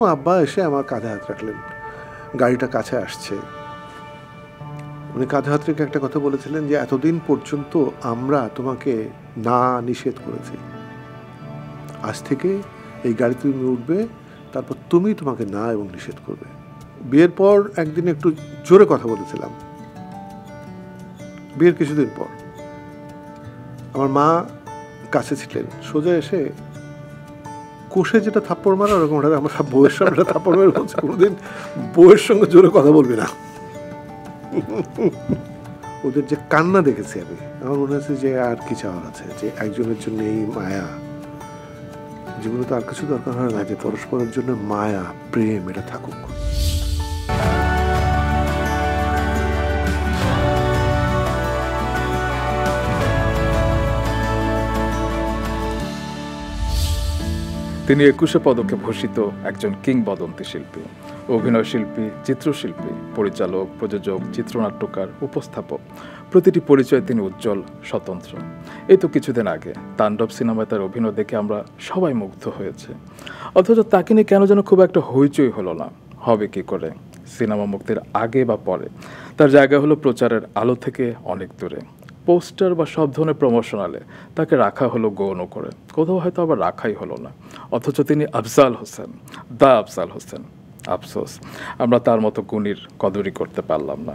আব্বা এসে আমার কাঁধে হাত রাখলেন, গাড়িটা কাছে আসছে। উনি কাঁধে হাত রেখে একটা কথা বলেছিলেন যে এতদিন পর্যন্ত আমরা তোমাকে না নিষেধ করেছি, আজ থেকে এই গাড়িতে তুমি উঠবে, তারপর তুমি তোমাকে না এবং নিষেধ করবে। বিয়ের পর একদিন একটু জোরে কথা বলেছিলাম, বিয়ের কিছুদিন পর আমার মা কাছে ছিলেন, সোজা এসে কোষে যেটা থাপ্পড় মারা ওরকম আমার বউয়ের সামনে থাপ্পড় মেরে বলছে, কোনোদিন বউয়ের সঙ্গে জোরে কথা বলবি না। ওদের যে কান্না দেখেছি আমি, আমার মনে হচ্ছে যে আর কি চাওয়ার আছে, যে একজনের জন্য এই মায়া, জীবনে তো আর কিছু দরকার হয় না, যে পরস্পরের জন্য মায়া প্রেম এটা থাকুক। তিনি ২১শে পদকে ভূষিত একজন কিংবদন্তি শিল্পী, অভিনয় শিল্পী, চিত্রশিল্পী, পরিচালক, প্রযোজক, চিত্রনাট্যকার, উপস্থাপক। প্রতিটি পরিচয় তিনি উজ্জ্বল, স্বতন্ত্র। এই তো কিছুদিন আগে তাণ্ডব সিনেমায় তার অভিনয় দেখে আমরা সবাই মুগ্ধ হয়েছে, অথচ তাকে নিয়ে কেন যেন খুব একটা হইচই হলো না। হবে কি করে? সিনেমা মুক্তির আগে বা পরে তার জায়গা হলো প্রচারের আলো থেকে অনেক দূরে। পোস্টার বা সব ধরনের প্রমোশনালে তাকে রাখা হলো গৌণ করে, কোথাও হয়তো আবার রাখাই হলো না। অথচ তিনি আফজাল হোসেন, দা আফজাল হোসেন। আফসোস, আমরা তার মতো গুণীর কদরই করতে পারলাম না।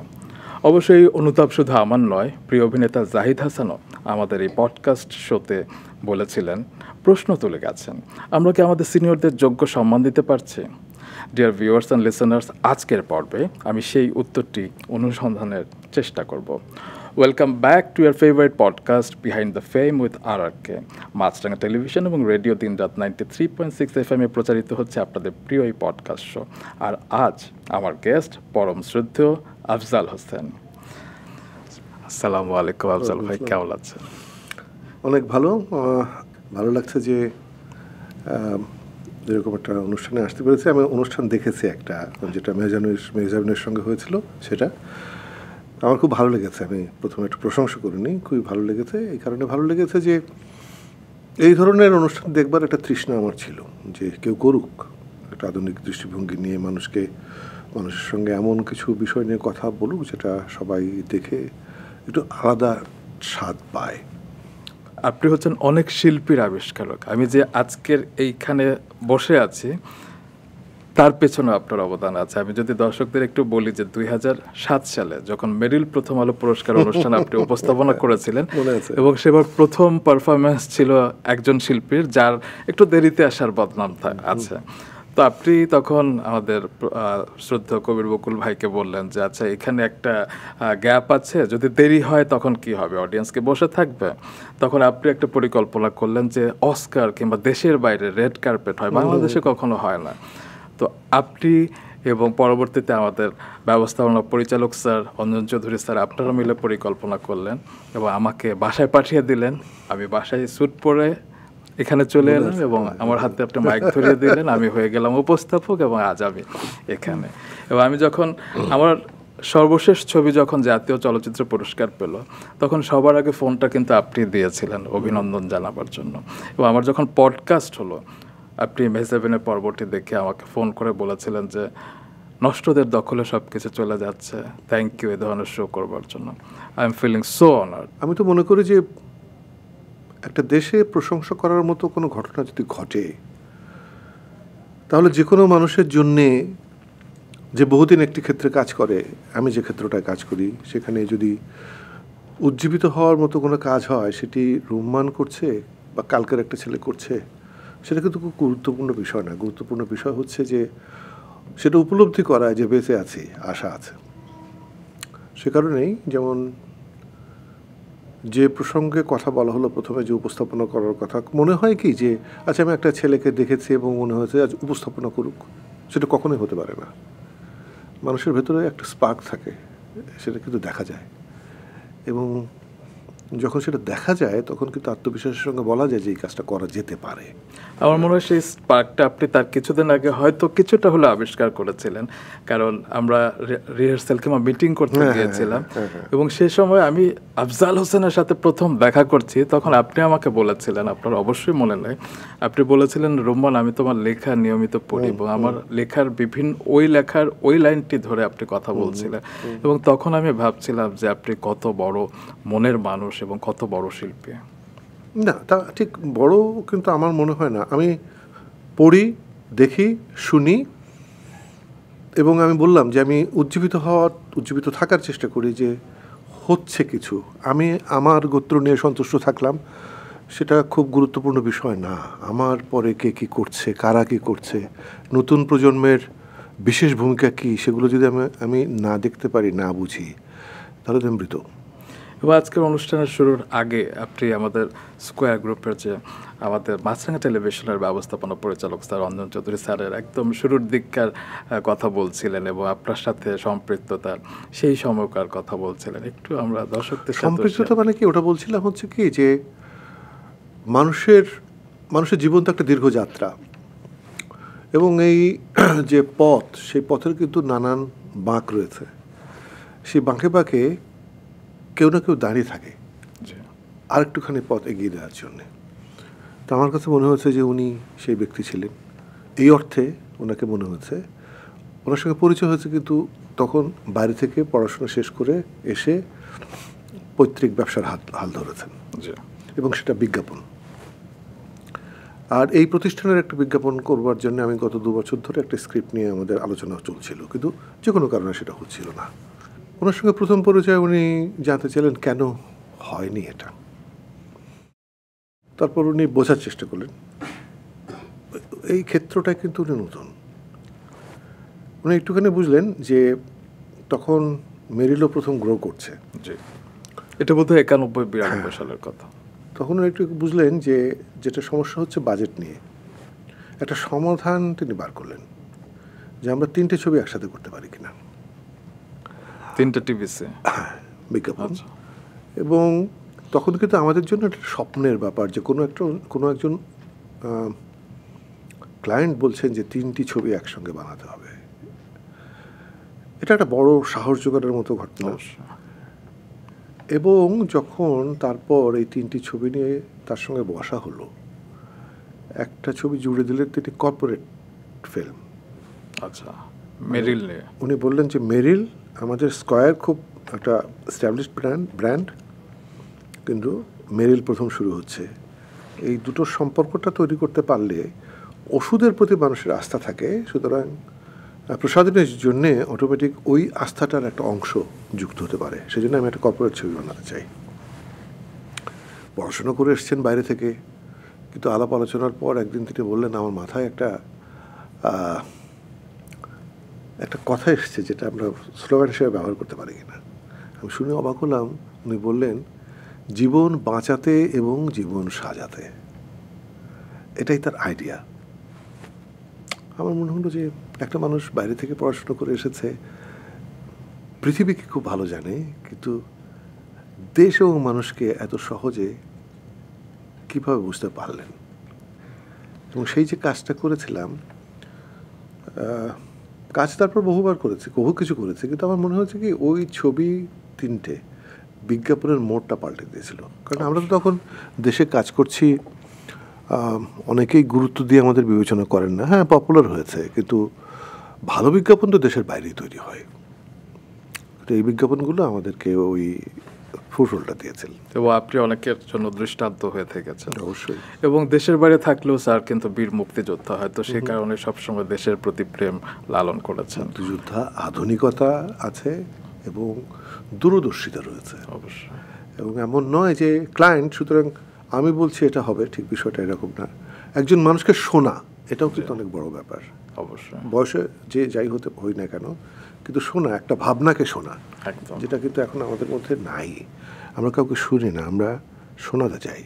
অবশ্যই অনুতাপ শুধু আমার নয়, প্রিয় অভিনেতা জাহিদ হাসানও আমাদের এই পডকাস্ট শোতে বলেছিলেন, প্রশ্ন তুলে গেছেন, আমরা কি আমাদের সিনিয়রদের যোগ্য সম্মান দিতে পারছি? ডিয়ার ভিউয়ার্স অ্যান্ড লিসেনার্স, আজকের পর্বে আমি সেই উত্তরটি অনুসন্ধানের চেষ্টা করব। Welcome back to year favourite podcast behind the fame with RRK। Maasranga television এবং রেডিও দিনরাত 93.6 FM প্রচারিত হচ্ছে আপনাদের প্রিয় এই পডকাস্ট শো। আর আজ আমার গেস্ট পরম শ্রদ্ধেয় আফজাল হোসেন। আসসালামু আলাইকুম আফজাল ভাই, কেমন আছেন? অনেক ভালো, ভালো লাগছে যে এরকম একটা অনুষ্ঠানে আসতে পেরেছি। আমি অনুষ্ঠান দেখেছি একটা, যেটা মেহজাবিনের সঙ্গে হয়েছিল, সেটা আমার খুব ভালো লেগেছে। আমি প্রথমে একটু প্রশংসা করিনি, খুবই ভালো লেগেছে। এই কারণে ভালো লেগেছে যে এই ধরনের অনুষ্ঠান দেখবার একটা তৃষ্ণা আমার ছিল, যে কেউ করুক একটা আধুনিক দৃষ্টিভঙ্গি নিয়ে, মানুষের সঙ্গে এমন কিছু বিষয় নিয়ে কথা বলুক যেটা সবাই দেখে একটু আলাদা স্বাদ পায়। আপনি হচ্ছেন অনেক শিল্পীর আবিষ্কারক। আমি যে আজকের এইখানে বসে আছি তার পেছনে আপনার অবদান আছে। আমি যদি দর্শকদের একটু বলি যে 2007 সালে যখন মেরিল প্রথম আলো পুরস্কার অনুষ্ঠান আপনি উপস্থাপনা করেছিলেন, এবং সেবার প্রথম পারফরমেন্স ছিল একজন শিল্পীর যার একটু দেরিতে আসার বদনাম আছে। তো আপনি তখন আমাদের শ্রদ্ধেয় কবির বকুল ভাইকে বললেন যে আচ্ছা, এখানে একটা গ্যাপ আছে, যদি দেরি হয় তখন কি হবে, অডিয়েন্সকে বসে থাকবে? তখন আপনি একটা পরিকল্পনা করলেন যে অস্কার কিংবা দেশের বাইরে রেড কার্পেট হয়, বাংলাদেশে কখনো হয় না। তো আপনি এবং পরবর্তীতে আমাদের ব্যবস্থাপনা পরিচালক স্যার অঞ্জন চৌধুরী স্যার, আপনারা মিলে পরিকল্পনা করলেন এবং আমাকে বাসায় পাঠিয়ে দিলেন। আমি বাসায় স্যুট পরে এখানে চলে এলাম এবং আমার হাতে একটা মাইক ধরিয়ে দিলেন, আমি হয়ে গেলাম উপস্থাপক এবং আজ আমি এখানে। এবং আমি যখন আমার সর্বশেষ ছবি যখন জাতীয় চলচ্চিত্র পুরস্কার পেল, তখন সবার আগে ফোনটা কিন্তু আপনি দিয়েছিলেন অভিনন্দন জানাবার জন্য। এবং আমার যখন পডকাস্ট হলো, আপনি মেহজাবিনের পর্বটি দেখে আমাকে ফোন করে বলেছিলেন যে নষ্টদের দখলে সব কিছু চলে যাচ্ছে, থ্যাংক ইউ এই ধরনের শো করবার জন্য। I am feeling so honoured. আমি তো মনে করি যে একটা দেশে প্রশংসা করার মতো কোনো ঘটনা যদি ঘটে, তাহলে যে কোনো মানুষের জন্যে যে বহুদিন একটি ক্ষেত্রে কাজ করে, আমি যে ক্ষেত্রটায় কাজ করি, সেখানে যদি উজ্জীবিত হওয়ার মতো কোনো কাজ হয়, সেটি রুম্মান করছে বা কালকের একটা ছেলে করছে, সেটা কিন্তু খুব গুরুত্বপূর্ণ বিষয় না। গুরুত্বপূর্ণ বিষয় হচ্ছে যে সেটা উপলব্ধি করা যে বেঁচে আছি, আশা আছে। সে কারণেই যেমন যে প্রসঙ্গে কথা বলা হলো প্রথমে, যে উপস্থাপনা করার কথা, মনে হয় কি যে আচ্ছা, আমি একটা ছেলেকে দেখেছি এবং মনে হয়েছে আজ উপস্থাপনা করুক, সেটা কখনোই হতে পারে না। মানুষের ভেতরে একটা স্পার্ক থাকে, সেটা কিন্তু দেখা যায়। এবং যখন সেটা দেখা যায় তখন কিন্তু আত্মবিশ্বাসের সঙ্গে বলা যায় যে এই কাজটা করা যেতে পারে। আমার মনে হয় সেই স্পার্কটা আপনি তার কিছুদিন আগে হয়তো কিছুটা হলে আবিষ্কার করেছিলেন, কারণ আমরা রিহার্সাল কিংবা মিটিং করতে গিয়েছিলাম এবং সেই সময় আমি আফজাল হোসেনের সাথে প্রথম দেখা করছি, তখন আপনি আমাকে বলেছিলেন, আপনার অবশ্যই মনে নেই, আপনি বলেছিলেন রোমান আমি তোমার লেখা নিয়মিত পড়ি এবং আমার লেখার বিভিন্ন ওই লেখার ওই লাইনটি ধরে আপনি কথা বলছিলেন এবং তখন আমি ভাবছিলাম যে আপনি কত বড় মনের মানুষ এবং কত বড় শিল্পী। না, তা ঠিক বড় কিন্তু আমার মনে হয় না। আমি পড়ি, দেখি, শুনি এবং আমি বললাম যে আমি উজ্জীবিত থাকার চেষ্টা করি যে হচ্ছে কিছু। আমি আমার গোত্র নিয়ে সন্তুষ্ট থাকলাম, সেটা খুব গুরুত্বপূর্ণ বিষয় না। আমার পরে কে কী করছে, কারা কী করছে, নতুন প্রজন্মের বিশেষ ভূমিকা কী, সেগুলো যদি আমি না দেখতে পারি, না বুঝি, তাহলে তো আমি মৃত। এবং আজকের অনুষ্ঠানের শুরুর আগে আপনি আমাদের স্কোয়ার গ্রুপের যে আমাদের মাছরাঙা টেলিভিশনের ব্যবস্থাপনা পরিচালক স্যার রঞ্জন চৌধুরী স্যারের একদম শুরুর দিককার কথা বলছিলেন এবং আপনার সাথে সম্পৃক্ততার সেই সময়কার কথা বলছিলেন। একটু আমরা দর্শকদের সাথে সম্পৃক্ততা মানে কি, ওটা বলছিলাম হচ্ছে কি যে মানুষের জীবন তো একটা দীর্ঘ যাত্রা এবং এই যে পথ, সেই পথের কিন্তু নানান বাঁক রয়েছে। সেই বাঁকে বাঁকে কেউ না কেউ দাঁড়িয়ে থাকে আরেকটুখানি পথ এগিয়ে দেওয়ার জন্যে। তো আমার কাছে মনে হয়েছে যে উনি সেই ব্যক্তি ছিলেন। এই অর্থে ওনাকে মনে হয়েছে, ওনার সঙ্গে পরিচয় হয়েছে কিন্তু তখন বাইরে থেকে পড়াশোনা শেষ করে এসে পৈতৃক ব্যবসার হাল ধরেছেন এবং সেটা বিজ্ঞাপন। আর এই প্রতিষ্ঠানের একটা বিজ্ঞাপন করবার জন্য আমি গত 2 বছর ধরে একটা স্ক্রিপ্ট নিয়ে আমাদের আলোচনা চলছিল, কিন্তু যে কোনো কারণে সেটা হচ্ছিল না। ওনার সঙ্গে প্রথম পরিচয় উনি জানতে চাইলেন কেন হয়নি এটা। তারপর উনি বোঝার চেষ্টা করলেন এই ক্ষেত্রটায় কিন্তু উনি নতুন। উনি একটুখানি বুঝলেন যে তখন মেরিলও প্রথম গ্রো করছে, এটা বোধহয় 91-92 সালের কথা। তখন উনি একটু বুঝলেন যে যেটা সমস্যা হচ্ছে বাজেট নিয়ে। একটা সমাধান তিনি বার করলেন যে আমরা 3টে ছবি একসাথে করতে পারি কিনা, 3টে টিভিতে বিজ্ঞাপন। এবং তখন কিন্তু আমাদের জন্য একটা স্বপ্নের ব্যাপার যে কোনো একজন ক্লায়েন্ট বলছেন যে 3টি ছবি একসঙ্গে বানাতে হবে। এটা একটা বড় সাহস জোগাড়ের মতো ঘটনা। এবং যখন তারপর এই 3টি ছবি নিয়ে তার সঙ্গে বসা হলো, একটা ছবি জুড়ে দিলেন তিনি কর্পোরেট ফিল্ম। আচ্ছা, মেরিল নিয়ে উনি বললেন যে মেরিল আমাদের স্কয়ার খুব একটা এস্টাবলিশড ব্র্যান্ড, কিন্তু মেরিল প্রথম শুরু হচ্ছে। এই দুটোর সম্পর্কটা তৈরি করতে পারলে ওষুধের প্রতি মানুষের আস্থা থাকে, সুতরাং প্রসাধনের জন্য অটোমেটিক ওই আস্থাটার একটা অংশ যুক্ত হতে পারে। সেই জন্য আমি একটা কর্পোরেট ছবি বানাতে চাই। পড়াশোনা করে এসছেন বাইরে থেকে, কিন্তু আলাপ আলোচনার পর একদিন তিনি বললেন আমার মাথায় একটা কথা এসছে যেটা আমরা স্লোগান হিসেবে ব্যবহার করতে পারি কিনা। আমি শুনে অবাক হলাম। উনি বললেন জীবন বাঁচাতে এবং জীবন সাজাতে, এটাই তার আইডিয়া। আমার মনে হলো যে একটা মানুষ বাইরে থেকে পড়াশোনা করে এসেছে, পৃথিবীকে খুব ভালো জানে, কিন্তু দেশ এবং মানুষকে এত সহজে কিভাবে বুঝতে পারলেন। এবং সেই যে কাজটা করেছিলাম, কাজ তারপর বহুবার করেছি, বহু কিছু করেছি, কিন্তু আমার মনে হচ্ছে কি ওই ছবি 3টে বিজ্ঞাপনের মোড়টা পাল্টে দিয়েছিল। কারণ আমরা তো তখন দেশে কাজ করছি, অনেকেই গুরুত্ব দিয়ে আমাদের বিবেচনা করেন না। হ্যাঁ, পপুলার হয়েছে, কিন্তু ভালো বিজ্ঞাপন তো দেশের বাইরেই তৈরি হয়। তো এই বিজ্ঞাপনগুলো আমাদেরকে ওই ফুটবলটা দিয়েছিল এবং আপনি অনেকের জন্য দৃষ্টান্ত হয়ে থেকেছেন। অবশ্যই। এবং দেশের বাইরে থাকলেও স্যার কিন্তু বীর মুক্তিযোদ্ধা, হয়তো সেই কারণে সবসময় দেশের প্রতি প্রেম লালন করেছেন। মুক্তিযোদ্ধা, আধুনিকতা আছে এবং দূরদর্শিতা রয়েছে অবশ্যই। এবং এমন নয় যে ক্লায়েন্ট, সুতরাং আমি বলছি এটা হবে, ঠিক বিষয়টা এরকম না। একজন মানুষকে শোনা, এটাও কিন্তু অনেক বড় ব্যাপার। অবশ্যই। বয়সে যে যাই হই না কেন, কিন্তু শোনা, একটা ভাবনাকে শোনা, একদম, যেটা কিন্তু এখন আমাদের মধ্যে নাই। আমরা কাউকে শুনি না, আমরা শোনাতে চাই।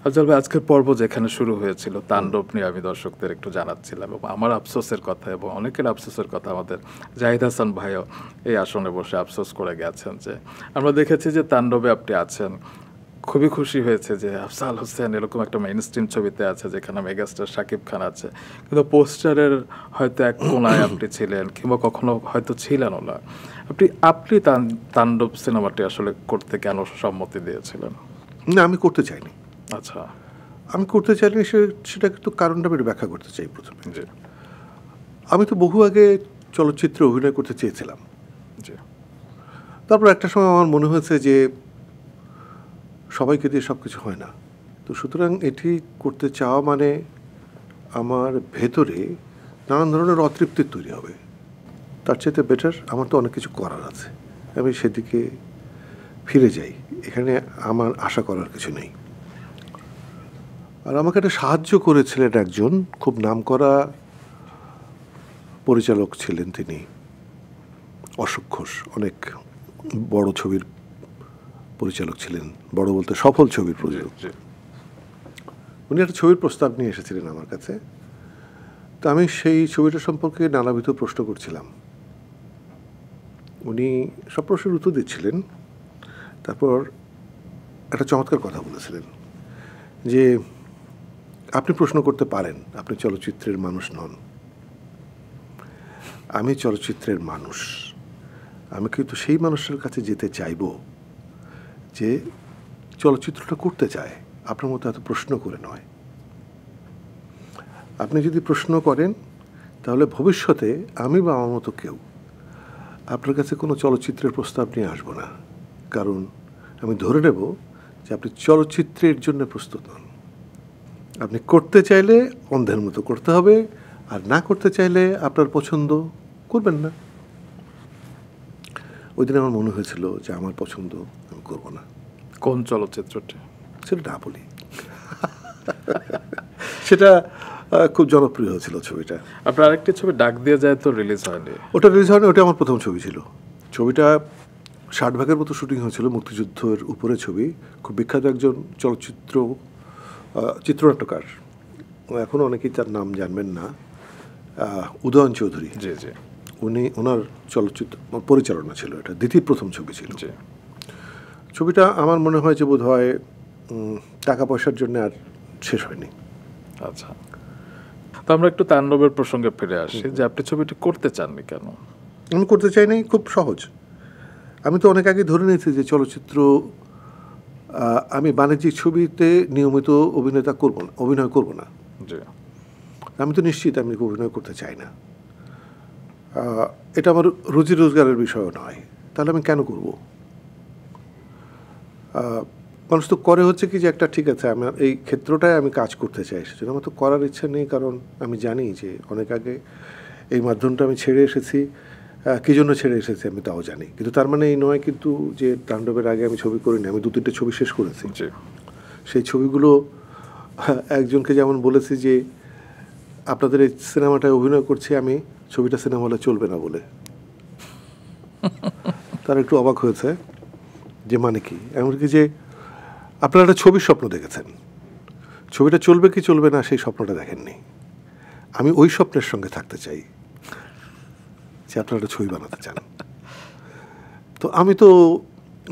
আফজাল ভাই, আজকের পর্ব যেখানে শুরু হয়েছিল তাণ্ডব নিয়ে আমি দর্শকদের একটু জানাচ্ছিলাম এবং আমার আফসোসের কথা এবং অনেকের আফসোসের কথা, আমাদের জাহিদ হাসান ভাইও এই আসনে বসে আফসোস করে গেছেন যে আমরা দেখেছি যে তাণ্ডবে আপনি আছেন, খুবই খুশি হয়েছে যে আফজাল হোসেন এরকম একটা মেইন স্ট্রিম ছবিতে আছে যেখানে মেগাস্টার শাকিব খান আছে, কিন্তু পোস্টারের হয়তো এক কোনায় আপনি ছিলেন কিংবা কখনো হয়তো ছিলেনও না। আপনি তাণ্ডব সিনেমাটি আসলে করতে কেন সম্মতি দিয়েছিলেন? না, আমি করতে চাইনি। আচ্ছা, আমি করতে চাইনি সেটা কিন্তু কারণটা আমি ব্যাখ্যা করতে চাই প্রথমে। জি আমি তো বহু আগে চলচ্চিত্রে অভিনয় করতে চেয়েছিলাম। জি। তারপর একটা সময় আমার মনে হয়েছে যে সবাইকে দিয়ে সব কিছু হয় না, তো সুতরাং এটি করতে চাওয়া মানে আমার ভেতরে নানান ধরনের অতৃপ্তি তৈরি হবে। তার চাইতে বেটার আমার তো অনেক কিছু করার আছে, আমি সেদিকে ফিরে যাই। এখানে আমার আশা করার কিছু নেই। আর আমাকে একটা সাহায্য করেছিলেন একজন খুব নামকরা পরিচালক ছিলেন, তিনি অশোক ঘোষ, অনেক বড় ছবির পরিচালক ছিলেন, বড় বলতে সফল ছবির প্রযোজক। উনি একটা ছবির প্রস্তাব নিয়ে এসেছিলেন আমার কাছে, তো আমি সেই ছবিটা সম্পর্কে নানাবিধ প্রশ্ন করছিলাম। উনি সব প্রশ্নের উত্তর দিচ্ছিলেন, তারপর একটা চমৎকার কথা বলেছিলেন যে আপনি প্রশ্ন করতে পারেন, আপনি চলচ্চিত্রের মানুষ নন, আমি চলচ্চিত্রের মানুষ। আমি কিন্তু সেই মানুষের কাছে যেতে চাইব যে চলচ্চিত্রটা করতে চায়, আপনার মতো এত প্রশ্ন করে নয়। আপনি যদি প্রশ্ন করেন তাহলে ভবিষ্যতে আমি বা আমার মতো কেউ আপনার কাছে কোনো চলচ্চিত্রের প্রস্তাব নিয়ে আসবো না, কারণ আমি ধরে নেব যে আপনি চলচ্চিত্রের জন্য প্রস্তুত নন। আপনি করতে চাইলে অন্ধের মতো করতে হবে, আর না করতে চাইলে আপনার পছন্দ করবেন না। ওই দিন আমার মনে হয়েছিল যে আমার পছন্দ আমি করবো না। কোন চলচ্চিত্রটি? সেটা না বলি। সেটা খুব জনপ্রিয় হয়েছিল ছবিটা। আপনার আরেকটি ছবি ডাক দিয়ে যায় তো রিলিজ হয়নি? ওটা রিলিজ হয়নি, ওটা আমার প্রথম ছবি ছিল। ছবিটা 60 ভাগের মতো শুটিং হয়েছিল, মুক্তিযুদ্ধের উপরে ছবি। খুব বিখ্যাত একজন চিত্রনাট্যকার, এখনও অনেকেই তার নাম জানবেন না, উদয়ন চৌধুরী। জি জি। ওনার চলচ্চিত্র পরিচালনা ছিল, এটা দ্বিতীয় প্রথম ছবি ছিল। জি। ছবিটা আমার মনে হয় যে বোধ হয় টাকা পয়সার জন্য আর শেষ হয়নি। আচ্ছা, তো আমরা একটু তাণ্ডবের প্রসঙ্গে ফিরে আসি, যে আপনি ছবিটি করতে চাননি কেন? আমি করতে চাই নাই, খুব সহজ। আমি তো অনেক আগে ধরে নিয়েছি যে চলচ্চিত্র, আমি বাণিজ্যিক ছবিতে নিয়মিত অভিনয় করব না। জি। আমি তো নিশ্চিত আমি অভিনয় করতে চাই না, এটা আমার রুজি রোজগারের বিষয় নয়, তাহলে আমি কেন করব? মানুষ তো করে হচ্ছে কি যে একটা, ঠিক আছে আমার এই ক্ষেত্রটায় আমি কাজ করতে চাই, সেজন্য আমার তো করার ইচ্ছা নেই, কারণ আমি জানি যে অনেক আগে এই মাধ্যমটা আমি ছেড়ে এসেছি। কী জন্য ছেড়ে এসেছি আমি তাও জানি, কিন্তু তার মানে এই নয় কিন্তু যে তাণ্ডবের আগে আমি ছবি করিনি। আমি 2-3টে ছবি শেষ করেছি। সেই ছবিগুলো একজনকে যেমন বলেছি যে আপনাদের এই সিনেমাটায় অভিনয় করছি আমি, ছবিটা সিনেমা হলে চলবে না বলে। তার একটু অবাক হয়েছে যে মানে কি, এমনকি যে আপনারা একটা ছবির স্বপ্ন দেখেছেন, ছবিটা চলবে কি চলবে না সেই স্বপ্নটা দেখেননি। আমি ওই স্বপ্নের সঙ্গে থাকতে চাই যে আপনারা একটা ছবি বানাতে চান। তো আমি তো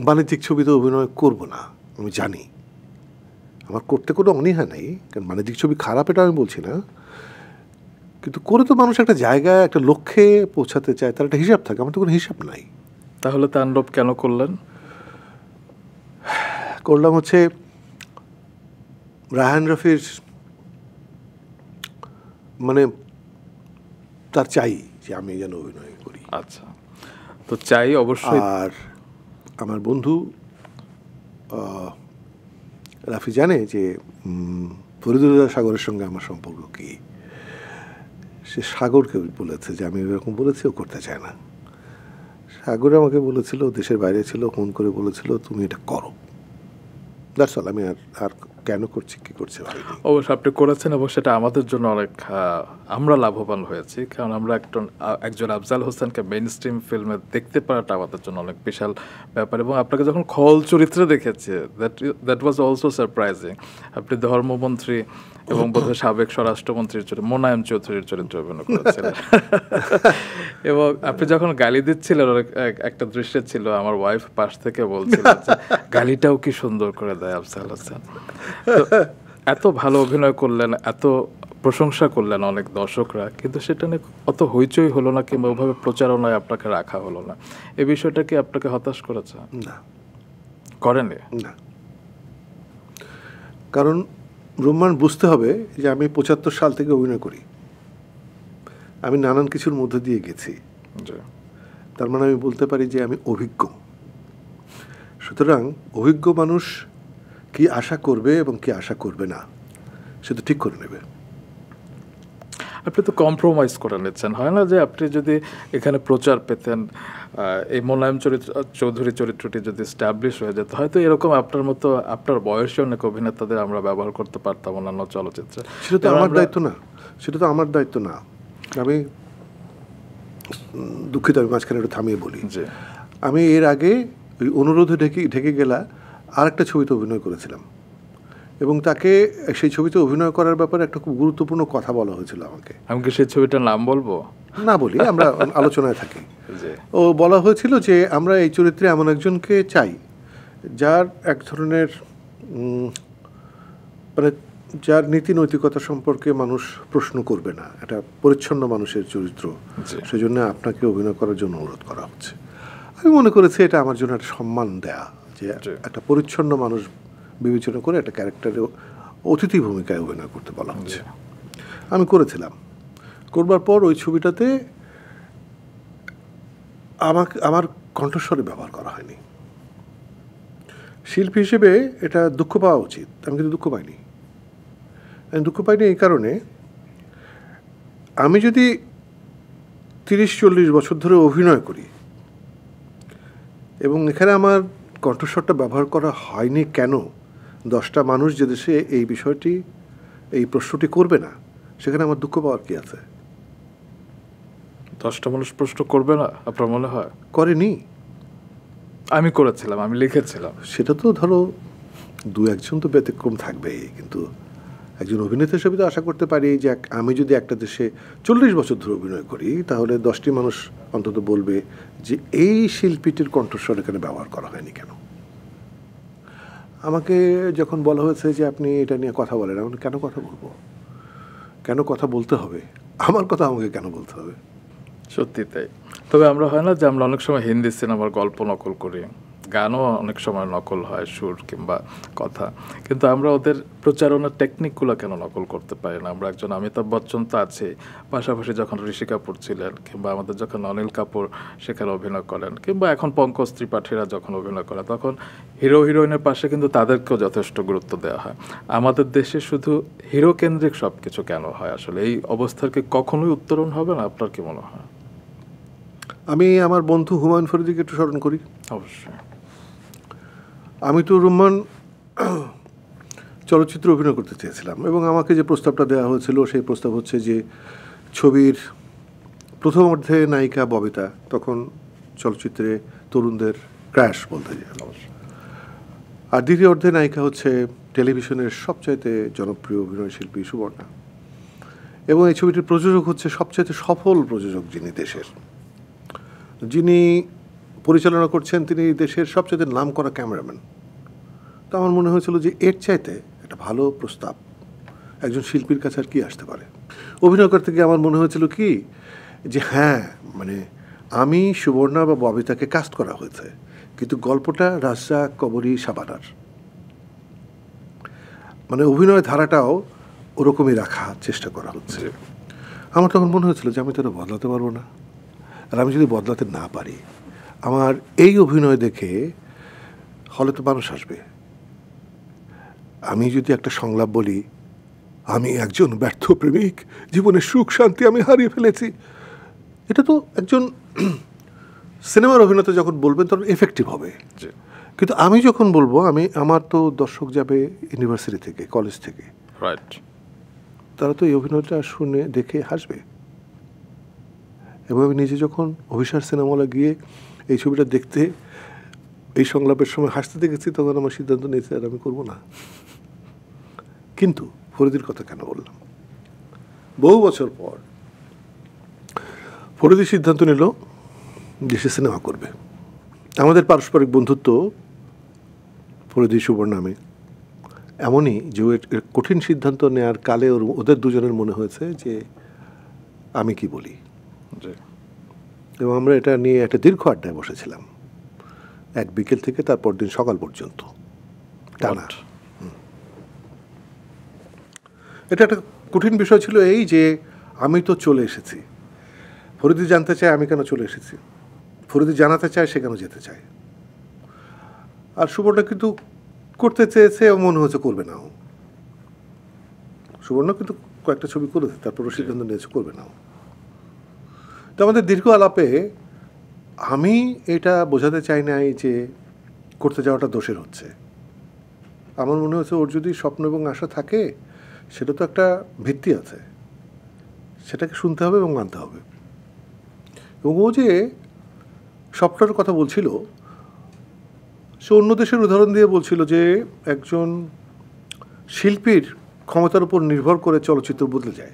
বাণিজ্যিক ছবিতে অভিনয় করব না, আমি জানি। আমার করতে কোনো অনীহা নেই, কারণ বাণিজ্যিক ছবি খারাপ এটা আমি বলছি না, কিন্তু করে তো মানুষ একটা জায়গায় একটা লক্ষ্যে পৌঁছাতে চায়, তার একটা হিসাব থাকে। আমার তো কোনো হিসাব নাই। তাহলে তাণ্ডব কেন করলেন? করলাম হচ্ছে রায়হান রফির, মানে তার চাই যে আমি যেন অভিনয় করি। আচ্ছা, তো চাই অবশ্যই। আর আমার বন্ধু রাফি জানে যে ফরিদুল সাগরের সঙ্গে আমার সম্পর্ক কি। সে সাগরকে বলেছে যে আমি এরকম বলেছি, ও করতে চায় না। সাগর আমাকে বলেছিল, দেশের বাইরে ছিল, ফোন করে বলেছিল তুমি এটা করো। That's all. আমি আর কেন করছি কি করছি ভাবিনি। অবশ্য আপনি করেছেন এবং সেটা আমাদের জন্য অনেক, আমরা লাভবান হয়েছি, কারণ আমরা একজন আফজাল হোসেনকে মেইন স্ট্রিম ফিল্মে দেখতে পারাটা আমাদের জন্য অনেক বিশাল ব্যাপার। এবং আপনাকে যখন খল চরিত্রে দেখেছি, দ্যাট ওয়াজ অলসো সারপ্রাইজিং। আপনি ধর্মমন্ত্রী এবং বোধহয় সাবেক স্বরাষ্ট্রমন্ত্রীর চরিত্রে মোনায়েম চৌধুরীর চরিত্রে অভিনয় করেছিলেন। এবং আপনি যখন গালি দিচ্ছিলেন একটা দৃশ্য ছিল, আমার ওয়াইফ পাশ থেকে বলছিল যে, গালিটাও কি সুন্দর করে দেয় আফজাল হোসেন। তো এত ভালো অভিনয় করলেন, এত প্রশংসা করলেন অনেক দর্শকরা, কিন্তু সেটা নিয়ে অত হইচই হলো না কিংবা ওভাবে প্রচারণায় আপনাকে রাখা হলো না। এই বিষয়টা কি আপনাকে হতাশ করেছে? না, করেনি? না, কারণ রুম্মান বুঝতে হবে যে আমি ৭৫ সাল থেকে অভিনয় করি, আমি নানান কিছুর মধ্যে দিয়ে গেছি, তার মানে আমি বলতে পারি যে আমি অভিজ্ঞ। সুতরাং অভিজ্ঞ মানুষ কি আশা করবে এবং কি আশা করবে না সেটা ঠিক করে নেবে। আপনি তো কম্প্রোমাইজ করে নিচ্ছেন, হয় না যে আপনি যদি এখানে প্রচার পেতেন, এই মোলায়েম চৌধুরী চরিত্রটি যদি স্ট্যাবলিশ হয়ে যেত, হয়তো এরকম আপনার মতো আপনার বয়সী অনেক অভিনেতাদের আমরা ব্যবহার করতে পারতাম অন্যান্য চলচ্চিত্রে। সেটা তো আমার দায়িত্ব না, সেটা তো আমার দায়িত্ব না। আমি দুঃখিত, আমি মাঝখানে একটু থামিয়ে বলি যে আমি এর আগে ওই অনুরোধে ঢেকে গেলা আর একটা ছবিতে অভিনয় করেছিলাম, এবং তাকে সেই ছবিতে অভিনয় করার ব্যাপারে একটা খুব গুরুত্বপূর্ণ কথা বলা হয়েছিল আমাকে। আমি কি সেই ছবিটার নাম বলবো? না বলি, আমরা আলোচনায় থাকি। ও বলা হয়েছিল যে আমরা এই চরিত্রে এমন একজনকে চাই যার এক ধরনের মানে যার নীতি নৈতিকতা সম্পর্কে মানুষ প্রশ্ন করবে না, একটা পরিচ্ছন্ন মানুষের চরিত্র, সেজন্য আপনাকে অভিনয় করার জন্য অনুরোধ করা হচ্ছে। আমি মনে করেছি এটা আমার জন্য একটা সম্মান দেয়া, যে একটা পরিচ্ছন্ন মানুষ বিবেচনা করে একটা ক্যারেক্টারে অতিথি ভূমিকায় অভিনয় করতে বলা হচ্ছে। আমি করেছিলাম। করবার পর ওই ছবিটাতে আমার কণ্ঠস্বরে ব্যবহার করা হয়নি। শিল্পী হিসেবে এটা দুঃখ পাওয়া উচিত, আমি কিন্তু দুঃখ পাইনি। আমি দুঃখ পাইনি এই কারণে, আমি যদি ৩০-৪০ বছর ধরে অভিনয় করি এবং এখানে আমার কণ্ঠস্বরটা ব্যবহার করা হয়নি কেন, 10টা মানুষ যে দেশে এই বিষয়টি, এই প্রশ্নটি করবে না, সেখানে আমার দুঃখ পাওয়ার কি আছে? 10টা মানুষ প্রশ্ন করবে না আপনার মনে হয়? করেনি। আমি করেছিলাম, আমি লিখেছিলাম। সেটা তো ধরো 2-1জন তো ব্যতিক্রম থাকবেই, কিন্তু একজন অভিনেতা হিসেবে তো আশা করতে পারি যে আমি যদি একটা দেশে 40 বছর ধরে অভিনয় করি, তাহলে 10টি মানুষ অন্তত বলবে যে এই শিল্পীটির কণ্ঠস্বর এখানে ব্যবহার করা হয়নি কেন। আমাকে যখন বলা হয়েছে যে আপনি এটা নিয়ে কথা বলেন, আমি কেন কথা বলবো, কেন কথা বলতে হবে, আমার কথা আমাকে কেন বলতে হবে? সত্যি তাই। তবে আমরা হয় না যে আমরা অনেক সময় হিন্দি সিনেমার গল্প নকল করি, গানও অনেক সময় নকল হয়, সুর কিংবা কথা, কিন্তু আমরা ওদের প্রচারণার টেকনিকগুলো কেন নকল করতে পারি না? আমরা একজন অমিতাভ বচ্চন তো আছে, পাশাপাশি যখন ঋষি কাপুর ছিলেন, কিংবা আমাদের যখন অনিল কাপুর সেখানে অভিনয় করেন, কিংবা এখন পঙ্কজ ত্রিপাঠীরা যখন অভিনয় করে, তখন হিরো হিরোইনের পাশে কিন্তু তাদেরকেও যথেষ্ট গুরুত্ব দেওয়া হয়। আমাদের দেশে শুধু হিরো কেন্দ্রিক সব কিছু কেন হয়? আসলে এই অবস্থার কি কখনোই উত্তরণ হবে না? আপনার কি মনে হয়? আমি আমার বন্ধু হুমায়ুন ফরিদিকে একটু স্মরণ করি। অবশ্যই। আমি তো রুম্মান চলচ্চিত্রে অভিনয় করতে চেয়েছিলাম, এবং আমাকে যে প্রস্তাবটা দেওয়া হয়েছিল সেই প্রস্তাব হচ্ছে যে ছবির প্রথম অর্ধে নায়িকা ববিতা, তখন চলচ্চিত্রে তরুণদের ক্র্যাশ বলতে যায়, আর দ্বিতীয় অর্ধে নায়িকা হচ্ছে টেলিভিশনের সবচাইতে জনপ্রিয় অভিনয় শিল্পী সুবর্ণা, এবং এই ছবিটির প্রযোজক হচ্ছে সবচাইতে সফল প্রযোজক যিনি দেশের, যিনি পরিচালনা করছেন তিনি দেশের সবচেয়ে নামকরা ক্যামেরাম্যান। তো আমার মনে হয়েছিল যে এর চাইতে একটা ভালো প্রস্তাব একজন শিল্পীর কাছে আর কি আসতে পারে। অভিনয় করতে গিয়ে আমার মনে হয়েছিল কি যে হ্যাঁ, মানে আমি সুবর্ণা বা ববিতাকে কাস্ট করা হয়েছে, কিন্তু গল্পটা রাজ্জাক, কবরী, শাবানার, মানে অভিনয় ধারাটাও ওরকমই রাখার চেষ্টা করা হচ্ছে। আমার তখন মনে হয়েছিল যে আমি তো বদলাতে পারবো না, আর আমি যদি বদলাতে না পারি, আমার এই অভিনয় দেখে হলে তো মানুষ আসবে। আমি যদি একটা সংলাপ বলি, আমি একজন ব্যর্থ প্রেমিক, জীবনের সুখ শান্তি আমি হারিয়ে ফেলেছি, এটা তো একজন সিনেমার অভিনেতা যখন বলবেন তখন এফেক্টিভ হবে। কিন্তু আমি যখন বলবো, আমার তো দর্শক যাবে ইউনিভার্সিটি থেকে, কলেজ থেকে, রাইট, তারা তো এই অভিনয়টা শুনে দেখে হাসবে। এবং আমি নিজে যখন অভিসার সিনেমা হলে গিয়ে এই ছবিটা দেখতে, এই সংলাপের সময় হাসতে দেখেছি, তখন আমার সিদ্ধান্ত নিয়েছে আর আমি করবো না। কিন্তু ফরিদির কথা কেন বললাম? বহু বছর পর ফরিদি সিদ্ধান্ত নিল দেশে সিনেমা করবে। আমাদের পারস্পরিক বন্ধুত্ব ফরিদি শুভর নামে এমনই যে এর কঠিন সিদ্ধান্ত নেওয়ার কালে ওদের দুজনের মনে হয়েছে যে আমি কি বলি, এবং আমরা এটা নিয়ে একটা দীর্ঘ আড্ডায় বসেছিলাম, এক বিকেল থেকে তারপর দিন সকাল পর্যন্ত টানা। এটা একটা কঠিন বিষয় ছিল এই যে আমি তো চলে এসেছি, ফরিদি জানতে চায় আমি কেন চলে এসেছি, ফরিদি জানাতে চায় সে কেন যেতে চায়। আর সুবর্ণা কিন্তু করতে চেয়েছে এবং মনে হচ্ছে করবে না। সুবর্ণা কিন্তু কয়েকটা ছবি করেছে, তারপরও সিদ্ধান্ত নিয়েছে করবে না। তো আমাদের দীর্ঘ আলাপে আমি এটা বোঝাতে চাই নাই যে করতে যাওয়াটা দোষের হচ্ছে। আমার মনে হচ্ছে ওর যদি স্বপ্ন এবং আশা থাকে সেটা তো একটা ভিত্তি আছে, সেটাকে শুনতে হবে এবং মানতে হবে। এবং ও যে স্বপ্নটার কথা বলছিল, সে অন্য দেশের উদাহরণ দিয়ে বলছিল যে একজন শিল্পীর ক্ষমতার উপর নির্ভর করে চলচ্চিত্র বদলে যায়,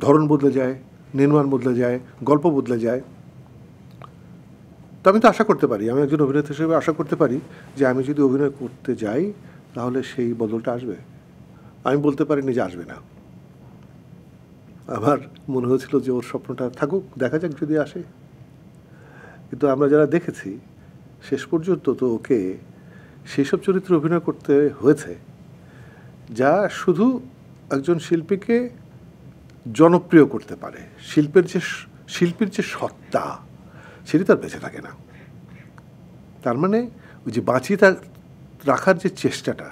ধরন বদলে যায়, নির্মাণ বদলে যায়, গল্প বদলে যায়। তো আমি তো আশা করতে পারি, আমি একজন অভিনেতা হিসেবে আশা করতে পারি যে আমি যদি অভিনয় করতে যাই তাহলে সেই বদলটা আসবে। আমি বলতে পারিনি যে আসবে না। আমার মনে হয়েছিল যে ওর স্বপ্নটা থাকুক, দেখা যাক যদি আসে। কিন্তু আমরা যারা দেখেছি শেষ পর্যন্ত তো ওকে সেই সব চরিত্রে অভিনয় করতে হয়েছে যা শুধু একজন শিল্পীকে জনপ্রিয় করতে পারে। শিল্পীর যে সত্তা সেটি তার বেঁচে থাকে না। তার মানে ওই যে বাঁচিয়ে রাখার যে চেষ্টাটা,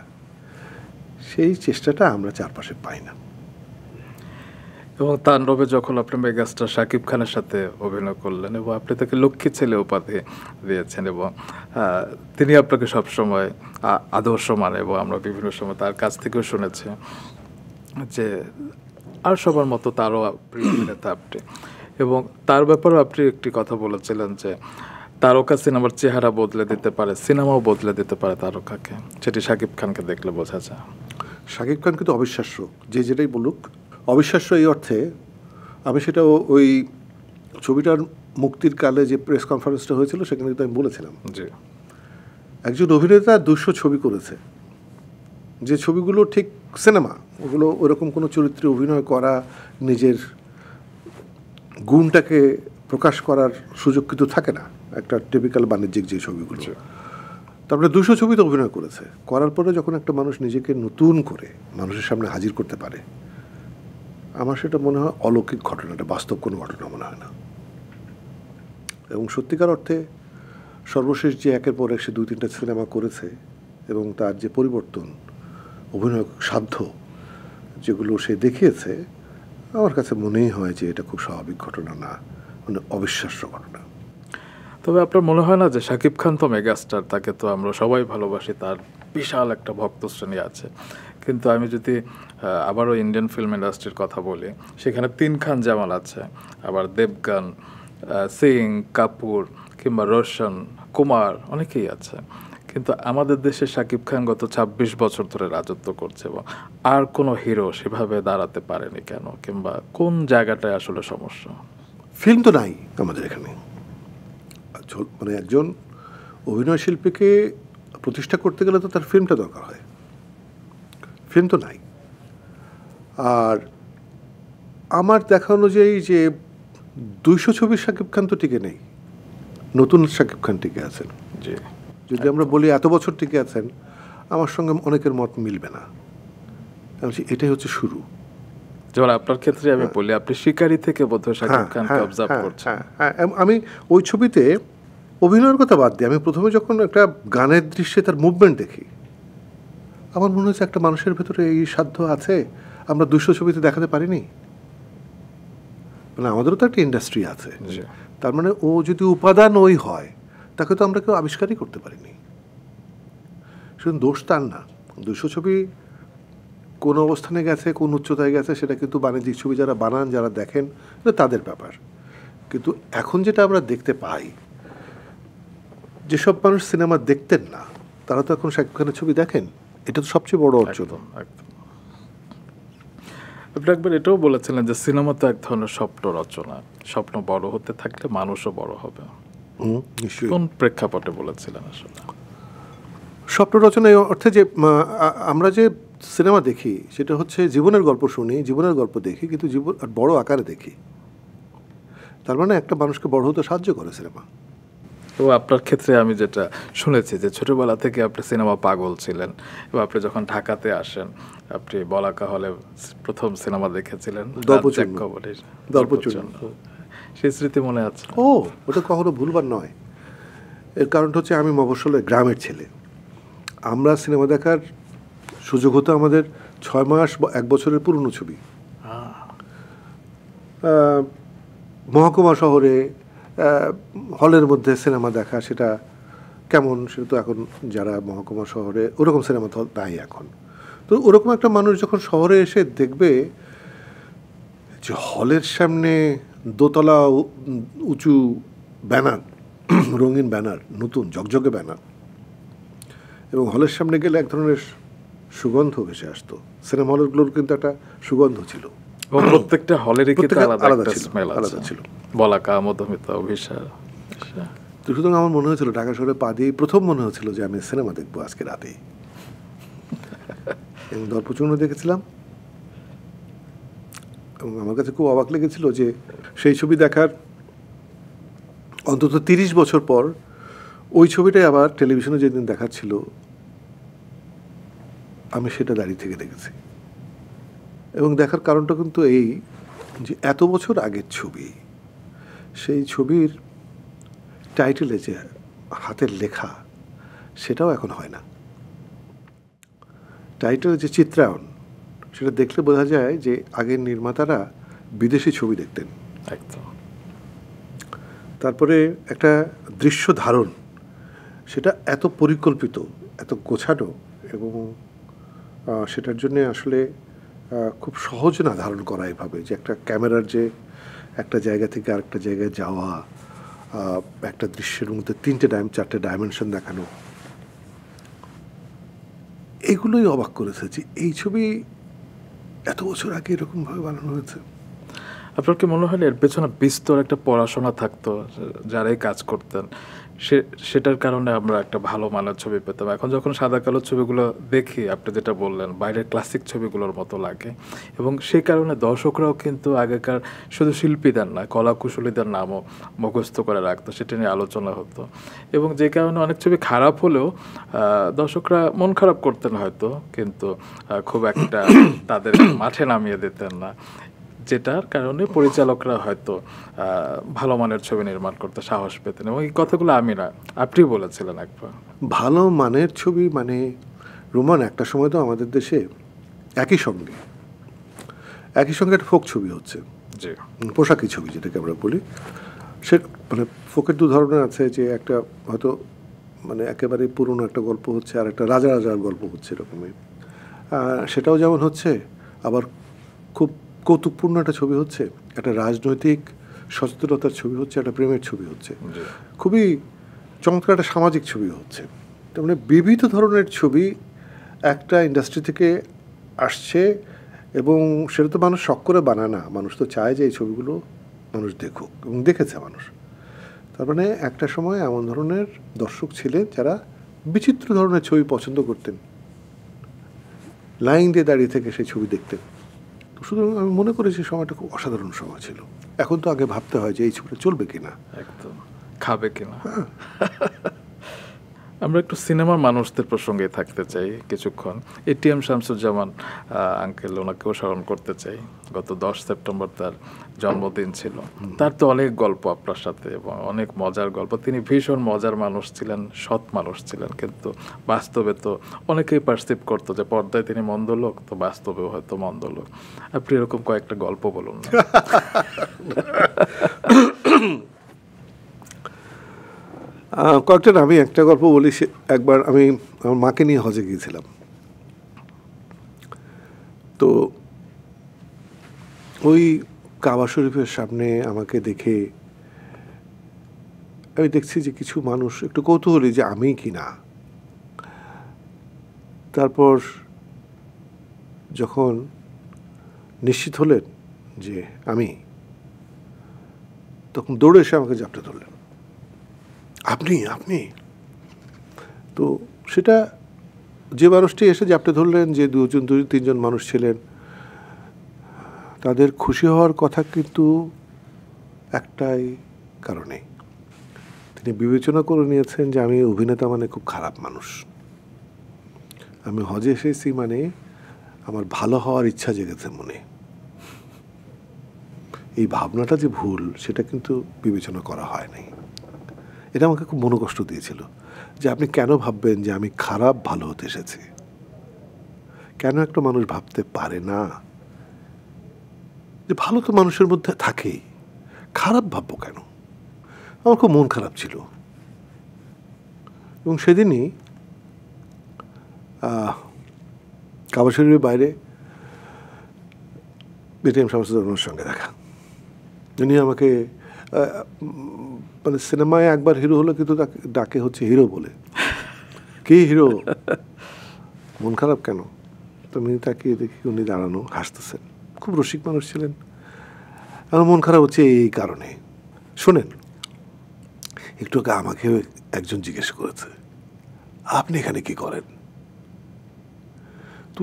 সেই চেষ্টাটা আমরা চারপাশে পাই না। এবং তাণ্ডবে যখন আপনি মেগাস্টার শাকিব খানের সাথে অভিনয় করলেন এবং আপনি তাকে লক্ষ্মী ছেলে উপাধি দিয়েছেন, এবং তিনি আপনাকে সবসময় আদর্শ মানে, এবং আমরা বিভিন্ন সময় তার কাছ থেকেও শুনেছি যে আর সবার মতো তারও প্রিয় অভিনেতা আপনি। এবং তার ব্যাপারেও আপনি একটি কথা বলেছিলেন যে তারকা সিনেমার চেহারা বদলে দিতে পারে, সিনেমাও বদলে দিতে পারে তারকাকে, সেটি শাকিব খানকে দেখলে বোঝা যায়। শাকিব খান কিন্তু অবিশ্বাস্য, যে যেটাই বলুক অবিশ্বাস্য। এই অর্থে আমি সেটা ওই ছবিটার মুক্তির কালে যে প্রেস কনফারেন্সটা হয়েছিল সেখানে কিন্তু আমি বলেছিলাম যে একজন অভিনেতা 200 ছবি করেছে, যে ছবিগুলো ঠিক সিনেমা, ওগুলো ওরকম কোনো চরিত্রে অভিনয় করা, নিজের গুণটাকে প্রকাশ করার সুযোগ কিন্তু থাকে না একটা টিপিক্যাল বাণিজ্যিক যে ছবিগুলো। তারপরে 200 ছবিতে অভিনয় করেছে, করার পরে যখন একটা মানুষ নিজেকে নতুন করে মানুষের সামনে হাজির করতে পারে, আমার সেটা মনে হয় অলৌকিক ঘটনাটা, বাস্তব কোনো ঘটনা মনে হয় না। এবং সত্যিকার অর্থে সর্বশেষ যে একের পর এক সে 2-3টা সিনেমা করেছে এবং তার যে পরিবর্তন, অভিনয় সাধ্য যেগুলো সে দেখিয়েছে, আমার কাছে মনেই হয় যে এটা খুব স্বাভাবিক ঘটনা না, মানে অবিশ্বাস্য ঘটনা। তবে আপনার মনে হয় না যে শাকিব খান তো মেগাস্টার, তাকে তো আমরা সবাই ভালোবাসি, তার বিশাল একটা ভক্ত শ্রেণী আছে, কিন্তু আমি যদি আবারও ইন্ডিয়ান ফিল্ম ইন্ডাস্ট্রির কথা বলি, সেখানে 3 খান জামাল আছে, আবার দেবগান, সিং, কাপুর কিংবা রোশন, কুমার, অনেকেই আছে। কিন্তু আমাদের দেশে শাকিব খান গত 26 বছর ধরে রাজত্ব করছে এবং আর কোনো হিরো সেভাবে দাঁড়াতে পারেনি কেন, কিংবা কোন জায়গাটায় আসলে সমস্যা? ফিল্ম তো নাই আমাদের এখানে। মানে একজন অভিনয় শিল্পীকে প্রতিষ্ঠা করতে গেলে তো তার ফিল্মটা দরকার হয়, ফিল্ম তো নাই। আর আমার দেখা অনুযায়ী যে 200 ছবির শাকিব খান তো টিকে নেই, নতুন শাকিব খান টিকে আছেন। জি, যদি আমরা বলি এত বছর টিকে আছেন, আমার সঙ্গে অনেকের মত মিলবে না। এটাই হচ্ছে শুরু। যেমন আপনার ক্ষেত্রে আমি বলি, আপনি শিকারি থেকে বোধহয় শাকিব খানকে অবজার্ভ করছেন। আমি ওই ছবিতে অভিনয়ের কথা বাদ দিই, আমি প্রথমে যখন একটা গানের দৃশ্যে তার মুভমেন্ট দেখি, আমার মনে হচ্ছে একটা মানুষের ভেতরে এই সাধ্য আছে, আমরা 200 ছবিতে দেখাতে পারিনি। মানে আমাদেরও তো একটা ইন্ডাস্ট্রি আছে, তার মানে ও যদি উপাদান ওই হয়, তাকে তো আমরা কেউ আবিষ্কারই করতে পারিনি। শুধু দোষ তার না, 200 ছবি কোন অবস্থানে গেছে, কোন উচ্চতায় গেছে, সেটা কিন্তু বাণিজ্যিক ছবি যারা বানান, যারা দেখেন, এটা তাদের ব্যাপার। কিন্তু এখন যেটা আমরা দেখতে পাই, যেসব মানুষ সিনেমা দেখতেন না তারা তো এখন শাকিব খানের ছবি দেখেন, এটা তো সবচেয়ে বড় অর্জন। আপনি একবার এটাও বলেছিলেন যে সিনেমা তো এক ধরনের স্বপ্ন রচনা, স্বপ্ন বড় হতে থাকলে মানুষও বড় হবে। নিশ্চয়ই। কোন প্রেক্ষাপটে বলেছিলেন আসলে? স্বপ্ন রচনা এই অর্থে যে আমরা যে সিনেমা দেখি সেটা হচ্ছে জীবনের গল্প শুনি, জীবনের গল্প দেখি, কিন্তু জীবন আর বড় আকারে দেখি। তার মানে একটা মানুষকে বড় হতে সাহায্য করে সিনেমা। তো আপনার ক্ষেত্রে আমি যেটা শুনেছি যে ছোটবেলা থেকে আপনি সিনেমা পাগল ছিলেন, এবং আপনি যখন ঢাকাতে আসেন আপনি বলাকা হলে প্রথম সিনেমা দেখেছিলেন দর্পচূর্ণ। কবরীর দর্পচূর্ণ। সেই স্মৃতি মনে আছে? ও, ওটা কখনো ভুলবার নয়। এর কারণটা হচ্ছে আমি মফস্বলের গ্রামের ছেলে। আমরা সিনেমা দেখার সুযোগ হতো আমাদের 6 মাস বা 1 বছরের পুরনো ছবি। মহকুমা শহরে হলের মধ্যে সিনেমা দেখা, সেটা কেমন সেটা তো এখন যারা মহকুমা শহরে ওরকম সিনেমা তো নাই এখন। তো ওরকম একটা মানুষ যখন শহরে এসে দেখবে যে হলের সামনে দোতলা উঁচু ব্যানার, রঙিন ব্যানার, নতুন ঝকঝকে ব্যানার, এবং হলের সামনে গেলে এক ধরনের সুগন্ধ ভেসে আসতো। সিনেমা হলগুলোর কিন্তু একটা সুগন্ধ ছিল, প্রত্যেকটা হলেরই কিন্তু আলাদা ছিল, স্মেল আলাদা ছিল। বলাকা, মধুমিতা, অভিসার। তো সুতরাং আমার মনে হয়েছিল ঢাকা শহরে পা দিয়ে প্রথম মনে হয়েছিল যে আমি সিনেমা দেখবো আজকে রাতেই। এবং দর্পচূর্ণ দেখেছিলাম, এবং আমার কাছে খুব অবাক লেগেছিল যে সেই ছবি দেখার অন্তত 30 বছর পর ওই ছবিটাই আবার টেলিভিশনে যেদিন দেখাচ্ছিল আমি সেটা দাঁড়িয়ে থেকে দেখেছি। এবং দেখার কারণটা কিন্তু এই যে এত বছর আগের ছবি, সেই ছবির টাইটেলে যে হাতের লেখা সেটাও এখন হয় না। টাইটেলের যে চিত্রায়ন সেটা দেখলে বোঝা যায় যে আগের নির্মাতারা বিদেশি ছবি দেখতেন। একদম। তারপরে একটা দৃশ্য ধারণ, সেটা এত পরিকল্পিত, এত গোছানো, এবং সেটার জন্যে আসলে খুব সহজ না ধারণ করা এভাবে, যে একটা ক্যামেরার যে একটা জায়গা থেকে আরেকটা জায়গায় যাওয়া, একটা দৃশ্যের মধ্যে 4টে ডাইমেনশন দেখানো, এগুলোই অবাক করেছে যে এই ছবি এত বছর আগে এরকমভাবে বানানো হয়েছে। আপনার কি মনে হয় এর পেছনে বিস্তর একটা পড়াশোনা থাকতো যারাই কাজ করতেন, সেটার কারণে আমরা একটা ভালো মানের ছবি পেতাম? এখন যখন সাদা কালো ছবিগুলো দেখি, আপনি যেটা বললেন বাইরের ক্লাসিক ছবিগুলোর মতো লাগে, এবং সেই কারণে দর্শকরাও কিন্তু আগেকার শুধু শিল্পীদের না, কলাকুশলীদের নামও মুখস্থ করে রাখতো, সেটা নিয়ে আলোচনা হতো, এবং যে কারণে অনেক ছবি খারাপ হলেও দর্শকরা মন খারাপ করতেন হয়তো, কিন্তু খুব একটা তাদের মাঠে নামিয়ে দিতেন না, যেটার কারণে পরিচালকরা হয়তো ভালো মানের ছবি নির্মাণ করতে সাহস পেতেন। এবং এই কথাগুলো আমি না, আপনি বলেছিলেন একবার। ভালো মানের ছবি মানে রোমান, একটা সময় তো আমাদের দেশে একই সঙ্গে একটা ফোক ছবি হচ্ছে, জি, পোশাকি ছবি যেটাকে আমরা বলি। সে মানে ফোকের 2 ধরনের আছে, যে একটা হয়তো মানে একেবারে পুরনো একটা গল্প হচ্ছে, আর একটা রাজা রাজার গল্প হচ্ছে, এরকমই। সেটাও যেমন হচ্ছে, আবার খুব কৌতুকপূর্ণ একটা ছবি হচ্ছে, একটা রাজনৈতিক সচেতনতার ছবি হচ্ছে, একটা প্রেমের ছবি হচ্ছে, খুবই চমৎকার একটা সামাজিক ছবি হচ্ছে। তার মানে বিবিধ ধরনের ছবি একটা ইন্ডাস্ট্রি থেকে আসছে, এবং সেটা তো মানুষ শখ করে বানায় না, মানুষ তো চায় যে এই ছবিগুলো মানুষ দেখুক, এবং দেখেছে মানুষ। তার মানে একটা সময় এমন ধরনের দর্শক ছিলেন যারা বিচিত্র ধরনের ছবি পছন্দ করতেন, লাইন দিয়ে দাঁড়িয়ে থেকে সেই ছবি দেখতেন। তো সুতরাং আমি মনে করি যে সময়টা খুব অসাধারণ সময় ছিল। এখন তো আগে ভাবতে হয় যে এই ছবিটা চলবে কিনা, একদম খাবে কিনা। আমরা একটু সিনেমার মানুষদের প্রসঙ্গে থাকতে চাই কিছুক্ষণ। এটিএম শামসুজ্জামান আঙ্কেল, ওনাকেও স্মরণ করতে চাই। গত 10 সেপ্টেম্বর তার জন্মদিন ছিল। তার তো অনেক গল্প আপনার সাথে, এবং অনেক মজার গল্প। তিনি ভীষণ মজার মানুষ ছিলেন, সৎ মানুষ ছিলেন, কিন্তু বাস্তবে তো অনেকেই পারসিভ করতো যে পর্দায় তিনি মন্দ লোক, তো বাস্তবেও হয়তো মন্দ লোক। আপনি এরকম কয়েকটা গল্প বলুন না। কয়েকটা আমি একটা গল্প বলি। একবার আমি আমার মাকে নিয়ে হজে গিয়েছিলাম। তো ওই কাবা শরীফের সামনে আমাকে দেখে আমি দেখছি যে কিছু মানুষ একটু কৌতূহলী যে আমি কি না। তারপর যখন নিশ্চিত হলেন যে আমি, তখন দৌড়ে এসে আমাকে জাপটে ধরলেন। আপনি আপনি তো সেটা যে মানুষটি এসে জাপটে ধরলেন, যে তিনজন মানুষ ছিলেন, তাদের খুশি হওয়ার কথা কিন্তু একটাই কারণে, তিনি বিবেচনা করে নিয়েছেন যে আমি অভিনেতা মানে খুব খারাপ মানুষ, আমি হজে এসেছি মানে আমার ভালো হওয়ার ইচ্ছা জেগেছে মনে। এই ভাবনাটা যে ভুল সেটা কিন্তু বিবেচনা করা হয় নাই। এটা আমাকে খুব মনোকষ্ট দিয়েছিল যে আপনি কেন ভাববেন যে আমি খারাপ ভালো হতে এসেছি। কেন একটা মানুষ ভাবতে পারে না যে ভালো তো মানুষের মধ্যে থাকেই, খারাপ ভাববো কেন? আমার খুব মন খারাপ ছিল। এবং সেদিনই কাবা শরীফের বাইরে বিটিএম শামসুজ্জামানের সঙ্গে দেখা। উনি আমাকে মানে সিনেমায় একবার হিরো হলো, কিন্তু তাকে ডাকে হচ্ছে হিরো বলে। কি হিরো? মন খারাপ কেন? তুমি তাকে দেখি উনি দাঁড়ানো হাসতেছেন, খুব রসিক মানুষ ছিলেন। আমার মন খারাপ হচ্ছে এই কারণে। শোনেন, একটু আগে আমাকে একজন জিজ্ঞেস করেছে আপনি এখানে কি করেন।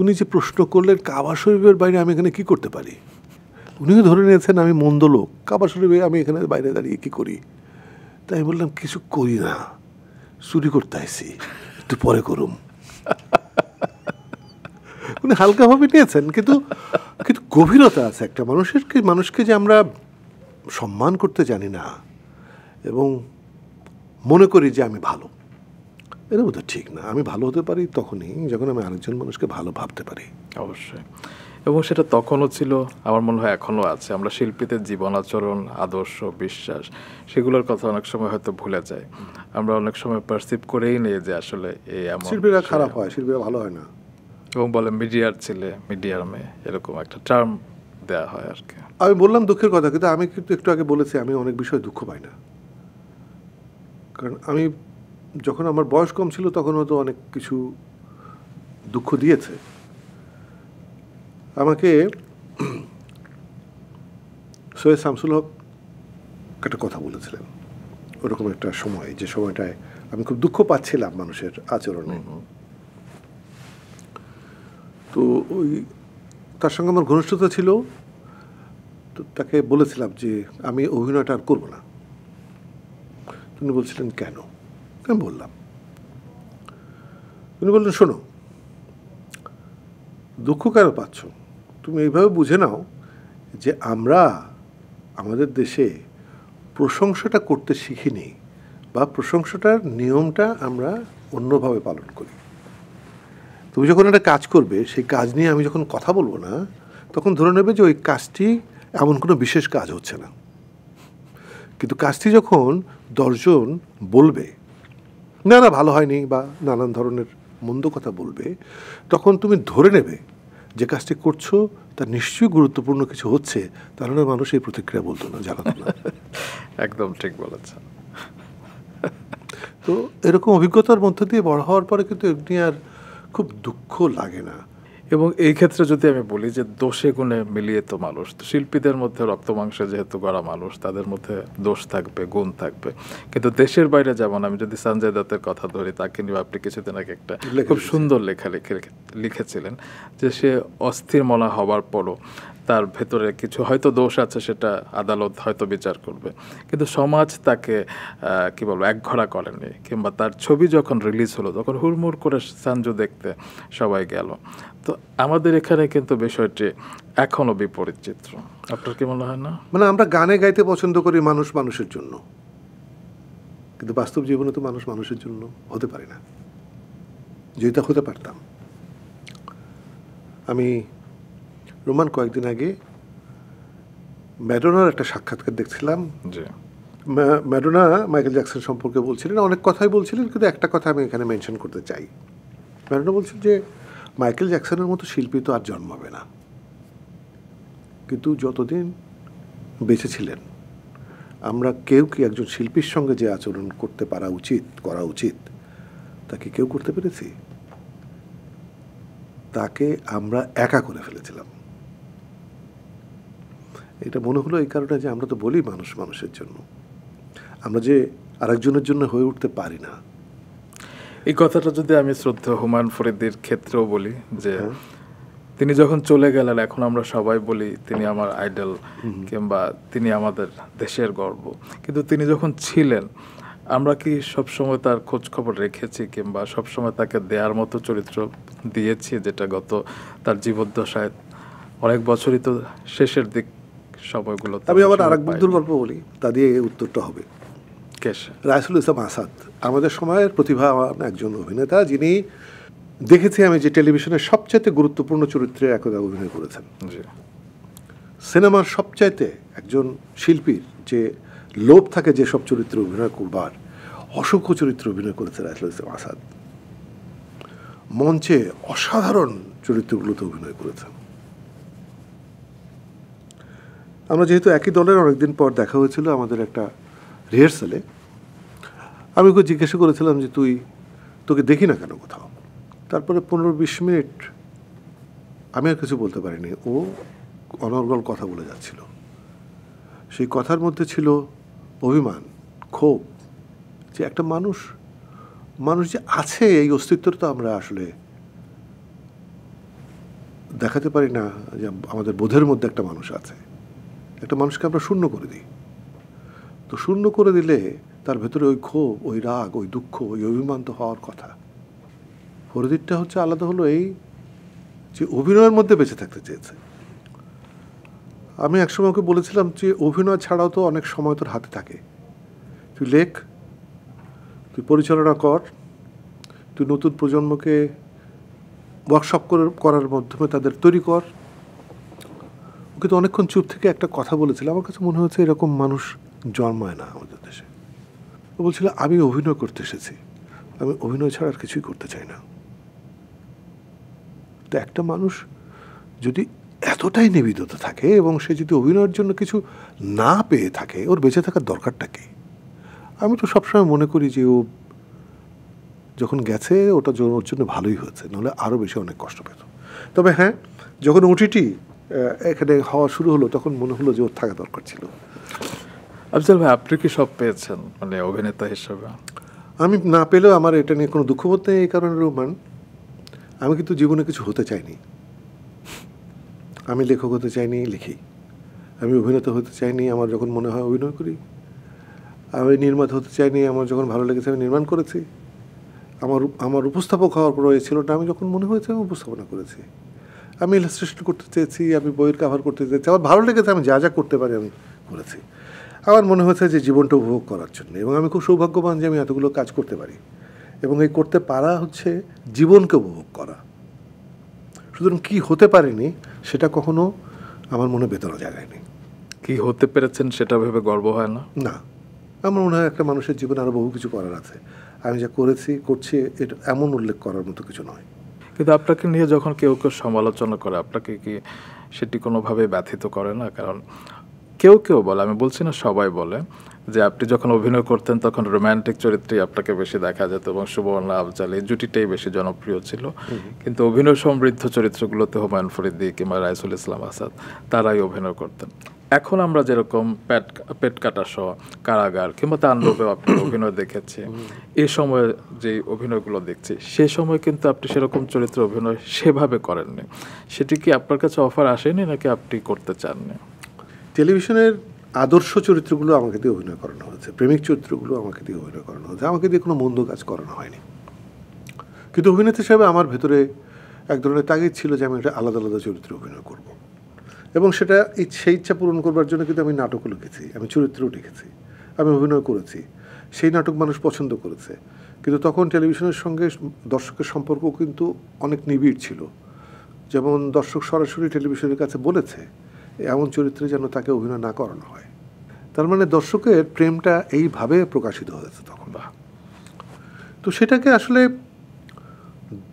উনি যে প্রশ্ন করলেন কাবা শরীফের বাইরে আমি এখানে কি করতে পারি, উনিও ধরে নিয়েছেন আমি মন্দ লোক, কাবা শরীফে আমি এখানে বাইরে দাঁড়িয়ে কি করি। তাই আমি বললাম কিছু করি না, চুরি করতে আইছি, একটু পরে করুম। উনি হালকাভাবে নিয়েছেন, কিন্তু কিন্তু গভীরতা আছে একটা মানুষকে যে আমরা সম্মান করতে জানি না এবং মনে করি যে আমি ভালো, এটা বোধহয় ঠিক না। আমি ভালো হতে পারি তখনই যখন আমি আরেকজন মানুষকে ভালো ভাবতে পারি। অবশ্যই। এবং সেটা তখনও ছিল, আমার মনে হয় এখনও আছে। আমরা শিল্পীদের জীবন আচরণ, আদর্শ, বিশ্বাস, সেগুলোর কথা অনেক সময় হয়তো ভুলে যাই। আমরা অনেক সময় পারসিভ করেই নিই যে আসলে এই এমন, শিল্পীরা খারাপ হয়, শিল্পীরা ভালো হয় না। এবং বলে মিডিয়ার ছেলে, মিডিয়ার মেয়ে, এরকম একটা টার্ম দেওয়া হয় আর কি। আমি বললাম দুঃখের কথা, কিন্তু আমি কিন্তু একটু আগে বলেছি আমি অনেক বিষয়ে দুঃখ পাই না। কারণ আমি যখন আমার বয়স কম ছিল তখন হয়তো অনেক কিছু দুঃখ দিয়েছে আমাকে। সৈয়দ শামসুল হক একটা কথা বলেছিলেন ওরকম একটা সময়, যে সময়টায় আমি খুব দুঃখ পাচ্ছিলাম মানুষের আচরণে। তো ওই তার সঙ্গে আমার ঘনিষ্ঠতা ছিল, তো তাকে বলেছিলাম যে আমি অভিনয়টা আর করবো না। তিনি বলছিলেন কেন? আমি বললাম, তিনি বললেন শোনো, দুঃখ কেন পাচ্ছ, তুমি এইভাবে বুঝে নাও যে আমরা আমাদের দেশে প্রশংসাটা করতে শিখিনি, বা প্রশংসাটার নিয়মটা আমরা অন্যভাবে পালন করি। তুমি যখন একটা কাজ করবে, সেই কাজ নিয়ে আমি যখন কথা বলবো না, তখন ধরে নেবে যে ওই কাজটি এমন কোনো বিশেষ কাজ হচ্ছে না। কিন্তু কাজটি যখন 10 জন বলবে না না ভালো হয়নি বা নানান ধরনের মন্দ কথা বলবে, তখন তুমি ধরে নেবে যে কাজটি করছো তা নিশ্চয়ই গুরুত্বপূর্ণ কিছু হচ্ছে, তাহলে মানুষ এই প্রতিক্রিয়া বলতো না, জানাতো না। একদম ঠিক বলেছেন। তো এরকম অভিজ্ঞতার মধ্য দিয়ে বড় হওয়ার পরে কিন্তু এমনি আর খুব দুঃখ লাগে না। এবং এই ক্ষেত্রে যদি আমি বলি যে দোষে গুণে মিলিয়ে তো মানুষ, তো শিল্পীদের মধ্যে রক্ত মাংসে যেহেতু গড়া মানুষ, তাদের মধ্যে দোষ থাকবে, গুণ থাকবে। কিন্তু দেশের বাইরে যেমন, আমি যদি সঞ্জয় দত্তের কথা ধরি, তাকে নিয়ে আপনি কিছুদিন আগে একটা খুব সুন্দর লেখা লিখেছিলেন যে সে অস্থির মনা হওয়ার পরও তার ভেতরে কিছু হয়তো দোষ আছে, সেটা আদালত হয়তো বিচার করবে, কিন্তু সমাজ তাকে কি বলবো একঘরা করেনি। কিংবা তার ছবি যখন রিলিজ হলো তখন হুড়মুড় করে সঞ্জু দেখতে সবাই গেল। তো আমাদের এখানে কিন্তু বিষয়টি এখনো বিপরীত চিত্র। আপনার কি মনে হয় না? মানে আমরা গানে গাইতে পছন্দ করি মানুষ মানুষের জন্য, কিন্তু বাস্তব জীবনে তো মানুষ মানুষের জন্য হতে পারে না। যেটা হতে পারতাম। আমি রোমান কয়েকদিন আগে ম্যাডোনার একটা সাক্ষাৎকার দেখছিলাম। জি। ম্যাডোনা মাইকেল জ্যাকসন সম্পর্কে বলছিলেন, অনেক কথাই বলছিলেন, কিন্তু একটা কথা আমি এখানে মেনশন করতে চাই। ম্যাডোনা বলছেন যে মাইকেল জ্যাকসনের মতো শিল্পী তো আর জন্মাবে না, কিন্তু যতদিন বেঁচে ছিলেন আমরা কেউ কি একজন শিল্পীর সঙ্গে যে আচরণ করতে করা উচিত তাকে কেউ করতে পেরেছি? তাকে আমরা একা করে ফেলেছিলাম। এটা মনে হলো এই কারণে যে আমরা তো বলি মানুষ মানুষের জন্য, আমরা যে আরেকজনের জন্য হয়ে উঠতে পারি না। এই কথাটা যদি আমি শ্রদ্ধেয় হুমায়ুন ফরিদির ক্ষেত্রেও বলি যে তিনি যখন চলে গেলেন, এখন আমরা সবাই বলি তিনি আমার আইডল কিংবা তিনি আমাদের দেশের গর্ব, কিন্তু তিনি যখন ছিলেন আমরা কি সবসময় তার খোঁজ খবর রেখেছি কিংবা সবসময় তাকে দেওয়ার মতো চরিত্র দিয়েছি, যেটা গত তার জীবদ্দশায় অনেক বছরই তো শেষের দিক সময়গুলো। আমি আবার আরেক বন্ধুর গল্প বলি, তা দিয়ে এই উত্তরটা হবে। রাইসুল ইসলাম আসাদ আমাদের সময়ের প্রতিভাবান একজন অভিনেতা, যিনি দেখেছি আমি যে টেলিভিশনের সবচাইতে গুরুত্বপূর্ণ চরিত্রে একদা অভিনয় করেছেন। সিনেমার সবচাইতে একজন শিল্পীর যে লোভ থাকে যেসব চরিত্রে অভিনয় করবার, অসংখ্য চরিত্রে অভিনয় করেছে রাইসুল ইসলাম আসাদ। মঞ্চে অসাধারণ চরিত্রগুলোতে অভিনয় করেছেন। আমরা যেহেতু একই দলের, অনেকদিন পর দেখা হয়েছিল আমাদের একটা রিহার্সালে। আমি ওকে জিজ্ঞাসা করেছিলাম যে তোকে দেখি না কেন কোথাও। তারপরে 15-20 মিনিট আমি আর কিছু বলতে পারিনি, ও অনর্গল কথা বলে যাচ্ছিল। সেই কথার মধ্যে ছিল অভিমান, ক্ষোভ, যে একটা মানুষ যে আছে, এই অস্তিত্বটা আমরা আসলে দেখাতে পারি না, যে আমাদের বোধের মধ্যে একটা মানুষ আছে। একটা মানুষকে আমরা শূন্য করে দিই। তো শূন্য করে দিলে তার ভেতরে ওই ক্ষোভ, ওই রাগ, ওই দুঃখ, ওই অভিমান তো হওয়ার কথা। ফরিদিরটা হচ্ছে আলাদা, হলো এই যে অভিনয়ের মধ্যে বেঁচে থাকতে চেয়েছে। আমি একসময় ওকে বলেছিলাম যে অভিনয় ছাড়াও তো অনেক সময় তোর হাতে থাকে, তুই লেখ, তুই পরিচালনা কর, তুই নতুন প্রজন্মকে ওয়ার্কশপ করার মাধ্যমে তাদের তৈরি কর। ওকে তো অনেকক্ষণ চুপ থেকে একটা কথা বলেছিল, আমার কাছে মনে হচ্ছে এরকম মানুষ জন্মায় না আমাদের দেশে। ও বলছিল আমি অভিনয় করতে এসেছি, আমি অভিনয় ছাড়া আর কিছুই করতে চাই না। তো একটা মানুষ যদি এতটাই নিবেদিত থাকে এবং সে যদি অভিনয়ের জন্য কিছু না পেয়ে থাকে, ওর বেঁচে থাকার দরকারটা কি? আমি তো সবসময় মনে করি যে ও যখন গেছে ওটা ওর জন্য ভালোই হয়েছে, নাহলে আরও বেশি অনেক কষ্ট পেত। তবে হ্যাঁ, যখন ওটিটি এখানে হওয়া শুরু হলো তখন মনে হলো যে ওর থাকা দরকার ছিল। আফজাল ভাই, আপনি কি সব পেয়েছেন মানে অভিনেতা হিসেবে? আমি না পেলেও আমার এটা নিয়ে কোনো দুঃখবোধ নেই। এই কারণে রোমান, আমি কিন্তু জীবনে কিছু হতে চাইনি। আমি লেখক হতে চাইনি, লিখি। আমি অভিনেতা হতে চাইনি, আমার যখন মনে হয় অভিনয় করি। আমি নির্মাতা হতে চাইনি, আমার যখন ভালো লেগেছে আমি নির্মাণ করেছি। আমার উপস্থাপক হওয়ার পর ছিল না, আমি যখন মনে হয়েছে আমি উপস্থাপনা করেছি। আমি ইলাস্ট্রেশন করতে চেয়েছি, আমি বইয়ের কাভার করতে চেয়েছি, আমার ভালো লেগেছে, আমি যা যা করতে পারি আমি করেছি। আমার মনে হয়েছে যে জীবনটা উপভোগ করার জন্য, এবং আমি খুব সৌভাগ্যবান যে আমি এতগুলো কাজ করতে পারি, এবং এই করতে পারা হচ্ছে জীবনকে উপভোগ করা। সুতরাং কী হতে পারিনি সেটা কখনো আমার মনে বেদনা জাগায়নি। কি হতে পেরেছেন সেটা ভেবে গর্ব হয় না? না, আমার মনে হয় একটা মানুষের জীবনে আরও বহু কিছু করার আছে। আমি যা করছি এটা এমন উল্লেখ করার মতো কিছু নয়। কিন্তু আপনাকে নিয়ে যখন কেউ সমালোচনা করে, আপনাকে কি সেটি কোনোভাবে ব্যথিত করে না? কারণ কেউ বলে, আমি বলছি না সবাই বলে, যে আপনি যখন অভিনয় করতেন তখন রোম্যান্টিক চরিত্রেই আপনাকে বেশি দেখা যেত এবং সুবর্ণা আফজাল এই জুটিটাই বেশি জনপ্রিয় ছিল। কিন্তু অভিনয় সমৃদ্ধ চরিত্রগুলোতে হুমায়ুন ফরিদি কিংবা রাইসুল ইসলাম আসাদ তারাই অভিনয় করতেন। এখন আমরা যেরকম পেট কাটা সহ, কারাগার কিংবা তাণ্ডবে আপনি অভিনয় দেখেছি, এই সময়ে যে অভিনয়গুলো দেখছি সে সময় কিন্তু আপনি সেরকম চরিত্র অভিনয় সেভাবে করেননি। সেটি কি আপনার কাছে অফার আসেনি নাকি আপনি করতে চাননি? টেলিভিশনের আদর্শ চরিত্রগুলো আমাকে দিয়ে অভিনয় করানো হয়েছে, প্রেমিক চরিত্রগুলো আমাকে দিয়ে অভিনয় করানো হয়েছে, আমাকে দিয়ে কোনো মন্দ কাজ করানো হয়নি। কিন্তু অভিনেতা হিসাবে আমার ভেতরে এক ধরনের তাগিদ ছিল যে আমি একটা আলাদা আলাদা চরিত্রে অভিনয় করব, এবং সেটা সেই ইচ্ছা পূরণ করবার জন্য কিন্তু আমি নাটকও লিখেছি, আমি চরিত্রও লিখেছি, আমি অভিনয় করেছি। সেই নাটক মানুষ পছন্দ করেছে, কিন্তু তখন টেলিভিশনের সঙ্গে দর্শকের সম্পর্ক কিন্তু অনেক নিবিড় ছিল। যেমন দর্শক সরাসরি টেলিভিশনের কাছে বলেছে এমন চরিত্রে যেন তাকে অভিনয় না করানো হয়। তার মানে দর্শকের প্রেমটা এইভাবে প্রকাশিত হয়েছে তখন। তো সেটাকে আসলে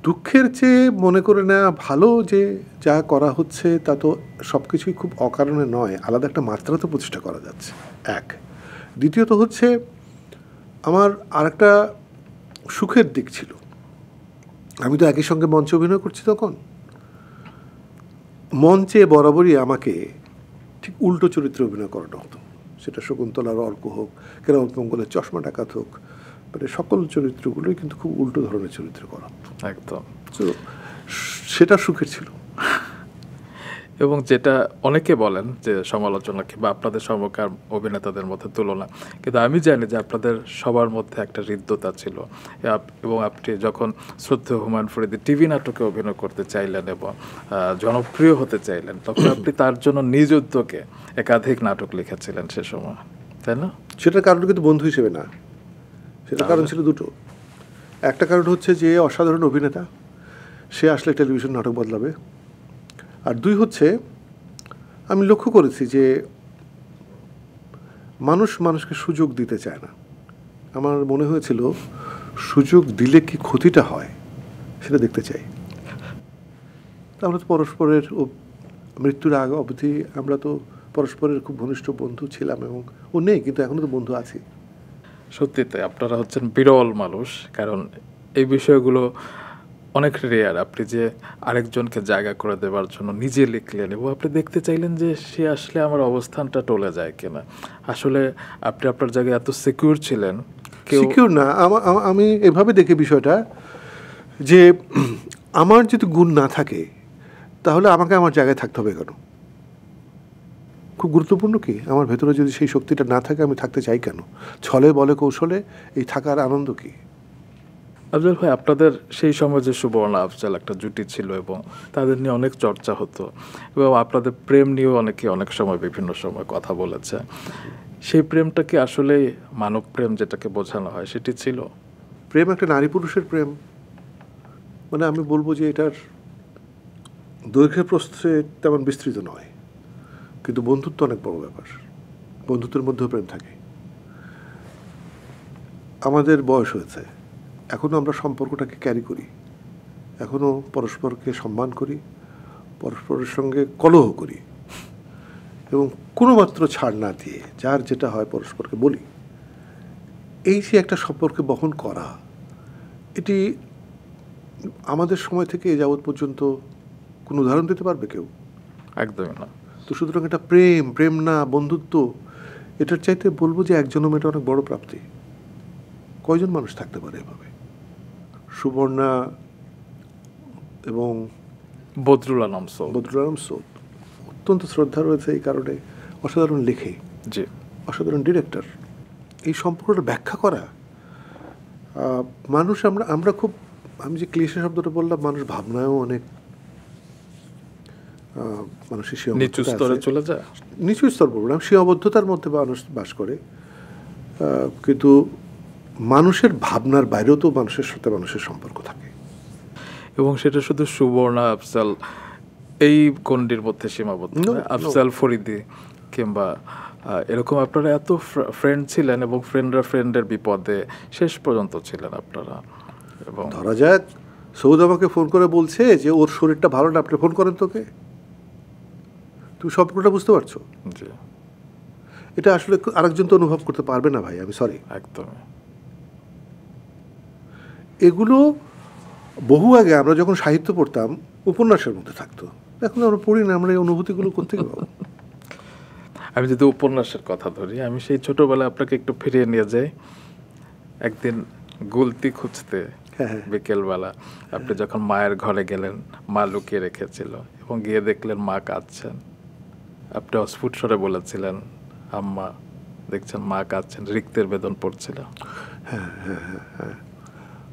দুঃখের চেয়ে মনে করে নেওয়া ভালো, যে যা করা হচ্ছে তা তো সব কিছুই খুব অকারণে নয়, আলাদা একটা মাত্রা তো প্রতিষ্ঠা করা যাচ্ছে। এক, দ্বিতীয়ত হচ্ছে আমার আরেকটা সুখের দিক ছিল, আমি তো একই সঙ্গে মঞ্চে অভিনয় করছি, তখন মঞ্চে বরাবরই আমাকে ঠিক উল্টো চরিত্রে অভিনয় করানো হতো, সেটা শকুন্তলার অর্ক হোক, কেরামত মঙ্গলের চশমা ডাকাত হোক, মানে সকল চরিত্রগুলোই কিন্তু খুব উল্টো ধরনের চরিত্র করা হতো একদম। তো সেটা সুখের ছিল। এবং যেটা অনেকে বলেন যে সমালোচনা কিংবা আপনাদের সমকার অভিনেতাদের মধ্যে তুলনা, কিন্তু আমি জানি যে আপনাদের সবার মধ্যে একটা হৃদ্যতা ছিল এবং আপনি যখন শ্রদ্ধেয় হুমায়ুন ফরিদী টিভি নাটকে অভিনয় করতে চাইলেন এবং জনপ্রিয় হতে চাইলেন, তখন আপনি তার জন্য নিজ উদ্যোগে একাধিক নাটক লিখেছিলেন সে সময়, তাই না? সেটার কারণ কিন্তু বন্ধু হিসেবে না, সেটার কারণ ছিল দুটো। একটা কারণ হচ্ছে যে অসাধারণ অভিনেতা, সে আসলে টেলিভিশন নাটক বদলাবে। আর দুই হচ্ছে আমি লক্ষ্য করেছি যে মানুষ মানুষকে সুযোগ দিতে চায় না। আমার মনে হয়েছিল সুযোগ দিলে কি ক্ষতিটা হয় সেটা দেখতে চাই। আমরা তো পরস্পরের মৃত্যুর আগে অবধি আমরা তো পরস্পরের খুব ঘনিষ্ঠ বন্ধু ছিলাম, এবং ও নেই কিন্তু এখনও তো বন্ধু আছি। সত্যি তাই, আপনারা হচ্ছেন বিরল মানুষ, কারণ এই বিষয়গুলো অনেক রেয়ার। আপনি যে আরেকজনকে জায়গা করে দেওয়ার জন্য নিজে লিখলেন এবং আপনি দেখতে চাইলেন যে সে আসলে আমার অবস্থানটা টলে যায় কিনা। আসলে আপনি আপনার জায়গায় এত সিকিউর ছিলেন। সিকিউর না, আমি এভাবে দেখি বিষয়টা যে আমার যদি গুণ না থাকে তাহলে আমাকে আমার জায়গায় থাকতে হবে কেন? খুব গুরুত্বপূর্ণ কি, আমার ভেতরে যদি সেই শক্তিটা না থাকে আমি থাকতে চাই কেন? ছলে বলে কৌশলে এই থাকার আনন্দ কি? আফজাল ভাই, আপনাদের সেই সময় যে সুবর্ণা আফজাল একটা জুটি ছিল এবং তাদের নিয়ে অনেক চর্চা হতো এবং আপনাদের প্রেম নিয়েও অনেকে অনেক সময় বিভিন্ন সময় কথা বলেছে। সেই প্রেমটা কি আসলে মানব প্রেম যেটাকে বোঝানো হয় সেটি ছিল? প্রেম একটা নারী পুরুষের প্রেম, মানে আমি বলবো যে এটার দৈর্ঘ্যের প্রস্থে তেমন বিস্তৃত নয়, কিন্তু বন্ধুত্ব অনেক বড় ব্যাপার। বন্ধুত্বের মধ্যেও প্রেম থাকে। আমাদের বয়স হয়েছে, এখনও আমরা সম্পর্কটাকে ক্যারি করি, এখনও পরস্পরকে সম্মান করি, পরস্পরের সঙ্গে কলহ করি, এবং কোনো মাত্র ছাড় না দিয়ে যার যেটা হয় পরস্পরকে বলি। এই যে একটা সম্পর্কে বহন করা, এটি আমাদের সময় থেকে এ যাবৎ পর্যন্ত কোনো উদাহরণ দিতে পারবে কেউ? একদমই না। তো সুতরাং এটা প্রেম, প্রেম না বন্ধুত্ব, এটার চাইতে বলবো যে এক জন্ম এটা অনেক বড় প্রাপ্তি। কয়জন মানুষ থাকতে পারে এভাবে? সুবর্ণা এবং বদরুল আলম সৌদ অত্যন্ত শ্রদ্ধা রয়েছে, এই কারণে অসাধারণ লেখে, জি, অসাধারণ ডিরেক্টর। এই সম্পর্কটা ব্যাখ্যা করা, মানুষ আমরা খুব, আমি যে ক্লিশে শব্দটা বললাম, মানুষ ভাবনায়ও অনেক মানুষের নিচু স্তরে চলে যায়। নিচু স্তর বলবো না, সীমাবদ্ধতার মধ্যে মানুষ বাস করে, কিন্তু মানুষের ভাবনার বাইরেও তো মানুষের সাথে মানুষের সম্পর্ক থাকে। এবং সেটা শুধু সুবর্ণা আফজাল এই গণ্ডির মধ্যে সীমাবদ্ধ নয়, আফজাল ফরিদী কিংবা এরকম আপনারা এত ফ্রেন্ড ছিলেন এবং ফ্রেন্ডরা ফ্রেন্ডের বিপদে শেষ পর্যন্ত ছিলেন আপনারা। এবং ধরা যাক সৌদ আমাকে ফোন করে বলছে যে ওর শরীরটা ভালো না, আপনি ফোন করেন তোকে, তুমি সম্পর্কটা বুঝতে পারছো? জি, এটা আসলে আরেকজন তো অনুভব করতে পারবে না ভাই, আমি সরি। একদম। এগুলো বহু আগে আমরা যখন সাহিত্য পড়তাম উপন্যাসের মধ্যে থাকতো, এখন আমরা পড়ি না, আমরা এই অনুভূতিগুলো কোত্থেকে পাবো? আমি যদি উপন্যাসের কথা ধরি, আমি সেই ছোটবেলায় আপনাকে একটু ফিরিয়ে নিয়ে যাই। একদিন গুলতি খুঁজতে বিকেলবেলা আপনি যখন মায়ের ঘরে গেলেন, মা লুকিয়ে রেখেছিল এবং গিয়ে দেখলেন মা কাঁদছেন। আপনি অস্ফুট স্বরে বলেছিলেন, আম্মা দেখছেন মা কাঁদছেন, রিক্তের বেদন পড়ছিল। হ্যাঁ হ্যাঁ হ্যাঁ হ্যাঁ,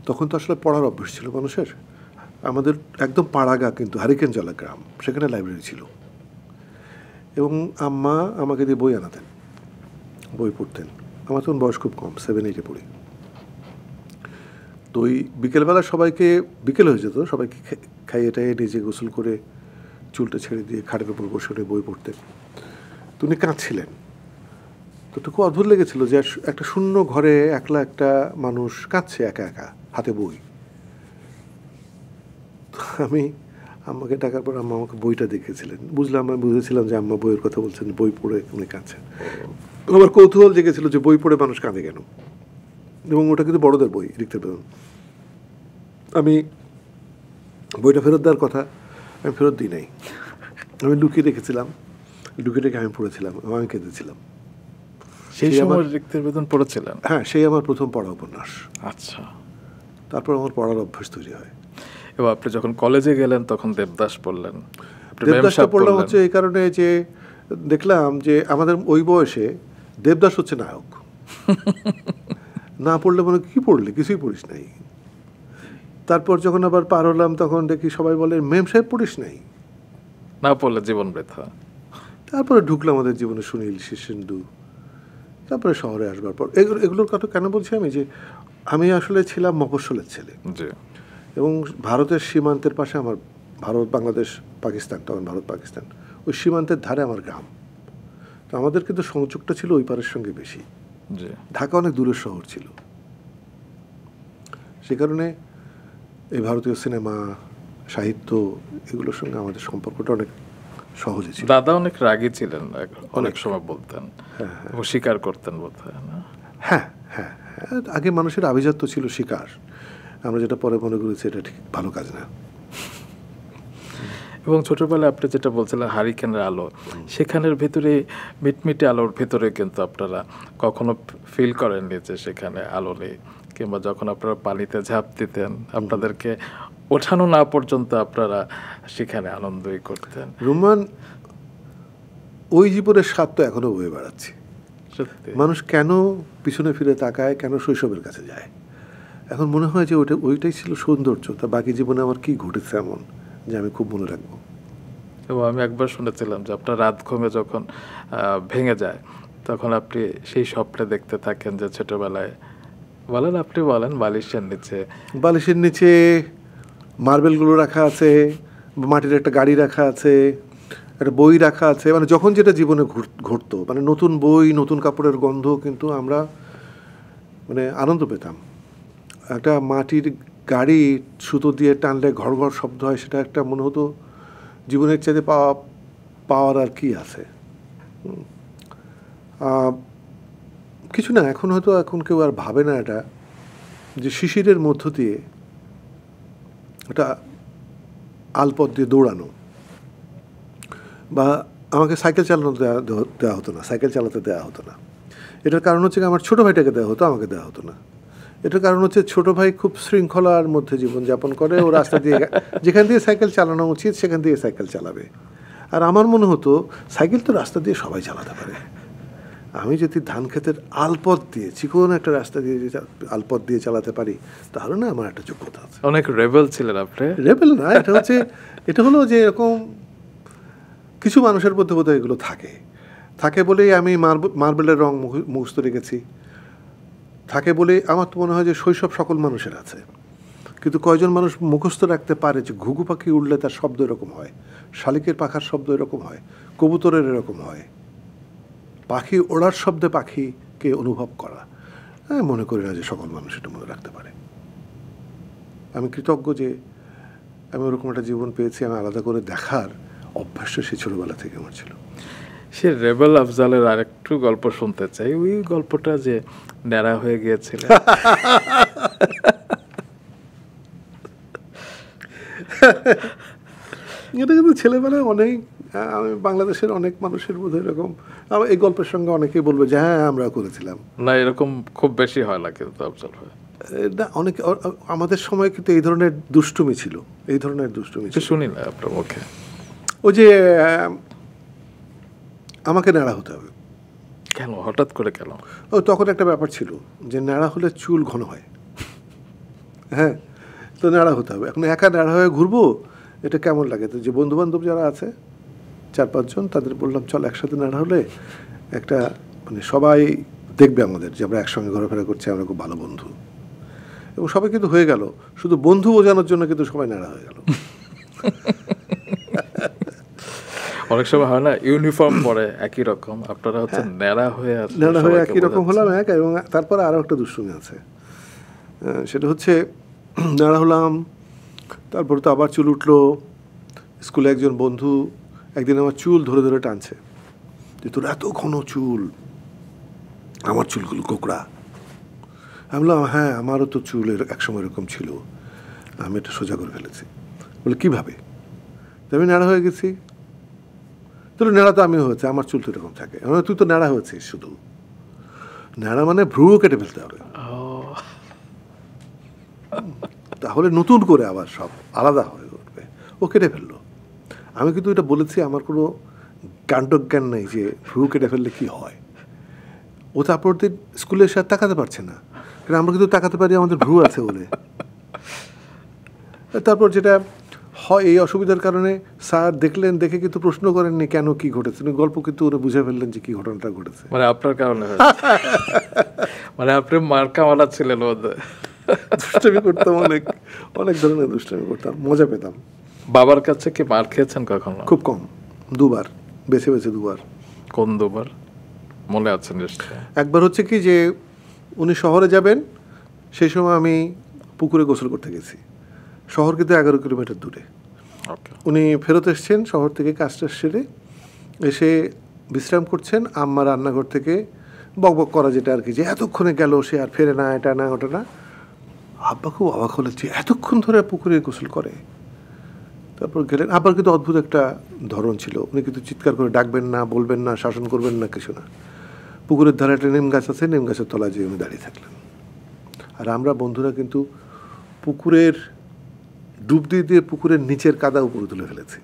তখন তো আসলে পড়ার অভ্যাস ছিল মানুষের। আমাদের একদম পাড়াগা কিন্তু হারিকেনজলা গ্রাম, সেখানে লাইব্রেরি ছিল, এবং আম্মা আমাকে দিয়ে বই আনাতেন, বই পড়তেন। আমার তখন বয়স খুব কম, 7-8-এ পড়ি। তো ওই বিকেলবেলা সবাইকে, বিকেল হয়ে যেত, সবাইকে খাইয়ে টাইয়ে নিজে গোসল করে চুলটা ছেড়ে দিয়ে খাটের উপর বসে বই পড়তেন। তো উনি কাঁদছিলেন, তো খুব অদ্ভুত লেগেছিল যে একটা শূন্য ঘরে একলা একটা মানুষ কাঁদছে একা একা, হাতে বই। আমি আম্মাকে ডাকার পর আম্মা আমাকে বইটা দেখেছিলেন, বুঝলাম, আমি বুঝেছিলাম যে আম্মা বইয়ের কথা বলছেন, বই পড়ে উনি কাঁদছেন। আমার কৌতূহল জেগেছিল যে বই পড়ে মানুষ কাঁদে কেন, এবং ওটা কিন্তু বড়দের বই, রিক্তের বেদন। আমি বইটা ফেরত দেওয়ার কথা, আমি ফেরত দিই নাই, আমি লুকিয়ে রেখেছিলাম। ঢুকে ঢুকে আমি পড়েছিলাম এবং আমি কেঁদেছিলাম। সেই সময় রিক্তের বেদন পড়েছিলেন? হ্যাঁ, সেই আমার প্রথম পড়া উপন্যাস। আচ্ছা। তারপর আমার পড়ার অভ্যাস তৈরি হয়। এবং আপনি যখন কলেজে গেলেন তখন দেবদাস পড়লেন। দেবদাসটা পড়লাম হচ্ছে এই কারণে যে দেখলাম যে আমাদের ওই বয়সে দেবদাস হচ্ছে নায়ক। না পড়লে মনে কি পড়লে, কিছুই পড়িস নাই। তারপর যখন আবার পার হলাম তখন দেখি সবাই বলে মেম সাহেব পড়িস নাই, না পড়লে জীবন বৃথা। তারপরে ঢুকলাম আমাদের জীবনে সুনীল, শীর্ষেন্দু, তারপরে শহরে আসবার পর এগুলোর কথা কেন বলছি আমি, যে আমি আসলে ছিলাম মফস্বলের ছেলে এবং ভারতের সীমান্তের পাশে আমার, ভারত বাংলাদেশ পাকিস্তান, তখন ভারত পাকিস্তান, ওই সীমান্তের ধারে আমার গ্রাম। তো আমাদের কিন্তু সংযোগটা ছিল ওই পারের সঙ্গে বেশি। ঢাকা অনেক দূরের শহর ছিল, সে কারণে এই ভারতীয় সিনেমা, সাহিত্য এগুলোর সঙ্গে আমাদের সম্পর্কটা অনেক সহজে ছিল। দাদা অনেক রাগী ছিলেন, অনেক সময় বলতেন, স্বীকার করতেন বোধ হয় না? হ্যাঁ হ্যাঁ হ্যাঁ, আগে মানুষের আভিজাত্য ছিল শিকার, আমরা যেটা পরে মনে করেছি এটা ঠিক ভালো কাজ না। এবং ছোটবেলায় আপনি যেটা বলছিলেন হারিকেনের আলো, সেখানের ভেতরে মিটমিটে আলোর ভেতরে কিন্তু আপনারা কখনো ফিল করেননি যে সেখানে আলো নেই, কিংবা যখন আপনারা পানিতে ঝাঁপ দিতেন আপনাদেরকে ওঠানো না পর্যন্ত আপনারা সেখানে আনন্দই করতেন। রোমান, ওই জীবনের স্বাদ তো এখনো বয়ে বেড়াচ্ছি। মানুষ কেন পিছনে ফিরে তাকায়, কেন শৈশবের কাছে যায়? এখন মনে হয় যে ওইটাই ছিল সৌন্দর্য। তা বাকি জীবনে আমার কি ঘটেছে এমন যে আমি খুব মনে রাখবো। এবং আমি একবার শুনেছিলাম যে আপনার রাত ঘুমে যখন ভেঙে যায় তখন আপনি সেই স্বপ্নে দেখতে থাকেন যে ছোটবেলায়, বলেন আপনি বলেন, বালিশের নিচে মার্বেলগুলো রাখা আছে, মাটির একটা গাড়ি রাখা আছে, একটা বই রাখা আছে, মানে যখন যেটা জীবনে ঘটতো, মানে নতুন বই, নতুন কাপড়ের গন্ধ, কিন্তু আমরা মানে আনন্দ পেতাম। একটা মাটির গাড়ি সুতো দিয়ে টানলে ঘর ঘর শব্দ হয়, সেটা একটা মনে হতো জীবনের চাইতে পাওয়ার আর কি আছে। কিছু না, এখন হয়তো এখন কেউ আর ভাবে না এটা, যে শিশিরের মধ্য দিয়ে এটা আলপথ দিয়ে দৌড়ানো, বা আমাকে সাইকেল চালানো দেওয়া হতো না, সাইকেল চালাতে দেওয়া হতো না। এটার কারণ হচ্ছে আমার ছোটো ভাইটাকে দেওয়া হতো, আমাকে দেওয়া হতো না। এটার কারণ হচ্ছে ছোটো ভাই খুব শৃঙ্খলার মধ্যে জীবনযাপন করে, ও রাস্তা দিয়ে যেখান দিয়ে সাইকেল চালানো উচিত সেখান দিয়ে সাইকেল চালাবে। আর আমার মনে হতো সাইকেল তো রাস্তা দিয়ে সবাই চালাতে পারে, আমি যদি ধান ক্ষেতের আলপথ দিয়ে, চিকন একটা রাস্তা দিয়ে আলপথ দিয়ে চালাতে পারি, তাহলে না আমার একটা যোগ্যতা আছে। অনেক রেবেল ছিলেন আপনি। রেবেল না, এটা হলো যে এরকম কিছু মানুষের মধ্যে বোধহয় এগুলো থাকে বলেই আমি মার্বেলের রং মুখস্থ রেখেছি, থাকে বলেই আমার তো মনে হয় যে শৈশব সকল মানুষের আছে। কিন্তু কয়জন মানুষ মুখস্থ রাখতে পারে যে ঘুঘু পাখি উড়লে তার শব্দ এরকম হয়, শালিকের পাখার শব্দ এরকম হয়, কবুতরের এরকম হয়, পাখি ওড়ার শব্দে পাখিকে অনুভব করা। আমি মনে করি না যে সকল মানুষ এটা মনে রাখতে পারে। আমি কৃতজ্ঞ যে আমি ওরকম একটা জীবন পেয়েছি, আমি আলাদা করে দেখার অভ্যাসটা সে ছোটবেলা থেকে আমার ছিল। সে রেবেল আফজালের আরেকটু গল্প শুনতে চাই, ওই গল্পটা যে ন্যাড়া হয়ে গিয়েছিল। এটা কিন্তু ছেলেবেলায় অনেক, আমি বাংলাদেশের অনেক মানুষের বোধ এরকম, এই গল্পের সঙ্গে অনেকেই বলবে যে হ্যাঁ আমরা করেছিলাম। না, এরকম খুব বেশি হয় না কিন্তু আফজাল ভাই। না, অনেক আমাদের সময় কিন্তু এই ধরনের দুষ্টুমি ছিল, এই ধরনের দুষ্টুমি ছিল। শুনি না আপনার মুখে। ওই যে আমাকে ন্যাড়া হতে হবে। কেন, হঠাৎ করে কেন? ও তখন একটা ব্যাপার ছিল যে ন্যাড়া হলে চুল ঘন হয়, হ্যাঁ, তো ন্যাড়া হতে হবে। এখন একা ন্যাড়া হয়ে ঘুরবো, এটা কেমন লাগে? তো যে বন্ধুবান্ধব যারা আছে 4-5 জন, তাদের বললাম চল একসাথে ন্যাড়া হলে একটা, মানে সবাই দেখবে আমাদের যে আমরা একসঙ্গে ঘোরাফেরা করছি, আমরা খুব ভালো বন্ধু। এবং সবাই কিন্তু হয়ে গেল, শুধু বন্ধু বোঝানোর জন্য কিন্তু সবাই ন্যাড়া হয়ে গেল। অনেক সময় হয় না ইউনিফর্ম পরে একই রকম, আপনারা হচ্ছে ন্যাড়া হয়ে একই রকম হলাম এক। এবং তারপরে আরও একটা দুষ্টুমি আছে, সেটা হচ্ছে ন্যাড়া হলাম, তারপরে তো আবার চুল উঠলো। স্কুলে একজন বন্ধু একদিন আমার চুল ধরে ধরে টানছে যে তোর এত ঘন চুল, আমার চুলগুলো কোকড়া। আমি বললাম হ্যাঁ আমারও তো চুল একসময় এরকম ছিল, আমি এটা সোজা করে ফেলেছি। বলে কীভাবে? তো আমি ন্যাড়া হয়ে গেছি। তো তাহলে ন্যাড়া তো আমিও হয়েছে, আমার চুল তো এরকম থাকে। তুই তো ন্যাড়া হয়েছিস, শুধু ন্যাড়া মানে ভ্রুও কেটে ফেলতে হবে, তাহলে নতুন করে আবার সব আলাদা হয়ে উঠবে। ও কেটে ফেললো। আমি কিন্তু এটা বলেছি, আমার কোনো কাণ্ডজ্ঞান নেই যে ভ্রু কেটে ফেললে কি হয়। ও তারপর দিন স্কুলে এসে আর তাকাতে পারছে না, কারণ আমরা কিন্তু তাকাতে পারি আমাদের ভ্রু আছে বলে। তারপর যেটা হয়, এই অসুবিধার কারণে স্যার দেখলেন, দেখে কিন্তু প্রশ্ন করেননি কেন কি ঘটেছে, গল্প কিন্তু ওরা বুঝে ফেললেন যে কি ঘটনাটা ঘটেছে। মানে আপনার কারণে মানে আপনি মার্কাওয়ালা ছিলেন। দুষ্টামি করতাম, অনেক অনেক ধরনের দুষ্টামি করতাম, মজা পেতাম। বাবার কাছে কি মার খেয়েছেন কখনো? খুব কম, দুবার, বেছে বেছে দুবার। কোন দুবার মনে আছে নিশ্চয়? একবার হচ্ছে কি যে উনি শহরে যাবেন, সেই সময় আমি পুকুরে গোসল করতে গেছি। শহর কিন্তু 11 কিলোমিটার দূরে। উনি ফেরত এসছেন শহর থেকে কাজটা সেরে, এসে বিশ্রাম করছেন। আম্মা রান্নাঘর থেকে বকবক করা, যেটা আর কি, যে এতক্ষণে গেল, সে আর ফেরে না, এটা না ওটা না। আব্বা খুব অবাক হলেন যে এতক্ষণ ধরে পুকুরে গোসল করে। তারপর গেলেন। আব্বার কিন্তু অদ্ভুত একটা ধরন ছিল, উনি কিন্তু চিৎকার করে ডাকবেন না, বলবেন না, শাসন করবেন না, কিছু না। পুকুরের ধারে একটা নিম গাছ আছে, নিম গাছের তলায় যেয়ে উনি দাঁড়িয়ে থাকলেন। আর আমরা বন্ধুরা কিন্তু পুকুরের ডুব দিয়ে দিয়ে পুকুরের নিচের কাদা উপরে তুলে ফেলেছি।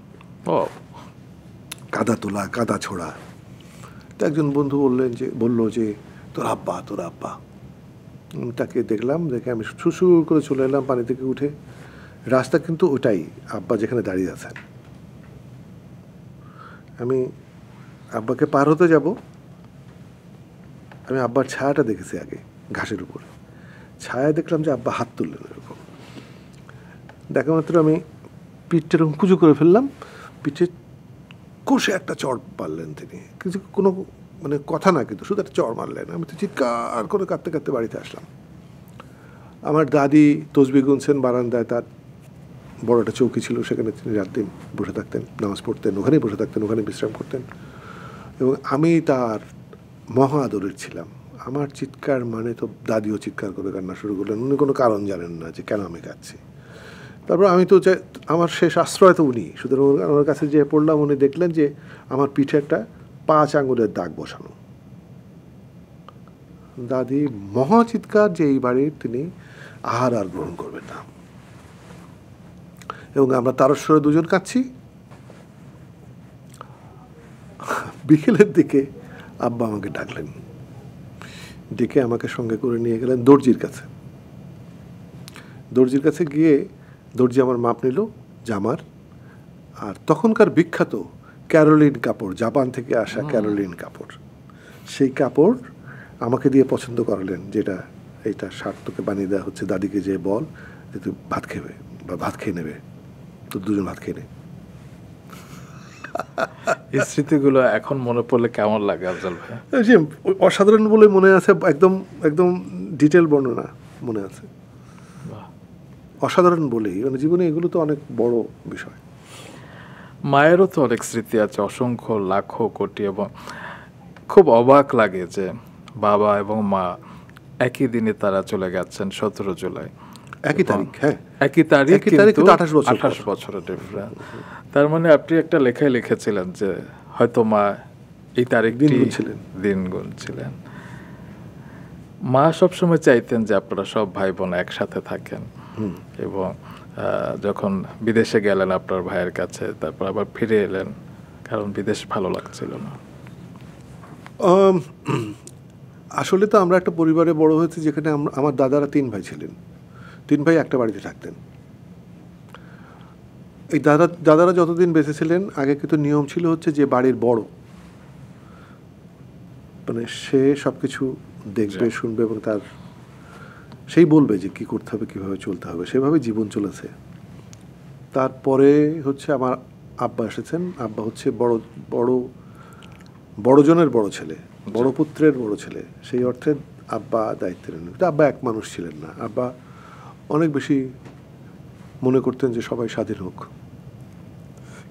কাদা তোলা, কাদা ছোড়া। তো একজন বন্ধু বললো যে তোর আব্বা। তাকে দেখলাম, দেখে আমি সুসুর করে চলে এলাম পানি থেকে উঠে। রাস্তা কিন্তু ওটাই, আব্বা যেখানে দাঁড়িয়ে আছেন। আমি আব্বাকে পার হতে যাব, আমি আব্বার ছায়াটা দেখেছি আগে ঘাসের উপর। ছায়া দেখলাম যে আব্বা হাত তুললেন এরকম। দেখা মাত্র আমি পিঠটা এরকম কুচু করে ফেললাম, পিঠে কষে একটা চড় মারলেন তিনি। কিছু কোনো মানে কথা না, কিন্তু শুধু একটা চড় মারলেন। আমি তো চিৎকার করে কাঁদতে কাঁদতে বাড়িতে আসলাম। আমার দাদি তসবিহ গুনছেন বারান্দায়, তার বড় একটা চৌকি ছিল, সেখানে তিনি রাত দিন বসে থাকতেন, নামাজ পড়তেন, ওখানেই বসে থাকতেন, ওখানে বিশ্রাম করতেন। এবং আমি তার মহা আদরের ছিলাম। আমার চিৎকার মানে তো দাদিও চিৎকার করে কান্না শুরু করলেন। উনি কোনো কারণ জানেন না যে কেন আমি কাঁদছি। তারপর আমি তো আমার শেষ আশ্রয় তো উনি, সুতরাং ওনার কাছে যেয়ে পড়লাম। উনি দেখলেন যে আমার পিঠে একটা 5 আঙুলের দাগ বসানো। দাদি মহা চিৎকার যে এই বাড়ির তিনি আহার আর গ্রহণ করবেন না। এবং আমরা তারস্বরে দুজন কাঁদছি। বিকেলের দিকে আব্বা আমাকে ডাকলেন, ডেকে আমাকে সঙ্গে করে নিয়ে গেলেন দর্জির কাছে। দর্জির কাছে গিয়ে দর্জি আমার মাপ নিল জামার। আর তখনকার বিখ্যাত ক্যারোলিন কাপড়, জাপান থেকে আসা ক্যারোলিন কাপড়, সেই কাপড় আমাকে দিয়ে পছন্দ করালেন, যেটা এইটা শার্ট তোকে বানিয়ে দেওয়া হচ্ছে, দাদিকে যে বল যে তুই ভাত খেবে বা ভাত খেয়ে নেবে, তো দুজন ভাত খেয়ে নে। এই স্মৃতিগুলো এখন মনে পড়লে কেমন লাগে আফজাল ভাই? যে অসাধারণ বলে মনে আছে, একদম একদম ডিটেল বর্ণনা মনে আছে। অসাধারণ বলেই, মানে জীবনে এগুলো তো অনেক বড় বিষয়। মায়েরও তো অনেক স্মৃতি আছে, অসংখ্য লাখো কোটি। এবং খুব অবাক লাগে যে বাবা এবং মা একই দিনে তারা চলে গেছেন 17 জুলাই, একই তারিখ। হ্যাঁ, একই তারিখ, কিন্তু 28 বছরের ডিফারেন্স। তার মানে আপনি একটা লেখায় লিখেছিলেন যে হয়তো মা এই তারিখ দিন গুনছিলেন। মা সবসময় চাইতেন যে আপনারা সব ভাই বোন একসাথে থাকেন। এবং যখন বিদেশে গেলেন আপনার ভাইয়ের কাছে, তারপর আবার ফিরে এলেন, কারণ বিদেশ ভালো লাগছিল না। আসলে তো আমরা একটা পরিবারে বড় হয়েছি, যেখানে আমার দাদারা 3 ভাই ছিলেন। 3 ভাই একটা বাড়িতে থাকতেন। এই দাদারা যতদিন বেঁচে ছিলেন, আগে কিন্তু নিয়ম ছিল হচ্ছে যে বাড়ির বড়, মানে সে সব কিছু দেখবে, শুনবে, এবং সেই বলবে যে কি করতে হবে, কিভাবে চলতে হবে, সেভাবে জীবন চলেছে। তারপরে হচ্ছে আমার আব্বা এসেছেন। আব্বা হচ্ছে বড়জনের বড় ছেলে, বড় পুত্রের বড় ছেলে। সেই অর্থে আব্বা দায়িত্ব নেন। আব্বা এক মানুষ ছিলেন না। আব্বা অনেক বেশি মনে করতেন যে সবাই স্বাধীন হোক।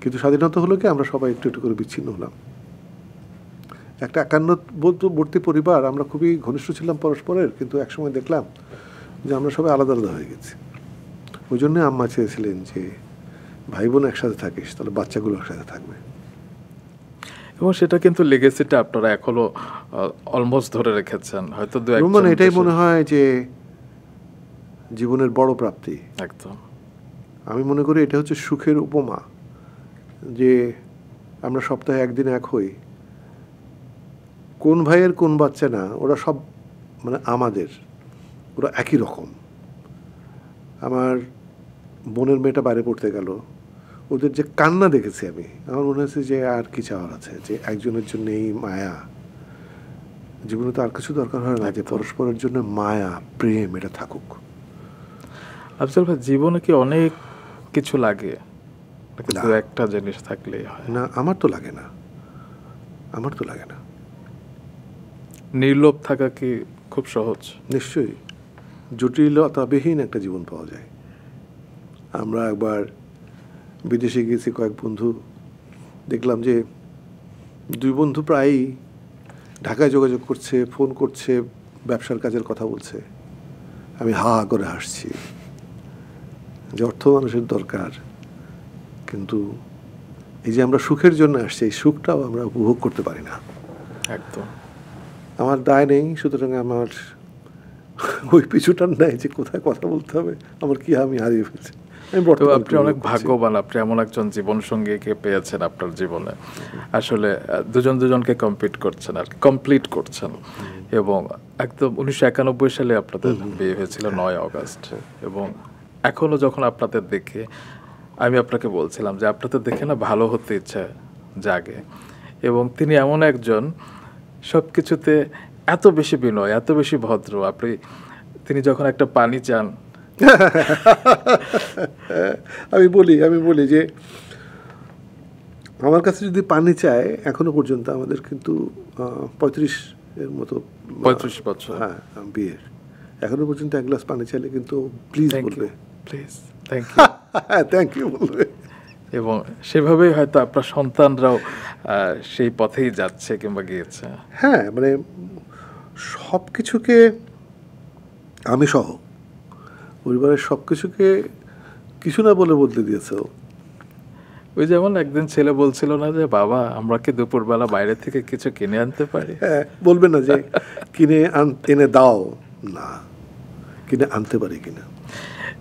কিন্তু স্বাধীনতা হলো কি, আমরা সবাই একটু একটু করে বিচ্ছিন্ন হলাম। একটা একান্নবর্তী পরিবার, আমরা খুবই ঘনিষ্ঠ ছিলাম পরস্পরের, কিন্তু একসময় দেখলাম যে আমরা সবাই আলাদা আলাদা হয়ে গেছি। ওই জন্য আম্মা চেয়েছিলেন যে ভাই বোন একসাথে থাকিস, তাহলে বাচ্চাগুলো একসাথে থাকবে। এবং সেটা কিন্তু লেগেসিটা আপনারা এখনো অলমোস্ট ধরে রেখেছেন, হয়তো দু একজন রোমান, এটাই দেশে- মনে হয় যে জীবনের বড় প্রাপ্তি। একদম আমি মনে করি এটা হচ্ছে সুখের উপমা, যে আমরা সপ্তাহে একদিন এক হই। কোন ভাইয়ের কোন বাচ্চা না, ওরা সব মানে আমাদের, ওরা একই রকম। আমার বোনের মেয়েটা বাইরে পড়তে গেল, ওদের যে কান্না দেখেছি আমি, আমার মনে হচ্ছে যে আর কি চাওয়ার আছে, যে একজনের জন্য এই মায়া, জীবনে তো আর কিছু দরকার হয় না, যে পরস্পরের জন্য মায়া প্রেম এটা থাকুক। আফজাল ভাই, জীবনে কি অনেক কিছু লাগে নাকি না। দু একটা জিনিস থাকলেই হয়? না, আমার তো লাগে না, আমার তো লাগে না। নির্লোভ থাকা কি খুব সহজ? নিশ্চয়ই জটিলতাবিহীন একটা জীবন পাওয়া যায়। আমরা একবার বিদেশে গিয়েছি, কয়েক বন্ধু, দেখলাম যে দুই বন্ধু প্রায়ই ঢাকায় যোগাযোগ করছে, ফোন করছে, ব্যবসার কাজের কথা বলছে। আমি হা হা করে হাসছি, যে অর্থ মানুষের দরকার, কিন্তু এই যে আমরা সুখের জন্য আসছি, এই সুখটাও আমরা উপভোগ করতে পারি না। একদম। আমার দায় নেই, সুতরাং আমার ওই পিছুটার নেই যে কোথায় কথা বলতে হবে, আমার কি আমি হারিয়ে ফেলছি। আমি তো বর্তমানে আপনি অনেক ভাগ্যবান, আপনি এমন একজন জীবন সঙ্গীকে পেয়েছেন আপনার জীবনে। আসলে দুজন দুজনকে কমপ্লিট করছেন। এবং একদম 1991 সালে আপনাদের বিয়ে হয়েছিল 9 আগস্ট। এবং এখনো যখন আপনাদের দেখে, আমি আপনাকে বলছিলাম যে আপনাদের দেখে না ভালো হতে ইচ্ছা জাগে। এবং তিনি এমন একজন, সব কিছুতে এত বেশি বিনয়, এত বেশি ভদ্র। তিনি যখন একটা পানি চান, আমি বলি যে আমার কাছে যদি পানি চায়, এখনো পর্যন্ত আমাদের কিন্তু 35-এর মতো 35 বছর, হ্যাঁ বিয়ের, এখনো পর্যন্ত এক গ্লাস পানি চাইলে কিন্তু প্লিজ বলবে, please, thank you, thank you বলবে। এবং সেভাবেই হয়তো আপনার সন্তানরাও সেই পথেই যাচ্ছে কিংবা গিয়েছে। হ্যাঁ, মানে সব কিছুকে, আমি সহ পরিবারের সব কিছুকে কিছু না বলে বদলে দিয়েছে ও। ওই যেমন একদিন ছেলে বলছিল না যে, বাবা আমরা কি দুপুরবেলা বাইরে থেকে কিছু কিনে আনতে পারি? হ্যাঁ, বলবে না যে কিনে এনে দাও, না, কিনে আনতে পারি কিনা।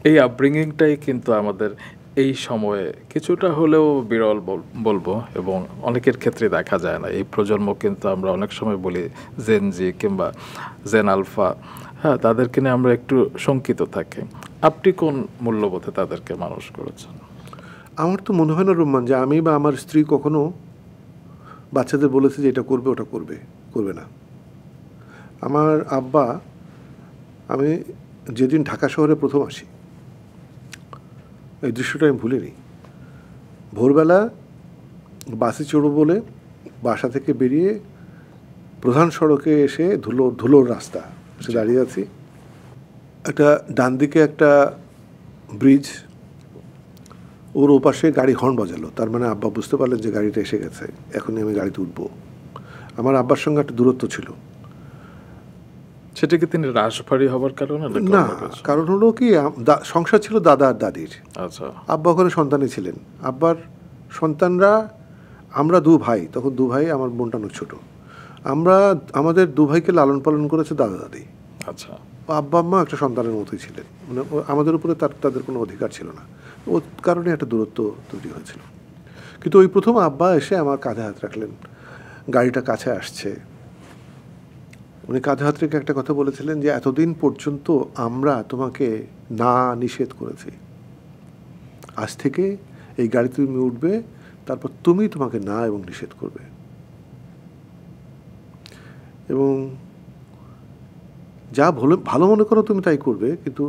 এই আপব্রিঙ্গিংটাই কিন্তু আমাদের এই সময়ে কিছুটা হলেও বিরল বলবো, এবং অনেকের ক্ষেত্রে দেখা যায় না। এই প্রজন্ম কিন্তু আমরা অনেক সময় বলি জেন জি কিংবা জেন আলফা, হ্যাঁ, তাদেরকে নিয়ে আমরা একটু শঙ্কিত থাকি। আপনি কোন মূল্যবোধে তাদেরকে মানুষ করেছেন? আমার তো মনে হয় না রোমান, যে আমি বা আমার স্ত্রী কখনো বাচ্চাদের বলেছে যে এটা করবে ওটা করবে না। আমার আব্বা, আমি যেদিন ঢাকা শহরে প্রথম আসি, এই দৃশ্যটা আমি ভুলিনি। ভোরবেলা বাসে চড়ব বলে বাসা থেকে বেরিয়ে প্রধান সড়কে এসে ধুলোর রাস্তা এসে দাঁড়িয়ে আছি। একটা ডান দিকে একটা ব্রিজ, ওর ওপাশে গাড়ি হর্ন বাজালো, তার মানে আব্বা বুঝতে পারলেন যে গাড়িটা এসে গেছে, এখনই আমি গাড়িতে উঠবো। আমার আব্বার সঙ্গে একটা দূরত্ব ছিল। সেটা কি তিনি রাশভারী হবার কারণে? না, কারণ হলো কি, সংসার ছিল দাদা আর দাদির। আচ্ছা। আব্বা ওখানে সন্তানই ছিলেন। আব্বার সন্তানরা, আমরা দু ভাই, তখন দু ভাই, আমার বোনটা অনেক ছোটো। আমাদের দু ভাইকে লালন পালন করেছে দাদা দাদি। আচ্ছা। আব্বা আম্মা একটা সন্তানের মতোই ছিলেন, মানে আমাদের উপরে তাদের কোনো অধিকার ছিল না। ওর কারণে একটা দূরত্ব তৈরি হয়েছিল। কিন্তু ওই প্রথম আব্বা এসে আমার কাঁধে হাত রাখলেন, গাড়িটা কাছে আসছে, উনি কাঁধে হাত রেখে একটা কথা বলেছিলেন যে এতদিন পর্যন্ত আমরা তোমাকে না নিষেধ করেছি, আজ থেকে এই গাড়িতে তুমি উঠবে, তারপর তুমি তোমাকে না এবং নিষেধ করবে। এবং যা ভালো মনে করো তুমি তাই করবে, কিন্তু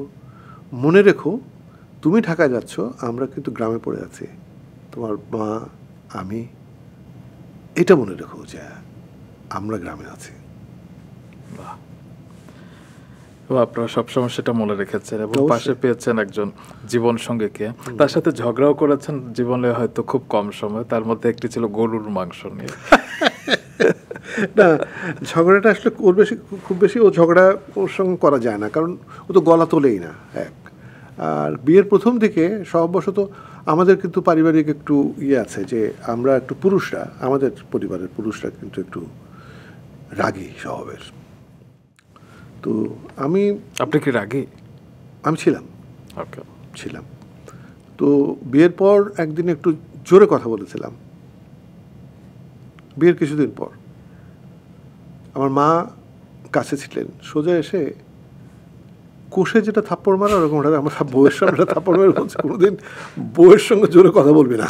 মনে রেখো তুমি ঢাকায় যাচ্ছ, আমরা কিন্তু গ্রামে পড়ে আছি, তোমার মা, আমি, এটা মনে রেখো যে আমরা গ্রামে আছি। আপনারা সবসময় সেটা মনে রেখেছেন এবং অবশ্যই। পাশে পেয়েছেন একজন জীবন সঙ্গীকে। তার সাথে ঝগড়াও করেছেন জীবনে হয়তো খুব কম সময়, তার মধ্যে একটি ছিল গরুর মাংস নিয়ে। না, ঝগড়াটা আসলে খুব বেশি ও ঝগড়া ওর সঙ্গে করা যায় না, কারণ ও তো গলা তোলেই না। এক, আর বিয়ের প্রথম দিকে স্বভাববশত আমাদের কিন্তু পারিবারিক একটু আছে যে আমরা একটু পুরুষরা, আমাদের পরিবারের পুরুষরা কিন্তু একটু রাগী স্বভাবের। তো আপনি কি রাগী? আমি ছিলাম। ওকে। ছিলাম। তো বিয়ের পর একদিন একটু জোরে কথা বলেছিলাম। বিয়ের কিছুদিন পর আমার মা কাছে ছিলেন, সোজা এসে কোষে যেটা থাপ্পড় মারা ওরকম আমার বউয়ের সামনে থাপ্পড় মেরে বলছে, কোনোদিন বউয়ের সঙ্গে জোরে কথা বলবি না।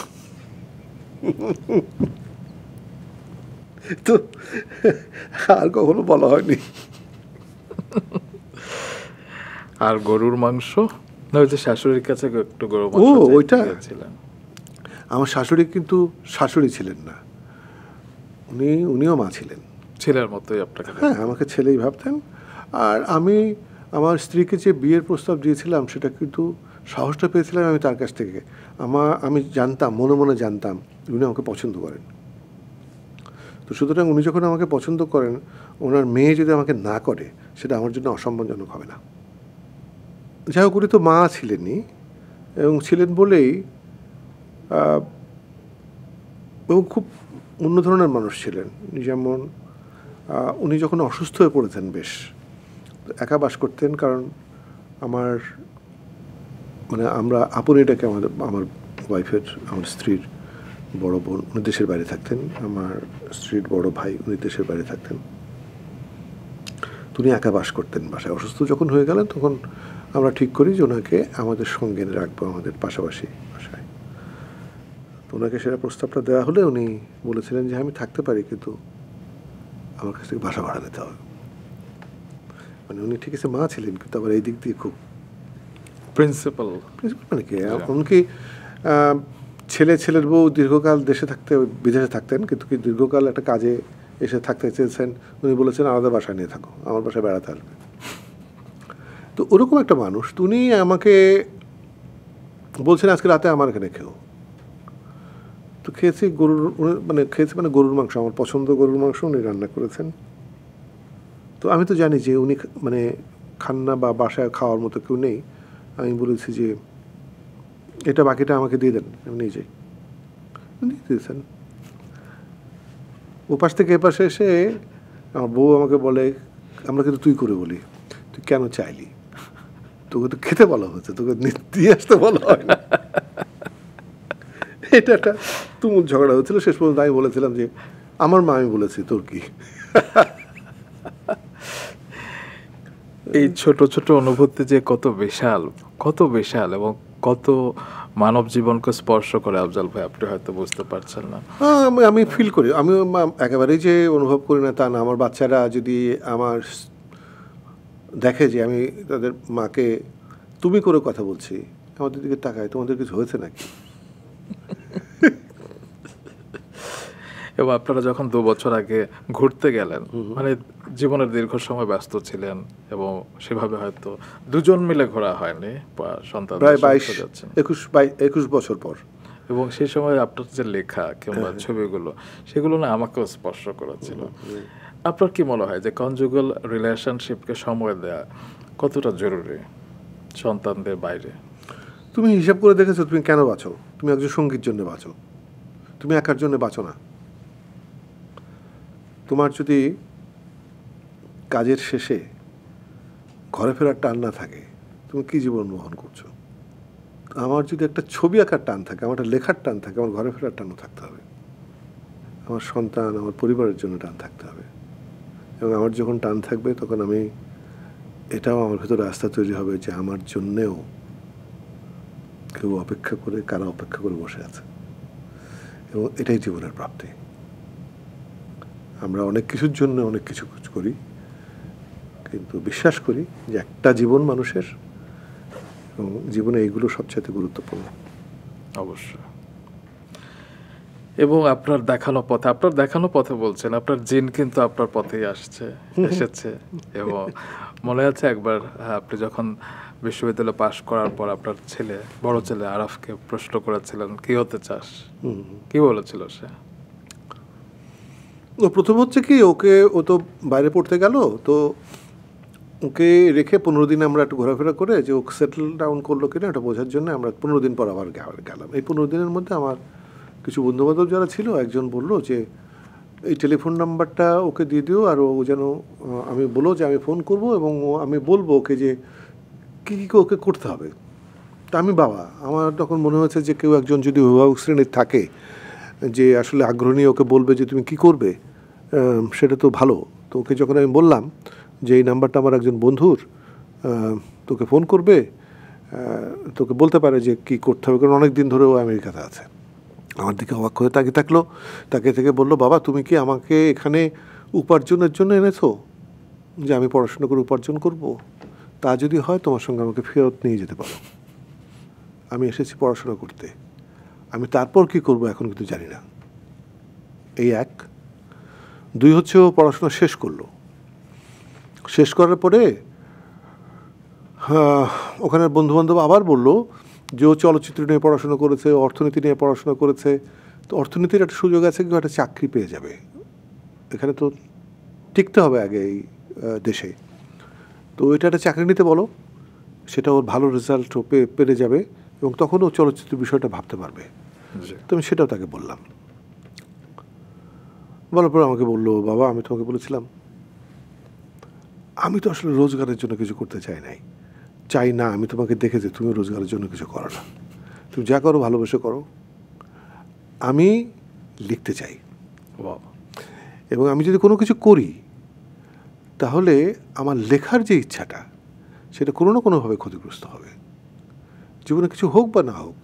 তো আর কখনো বলা হয়নি। আর গরুর মাংস না, ওই যে শাশুড়ির কাছে একটু গরুর মাংস ওইটা ছিলেন। আমার শাশুড়ি কিন্তু শাশুড়ি ছিলেন না, উনিও মা ছিলেন, ছেলের মতোই আপনাকে। হ্যাঁ, আমাকে ছেলেই ভাবতেন। আর আমি আমার স্ত্রীকে যে বিয়ের প্রস্তাব দিয়েছিলাম সেটা কিন্তু সাহসটা পেয়েছিলাম আমি তার কাছ থেকে। আমি জানতাম, মনে মনে জানতাম উনি আমাকে পছন্দ করেন। তো সুতরাং উনি যখন আমাকে পছন্দ করেন, ওনার মেয়ে যদি আমাকে না করে সেটা আমার জন্য অসম্মানজনক হবে না। যাই হোক, উনি তো মা ছিলেনই, এবং ছিলেন বলেই এবং খুব অন্য ধরনের মানুষ ছিলেন। যেমন উনি যখন অসুস্থ হয়ে পড়েছেন, বেশ একা বাস করতেন, কারণ আমরা আপনিটাকে আমার ওয়াইফের, আমার স্ত্রীর বড় বোন উনি দেশের বাইরে থাকতেন, আমার স্ত্রীর বড় ভাই উনি দেশের বাইরে থাকতেন। উনি একা বাস করতেন বাসায়। অসুস্থ যখন হয়ে গেলেন তখন আমরা ঠিক করি যে ওনাকে আমাদের সঙ্গে রাখবো, আমাদের পাশাপাশি বাসায়। তো ওনাকে সেটা প্রস্তাবটা দেওয়া হলে উনি বলেছিলেন যে আমি থাকতে পারি, কিন্তু আমার কাছ থেকে বাসা ভাড়া নিতে হবে। মানে উনি ঠিক আছে মা ছিলেন, কিন্তু আবার এই দিক দিয়ে খুব প্রিন্সিপাল মানে কি, এমনকি ছেলের বউ দীর্ঘকাল বিদেশে থাকতেন, কিন্তু কি দীর্ঘকাল একটা কাজে এসে থাকতে চেয়েছেন, উনি বলেছেন আলাদা বাসায় নিয়ে থাকো, আমার বাসায় বেড়াতে আসবে। তো ওরকম একটা মানুষ। উনি আমাকে বলছেন আজকে রাতে আমার এখানে খেও। তো খেয়েছি গরুর মাংস, আমার পছন্দ গরুর মাংস উনি রান্না করেছেন। তো আমি তো জানি যে উনি খান না বা বাসায় খাওয়ার মতো কেউ নেই। আমি বলেছি যে এটা বাকিটা আমাকে দিয়ে দেন, আমি নিয়ে যাই। দিয়ে দিয়েছেন। ওপাশ থেকে এপাশে এসে আমার বউ আমাকে বলে, আমরা কিন্তু তুই করে বলি, তুই কেন চাইলি? তোকে তো খেতে বলা হচ্ছে, তোকে দিয়ে আসতে বলা হয় না। এটা একটা তুমুল ঝগড়া হচ্ছিল। শেষ পর্যন্ত আমি বলেছিলাম যে আমার মা, আমি বলেছি তোর কি। এই ছোট ছোট অনুভূতি যে কত বিশাল এবং কত মানব জীবনকে স্পর্শ করে আফজাল ভাই, আপনি হয়তো বুঝতে পারছেন না। আমি ফিল করি, আমি একেবারেই যে অনুভব করি না তা না। আমার বাচ্চারা যদি আমার দেখে যে আমি তাদের মাকে তুমি করে কথা বলছি, আমাদের দিকে তাকায়, তোমাদের কিছু হয়েছে নাকি? এবং আপনারা যখন 2 বছর আগে ঘুরতে গেলেন, মানে জীবনের দীর্ঘ সময় ব্যস্ত ছিলেন এবং সেভাবে হয়তো দুজন মিলে ঘোরা হয়নি, সন্তান প্রায় 21 বছর পর। এবং সেই সময় আপনার যে লেখা কিংবা ছবিগুলো, সেগুলো না আমাকেও স্পর্শ করেছিল। আপনার কি মনে হয় যে কনজুগাল রিলেশনশিপকে সময় দেওয়া কতটা জরুরি সন্তানদের বাইরে? তুমি হিসাব করে দেখেছো তুমি কেন বাঁচো? তুমি একজন সঙ্গীর জন্য বাঁচো, তুমি একার জন্য বাঁচো না। তোমার যদি কাজের শেষে ঘরে ফেরার টান না থাকে, তুমি কি জীবন বহন করছো? আমার যদি একটা ছবি আঁকার টান থাকে, আমার একটা লেখার টান থাকে, আমার ঘরে ফেরার টানও থাকতে হবে। আমার সন্তান, আমার পরিবারের জন্য টান থাকতে হবে। এবং আমার যখন টান থাকবে তখন এটাও আমার ভেতরে আস্থা তৈরি হবে যে আমার জন্যেও কেউ অপেক্ষা করে, কারা অপেক্ষা করে বসে আছে। এবং এটাই জীবনের প্রাপ্তি। আমরা অনেক কিছুর জন্য অনেক কিছু করি, কিন্তু বিশ্বাস করি যে একটা জীবন মানুষের, এবং জীবনে এইগুলো সবচেয়ে গুরুত্বপূর্ণ। অবশ্যই। এবং আপনার দেখানো পথে বলছেন, আপনার জিন কিন্তু আপনার পথেই এসেছে। এবং মনে আছে একবার আপনি যখন বিশ্ববিদ্যালয়ে পাশ করার পর আপনার বড় ছেলে আরাফকে প্রশ্ন করেছিলেন কি হতে চাস, কি বলেছিল সে? প্রথম হচ্ছে কি, ও তো বাইরে পড়তে গেল, তো ওকে রেখে 15 দিন আমরা একটু ঘোরাফেরা করে যে ও সেটেল ডাউন করলো কিনা এটা বোঝার জন্য আমরা 15 দিন পর আবার গেলাম। এই 15 দিনের মধ্যে আমার কিছু বন্ধুবান্ধব যারা ছিল একজন বলল যে এই টেলিফোন নাম্বারটা ওকে দিয়ে দিও, আর ও যেন আমি বলো যে আমি ফোন করব এবং আমি বলবো ওকে যে কী কী ওকে করতে হবে। তা আমি বাবা, আমার তখন মনে হয়েছে যে কেউ একজন যদি অভিভাবক শ্রেণীর থাকে যে আসলে আগ্রহ নিয়ে ওকে বলবে যে তুমি কি করবে, সেটা তো ভালো। তো ওকে যখন আমি বললাম যে এই নাম্বারটা আমার একজন বন্ধুর, তোকে ফোন করবে, তোকে বলতে পারে যে কী করতে হবে, কারণ অনেক দিন ধরে ও আমেরিকাতে আছে। আমার দিকে অবাক হয়ে তাকিয়ে থাকলো, তাকে থেকে বললো, বাবা তুমি কি আমাকে এখানে উপার্জনের জন্য এনেছো, যে আমি পড়াশোনা করে উপার্জন করব? তা যদি হয় তোমার সঙ্গে আমাকে ফেরত নিয়ে যেতে পারো, আমি এসেছি পড়াশোনা করতে, আমি তারপর কি করব এখন কিন্তু জানি না। এই এক। দুই হচ্ছে ও পড়াশোনা শেষ করলো, শেষ করার পরে ওখানে বন্ধুবান্ধব আবার বললো যে ও চলচ্চিত্র নিয়ে পড়াশোনা করেছে, অর্থনীতি নিয়ে পড়াশোনা করেছে, তো অর্থনীতির একটা সুযোগ আছে, কেউ একটা চাকরি পেয়ে যাবে, এখানে তো টিকতে হবে আগে এই দেশে, তো এটা একটা চাকরি নিতে বলো, সেটা ওর ভালো রেজাল্ট ও পেরে যাবে এবং তখন ও চলচ্চিত্র বিষয়টা ভাবতে পারবে। তো আমি সেটাও তাকে বললাম। বলার পর আমাকে বললো, বাবা আমি তোমাকে বলেছিলাম আমি তো আসলে রোজগারের জন্য কিছু করতে চাই না, আমি তোমাকে দেখেছি তুমি রোজগারের জন্য কিছু করো না, তুমি যা করো ভালোবেসে করো, আমি লিখতে চাই এবং আমি যদি কোনো কিছু করি তাহলে আমার লেখার যে ইচ্ছাটা সেটা কোনো না কোনোভাবে ক্ষতিগ্রস্ত হবে, জীবনে কিছু হোক বা না হোক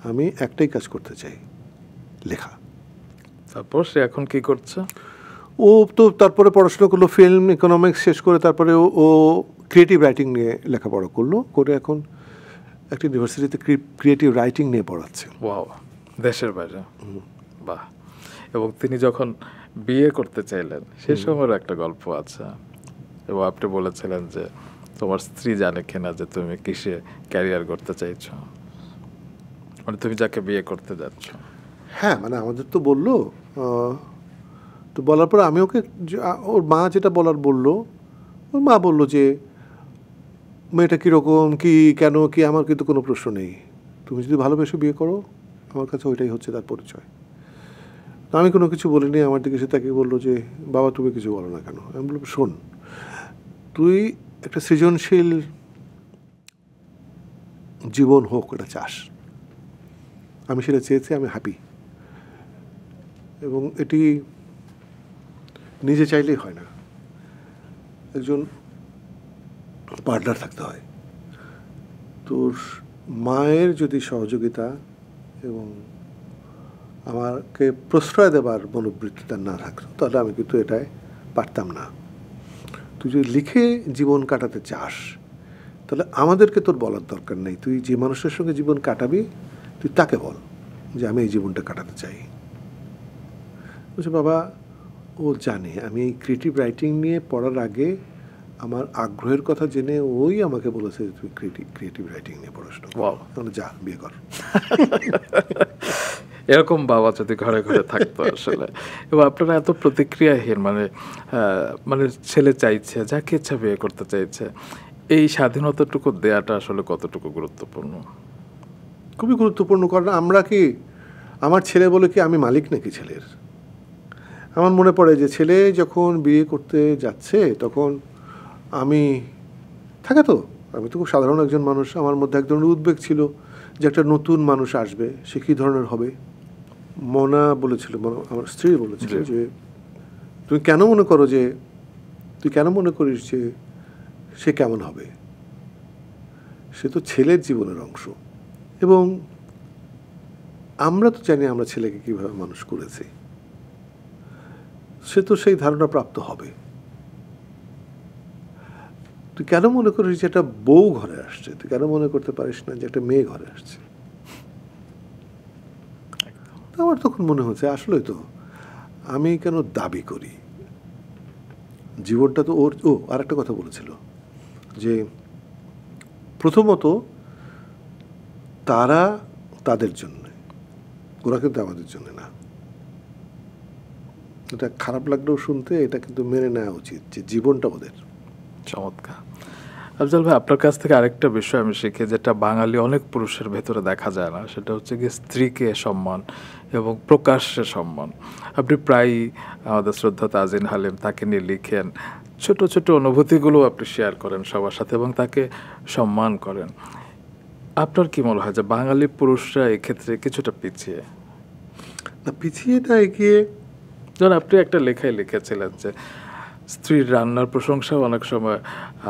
আমি একটাই কাজ করতে চাই, লেখা। তারপর সে এখন কি করছে? ও তো তারপরে পড়াশোনা করলো, ফিল্ম ইকোনমিক্স শেষ করে তারপরে ও ক্রিয়েটিভ রাইটিং নিয়ে লেখাপড়া করলো, করে এখন একটা ইউনিভার্সিটিতে ক্রিয়েটিভ রাইটিং নিয়ে পড়াচ্ছে। ওয়াও, দেশের বাইরে। বাহ। এবং তিনি যখন বিয়ে করতে চাইলেন সেই সময়ের একটা গল্প আছে, এবং আপনি বলেছিলেন যে তোমার স্ত্রী জানে কিনা যে তুমি কিসে ক্যারিয়ার করতে চাইছো, মানে তুমি যাকে বিয়ে করতে যাচ্ছ। হ্যাঁ, মানে আমাদের তো বললো, তো বলার পর আমি ওকে ওর মা যেটা বললো, ওর মা বললো যে মেয়েটা কীরকম কী কেন কি, আমার কিন্তু কোনো প্রশ্ন নেই, তুমি যদি ভালোবেসে বিয়ে করো আমার কাছে ওইটাই হচ্ছে তার পরিচয়। তো আমি কোনো কিছু বলিনি, আমার দিকে সে তাকে বললো যে বাবা তুমি কিছু বলো না কেন। আমি বললাম শোন, তুই একটা সৃজনশীল জীবন হোক এটা চাস, আমি সেটা চেয়েছি, আমি হ্যাপি, এবং এটি নিজে চাইলেই হয় না, একজন পার্টনার থাকতে হয়। তোর মায়ের যদি সহযোগিতা এবং আমাকে প্রশ্রয় দেবার মনোবৃত্তি তার না থাকতো তাহলে আমি কিন্তু এটাই পারতাম না। তুই যদি লিখে জীবন কাটাতে চাস তাহলে আমাদেরকে তোর বলার দরকার নেই, তুই যে মানুষের সঙ্গে জীবন কাটাবি তুই তাকে বল যে আমি এই জীবনটা কাটাতে চাই। বলছে বাবা ও জানে আমি এই ক্রিয়েটিভ রাইটিং নিয়ে পড়ার আগে আমার আগ্রহের কথা জেনে ওই আমাকে বলেছে যে তুই ক্রিয়েটিভ রাইটিং নিয়ে পড়াশোনা কর, তাহলে যা বিয়ে কর। এরকম বাবা যদি ঘরে ঘরে থাকতো আসলে। এবং আপনারা এত প্রতিক্রিয়াহীন, মানে ছেলে চাইছে, যাকে ইচ্ছা বিয়ে করতে চাইছে, এই স্বাধীনতাটুকু দেয়াটা আসলে কতটুকু গুরুত্বপূর্ণ? খুবই গুরুত্বপূর্ণ, কারণ আমরা কি আমার ছেলে বলে কি আমি মালিক নাকি ছেলের? আমার মনে পড়ে যে ছেলে যখন বিয়ে করতে যাচ্ছে তখন আমি তো খুব সাধারণ একজন মানুষ, আমার মধ্যে এক ধরনের উদ্বেগ ছিল যে একটা নতুন মানুষ আসবে, সে কী ধরনের হবে। মনা বলেছিল, আমার স্ত্রী বলেছিল যে তুই কেন মনে করিস যে সে কেমন হবে, সে তো ছেলের জীবনের অংশ, এবং আমরা তো জানি আমরা ছেলেকে কীভাবে মানুষ করেছি, সে তো সেই ধারণা প্রাপ্ত হবে। তুই কেন মনে করিস যে একটা বউ ঘরে আসছে, তুই কেন মনে করতে পারিস না যে একটা মেয়ে ঘরে আসছে? আমার তখন মনে হচ্ছে আসলে তো আমি কেন দাবি করি, জীবনটা তো ওর। আর একটা কথা বলেছিল যে প্রথমত তারা তাদের জন্য, ওরা কিন্তু আমাদের জন্য না। এটা খারাপ লাগলেও শুনতে, এটা কিন্তু মেনে নেওয়া উচিত যে জীবনটা ওদের, চমৎকার। আফজাল ভাই, আপনার কাছ থেকে আরেকটা বিষয় আমি শিখি, যেটা বাঙালি অনেক পুরুষের ভেতরে দেখা যায় না, সেটা হচ্ছে কি স্ত্রীকে সম্মান এবং প্রকাশ্যে সম্মান। আপনি প্রায়ই আমাদের শ্রদ্ধা তাজিন হালিম, তাকে নিয়ে লিখেন, ছোট ছোট অনুভূতিগুলো আপনি শেয়ার করেন সবার সাথে এবং তাকে সম্মান করেন। আপনার কি মনে হয় যে বাঙালি পুরুষরা এক্ষেত্রে কিছুটা পিছিয়ে? না, পিছিয়ে না, এগিয়ে। যেমন আপনি একটা লেখায় লিখেছিলেন যে স্ত্রীর রান্নার প্রশংসাও অনেক সময়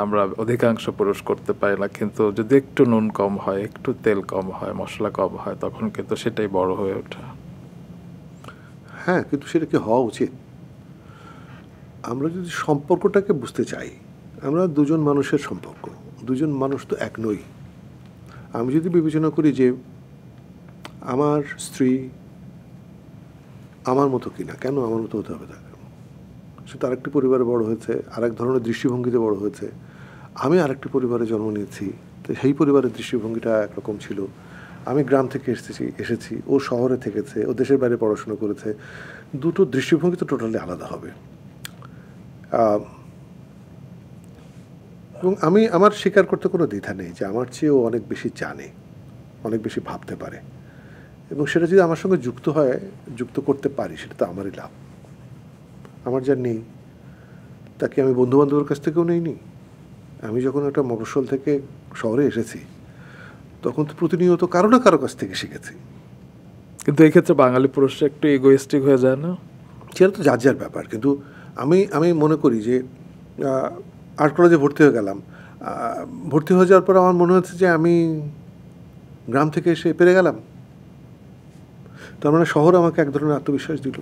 আমরা অধিকাংশ পুরুষ করতে পারি না, কিন্তু যদি একটু নুন কম হয়, একটু তেল কম হয়, মশলা কম হয়, তখন কিন্তু সেটাই বড় হয়ে ওঠে। হ্যাঁ, কিন্তু সেটা কি হওয়া উচিত? আমরা যদি সম্পর্কটাকে বুঝতে চাই, আমরা দুজন মানুষের সম্পর্ক, দুজন মানুষ তো এক নই। আমি যদি বিবেচনা করি যে আমার স্ত্রী আমার মতো কিনা, কেন আমার মতো হতে হবে তাকে? সে তো আরেকটি পরিবারে বড় হয়েছে, আরেক ধরনের দৃষ্টিভঙ্গিতে বড় হয়েছে। আমি আরেকটি পরিবারে জন্ম নিয়েছি, তো সেই পরিবারের দৃষ্টিভঙ্গিটা একরকম ছিল। আমি গ্রাম থেকে এসেছি, ও শহরে থেকেছে, ও দেশের বাইরে পড়াশোনা করেছে। দুটো দৃষ্টিভঙ্গি তো টোটালি আলাদা হবে। এবং আমার স্বীকার করতে কোনো দ্বিধা নেই যে আমার চেয়েও অনেক বেশি জানে, অনেক বেশি ভাবতে পারে, এবং সেটা যদি আমার সঙ্গে যুক্ত করতে পারি, সেটা তো আমারই লাভ। আমার যা নেই তাকে আমি বন্ধুবান্ধবের কাছ থেকেও নেইনি। আমি যখন একটা মফস্বল থেকে শহরে এসেছি, তখন তো প্রতিনিয়ত কারো না কারো কাছ থেকে শিখেছি। কিন্তু এই ক্ষেত্রে বাঙালি পুরুষরা একটু ইগোইস্টিক হয়ে যায় না? সেটা তো যার ব্যাপার। কিন্তু আমি মনে করি যে আর্ট কলেজে ভর্তি হয়ে গেলাম। ভর্তি হয়ে যাওয়ার পর আমার মনে হচ্ছে যে আমি গ্রাম থেকে এসে পেরে গেলাম। তার মানে শহর আমাকে এক ধরনের আত্মবিশ্বাস দিল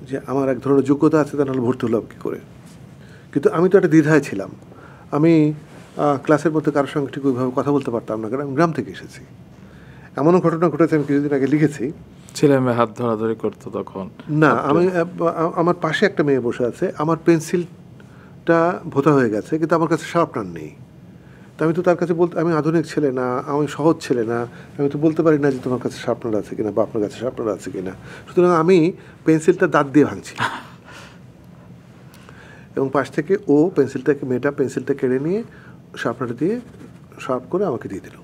যে আমার এক ধরনের যোগ্যতা আছে, তা নাহলে ভর্তি হলাম কী করে। কিন্তু আমি তো একটা দ্বিধায় ছিলাম। আমি ক্লাসের মধ্যে কারোর সঙ্গে ঠিক ওইভাবে কথা বলতে পারতাম না, কারণ আমি গ্রাম থেকে এসেছি। এমনও ঘটনা ঘটেছে, আমি কিছুদিন আগে লিখেছি। ছেলে মেয়ে হাত ধরাধরি করতো তখন? না, আমার পাশে একটা মেয়ে বসে আছে, আমার পেন্সিলটা ভোঁতা হয়ে গেছে, কিন্তু আমার কাছে শার্পনার নেই। তো আমি তো তার কাছে আমি আধুনিক ছেলে না, আমি সহজ ছেলে না, আমি তো বলতে পারি না যে তোমার কাছে শার্পনার আছে কিনা বা আপনার কাছে শার্পনার আছে কিনা। সুতরাং আমি পেন্সিলটা দাঁত দিয়ে ভাঙছি, এবং পাশ থেকে মেয়েটা পেন্সিলটা কেড়ে নিয়ে শার্পনারটা দিয়ে শার্প করে আমাকে দিয়ে দিল।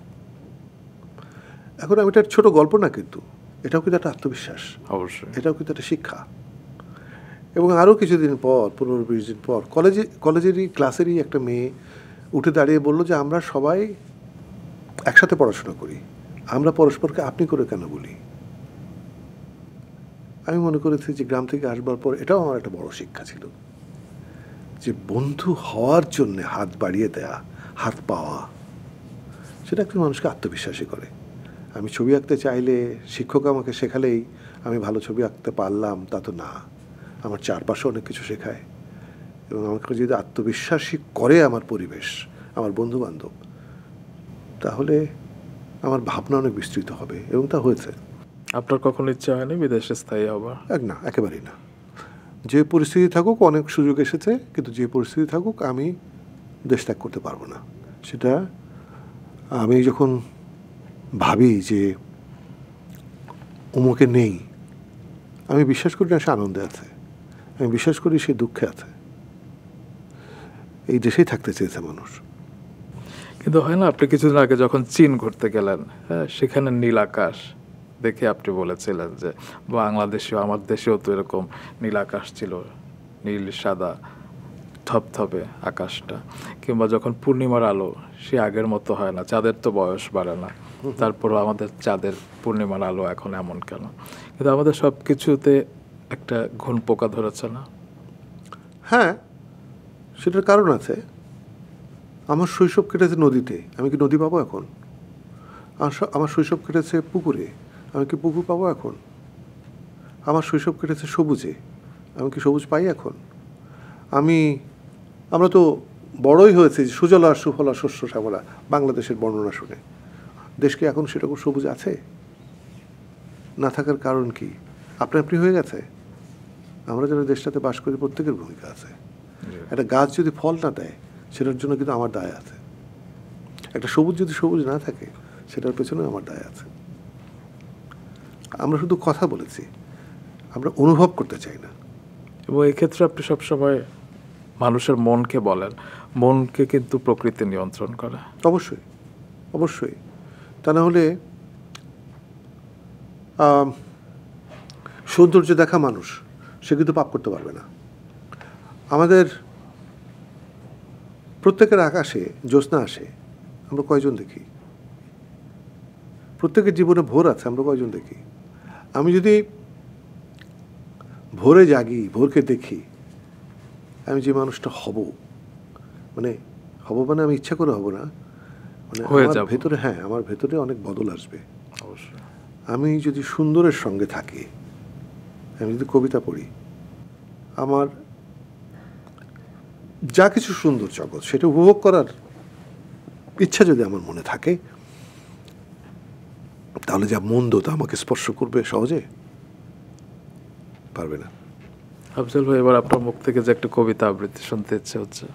এখন আমি এটা ছোট গল্প না, কিন্তু এটাও কিন্তু একটা আত্মবিশ্বাস, অবশ্যই এটাও কিন্তু একটা শিক্ষা। এবং আরও কিছুদিন পর, 15-20 দিন পর, কলেজেরই ক্লাসেরই একটা মেয়ে উঠে দাঁড়িয়ে বলল যে আমরা সবাই একসাথে পড়াশোনা করি, আমরা পরস্পরকে আপনি করে কেন বলি। আমি মনে করেছি যে গ্রাম থেকে আসবার পর এটাও আমার একটা বড় শিক্ষা ছিল, যে বন্ধু হওয়ার জন্যে হাত বাড়িয়ে দেয়া, হাত পাওয়া, সেটা একজন মানুষকে আত্মবিশ্বাসী করে। আমি ছবি আঁকতে চাইলে শিক্ষক আমাকে শেখালেই আমি ভালো ছবি আঁকতে পারলাম তা তো না। আমার চারপাশে অনেক কিছু শেখায়, এবং আমাকে যদি আত্মবিশ্বাসী করে আমার পরিবেশ, আমার বন্ধুবান্ধব, তাহলে আমার ভাবনা অনেক বিস্তৃত হবে, এবং তা হয়েছে। আপনার কখনো ইচ্ছা হয়নি বিদেশে স্থায়ী হবার? না, একেবারেই না। যে পরিস্থিতি থাকুক, অনেক সুযোগ এসেছে, কিন্তু যে পরিস্থিতি থাকুক আমি দেশ ত্যাগ করতে পারবো না। সেটা আমি যখন ভাবি যে অমুকে নেই, আমি বিশ্বাস করি না সে আনন্দে আছে, আমি বিশ্বাস করি সে দুঃখে আছে। এই দেশেই থাকতে চেয়েছে মানুষ। কিন্তু হয় না, আপনি কিছুদিন আগে যখন চীন ঘুরতে গেলেন, হ্যাঁ, সেখানে নীল আকাশ দেখে আপনি বলেছিলেন যে বাংলাদেশেও, আমার দেশেও তো এরকম নীল আকাশ ছিল, নীল সাদা থপথপে আকাশটা। কিংবা যখন পূর্ণিমার আলো, সে আগের মতো হয় না, চাঁদের তো বয়স বাড়ে না, তারপরও আমাদের চাঁদের পূর্ণিমার আলো এখন এমন কেন? কিন্তু আমাদের সব কিছুতে একটা ঘুণ পোকা ধরেছে না? হ্যাঁ, সেটার কারণ আছে। আমার শৈশব কেটেছে নদীতে, আমি কি নদী পাবো এখন? আমার শৈশব কেটেছে পুকুরে, আমি কি পুকুর পাবো এখন? আমার শৈশব কেটেছে সবুজে, আমি কি সবুজ পাই এখন? আমরা তো বড়ই হয়েছে সুজলা সুফলা শস্য শ্যামলা, বাংলাদেশের বর্ণনা শুনে। দেশকে এখন সেরকম সবুজ আছে? না থাকার কারণ কি? আপনি হয়ে গেছে? আমরা যারা দেশটাতে বাস করি প্রত্যেকের ভূমিকা আছে। একটা গাছ যদি ফল না দেয়, সেটার জন্য কিন্তু আমার দায় আছে। একটা সবুজ যদি সবুজ না থাকে, সেটার পেছনে আমার দায় আছে। আমরা শুধু কথা বলেছি, আমরা অনুভব করতে চাই না। এবং এক্ষেত্রে আপনি সবসময় মানুষের মনকে বলেন, মনকে কিন্তু প্রকৃতি নিয়ন্ত্রণ করে। অবশ্যই, অবশ্যই। তা না হলে সৌন্দর্য দেখা মানুষ সে কিন্তু পাপ করতে পারবে না। আমাদের প্রত্যেকের আকাশে জ্যোৎস্না আসে, আমরা কয়জন দেখি? প্রত্যেকের জীবনে ভোর আছে, আমরা কয়জন দেখি? আমি যদি ভোরে জাগি, ভোরকে দেখি, আমি যে মানুষটা হব, মানে আমি ইচ্ছা করে হব না, মানে আমার ভেতরে, হ্যাঁ, আমার ভেতরে অনেক বদল আসবে। অবশ্যই। আমি যদি সুন্দরের সঙ্গে থাকি, আমি যদি কবিতা পড়ি, আমার যা কিছু সুন্দর জগৎ সেটা উপভোগ করার ইচ্ছা যদি আমার মনে থাকে, তাহলে যা মন্দ তা আমাকে স্পর্শ করবে সহজে? পারবে না। আফজাল ভাই, এবার আপনার মুখ থেকে যে একটা কবিতা আবৃত্তি শুনতে ইচ্ছে হচ্ছে,